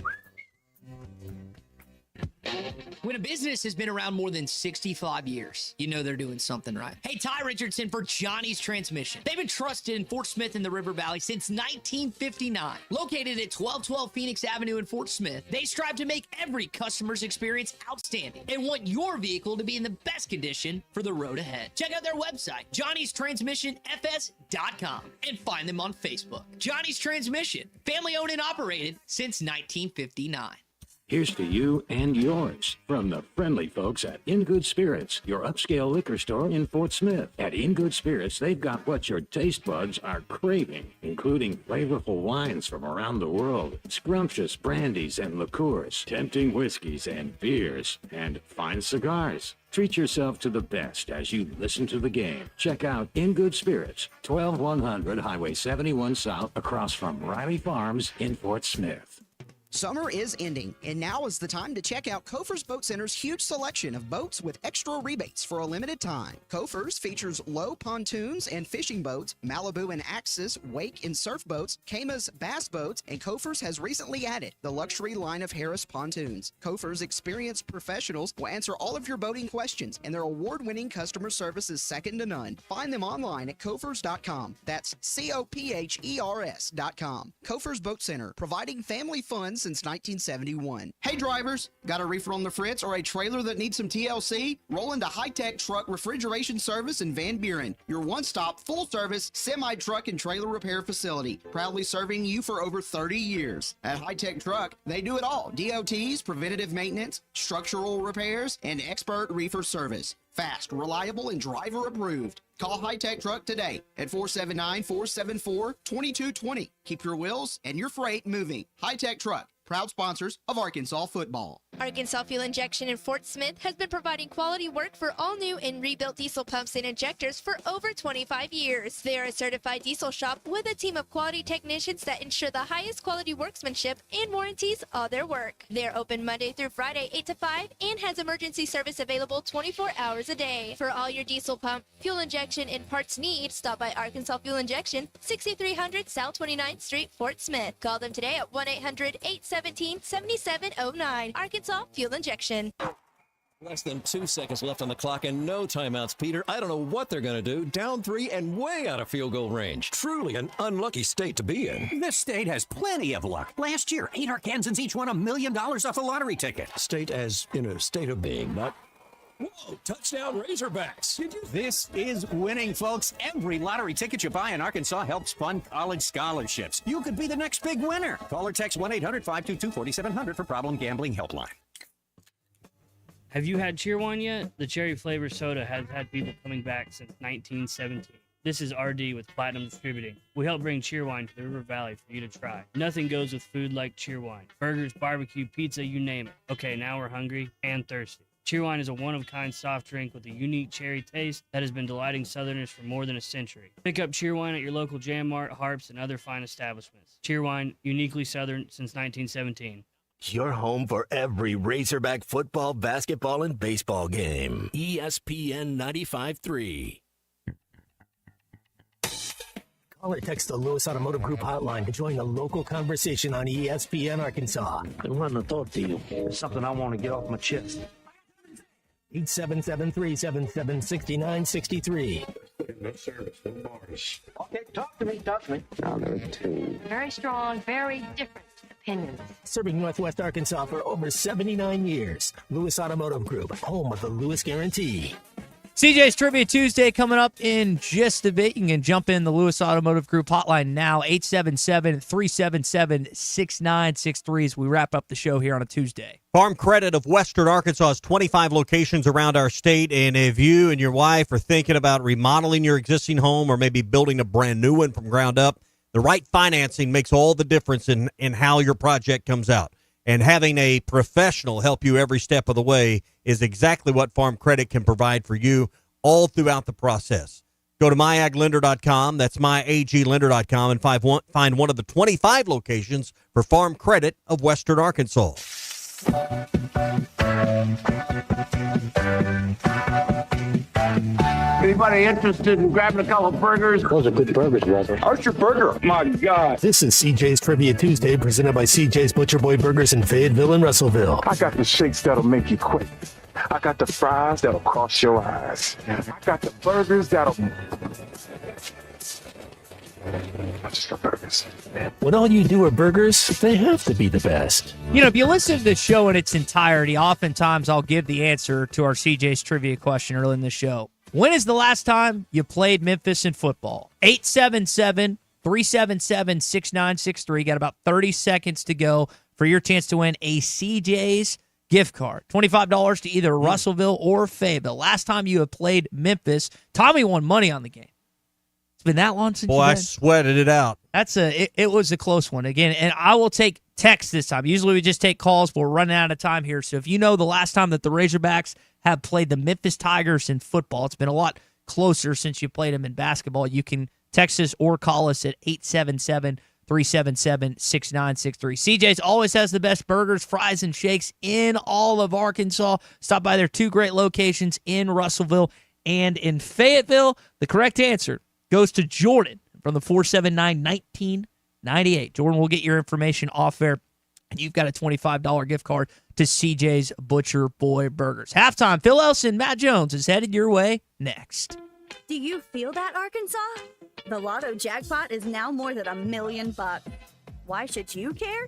When a business has been around more than 65 years, you know they're doing something right. Hey, Ty Richardson for Johnny's Transmission. They've been trusted in Fort Smith in the River Valley since 1959. Located at 1212 Phoenix Avenue in Fort Smith, they strive to make every customer's experience outstanding and want your vehicle to be in the best condition for the road ahead. Check out their website, johnnystransmissionfs.com, and find them on Facebook. Johnny's Transmission, family owned and operated since 1959. Here's to you and yours from the friendly folks at In Good Spirits, your upscale liquor store in Fort Smith. At In Good Spirits, they've got what your taste buds are craving, including flavorful wines from around the world, scrumptious brandies and liqueurs, tempting whiskeys and beers, and fine cigars. Treat yourself to the best as you listen to the game. Check out In Good Spirits, 12100 Highway 71 South, across from Riley Farms in Fort Smith. Summer is ending, and now is the time to check out Kofer's Boat Center's huge selection of boats with extra rebates for a limited time. Kofer's features low pontoons and fishing boats, Malibu and Axis wake and surf boats, Kama's bass boats, and Kofer's has recently added the luxury line of Harris pontoons. Kofer's experienced professionals will answer all of your boating questions, and their award-winning customer service is second to none. Find them online at Kofer's.com. That's Kophers.com. Kofer's Boat Center, providing family fun since 1971. Hey drivers, got a reefer on the fritz or a trailer that needs some TLC? Roll into High Tech Truck Refrigeration Service in Van Buren, your one-stop, full-service semi-truck and trailer repair facility, proudly serving you for over 30 years. At High Tech Truck, they do it all: DOTs, preventative maintenance, structural repairs, and expert reefer service. Fast, reliable, and driver approved. Call High Tech Truck today at 479-474-2220. Keep your wheels and your freight moving. High Tech Truck, proud sponsors of Arkansas football. Arkansas Fuel Injection in Fort Smith has been providing quality work for all new and rebuilt diesel pumps and injectors for over 25 years. They are a certified diesel shop with a team of quality technicians that ensure the highest quality workmanship and warranties all their work. They are open Monday through Friday 8 to 5 and has emergency service available 24 hours a day. For all your diesel pump, fuel injection, and parts needs, stop by Arkansas Fuel Injection, 6300 South 29th Street, Fort Smith. Call them today at 1-800-817-7709. Arkansas Fuel Injection. Less than 2 seconds left on the clock and no timeouts, Peter. I don't know what they're going to do. Down 3 and way out of field goal range. Truly an unlucky state to be in. This state has plenty of luck. Last year, 8 Arkansans each won $1 million off a lottery ticket. State as in a state of being, not... Whoa, touchdown Razorbacks. This is winning, folks. Every lottery ticket you buy in Arkansas helps fund college scholarships. You could be the next big winner. Call or text 1-800-522-4700 for Problem Gambling Helpline. Have you had Cheerwine yet? The cherry flavor soda has had people coming back since 1917. This is RD with Platinum Distributing. We help bring Cheerwine to the River Valley for you to try. Nothing goes with food like Cheerwine. Burgers, barbecue, pizza, you name it. Okay, now we're hungry and thirsty. Cheerwine is a one-of-a-kind soft drink with a unique cherry taste that has been delighting Southerners for more than a century. Pick up Cheerwine at your local Jam Mart, Harps, and other fine establishments. Cheerwine, uniquely Southern since 1917. Your home for every Razorback football, basketball, and baseball game. ESPN 95.3. Call or text the Lewis Automotive Group hotline to join the local conversation on ESPN Arkansas. I want to talk to you. It's something I want to get off my chest. 877-377-6963. No service, no bars. Okay, talk to me. Now there are two. Very strong, very different opinions. Serving Northwest Arkansas for over 79 years. Lewis Automotive Group, home of the Lewis Guarantee. CJ's Trivia Tuesday coming up in just a bit. You can jump in the Lewis Automotive Group hotline now, 877-377-6963 as we wrap up the show here on a Tuesday. Farm Credit of Western Arkansas has 25 locations around our state, and if you and your wife are thinking about remodeling your existing home or maybe building a brand new one from ground up, the right financing makes all the difference in how your project comes out. And having a professional help you every step of the way is exactly what Farm Credit can provide for you all throughout the process. Go to myaglender.com, that's myaglender.com, and find one of the 25 locations for Farm Credit of Western Arkansas. Anybody interested in grabbing a couple of burgers? Those are good burgers, brother. How's your burger? My God. This is CJ's Trivia Tuesday, presented by CJ's Butcher Boy Burgers in Fayetteville and Russellville. I got the shakes that'll make you quit. I got the fries that'll cross your eyes. I got the burgers that'll... I just got burgers. When all you do are burgers, they have to be the best. You know, if you listen to the show in its entirety, oftentimes I'll give the answer to our CJ's trivia question early in the show. When is the last time you played Memphis in football? 877-377-6963. Got about 30 seconds to go for your chance to win a CJ's gift card. $25 to either Russellville or Fayetteville. Last time you have played Memphis, Tommy won money on the game. It's been that long since Boy, I sweated it out. It was a close one again, and I will take text this time. Usually we just take calls, but we're running out of time here. So if you know the last time that the Razorbacks have played the Memphis Tigers in football, it's been a lot closer since you played them in basketball. You can text us or call us at 877-377-6963. CJ's always has the best burgers, fries, and shakes in all of Arkansas. Stop by their two great locations in Russellville and in Fayetteville. The correct answer goes to Jordan from the 479-1998. Jordan will get your information off there, and you've got a $25 gift card to CJ's Butcher Boy Burgers. Halftime, Phil Elson, Matt Jones is headed your way next. Do you feel that, Arkansas? The Lotto jackpot is now more than $1 million. Why should you care?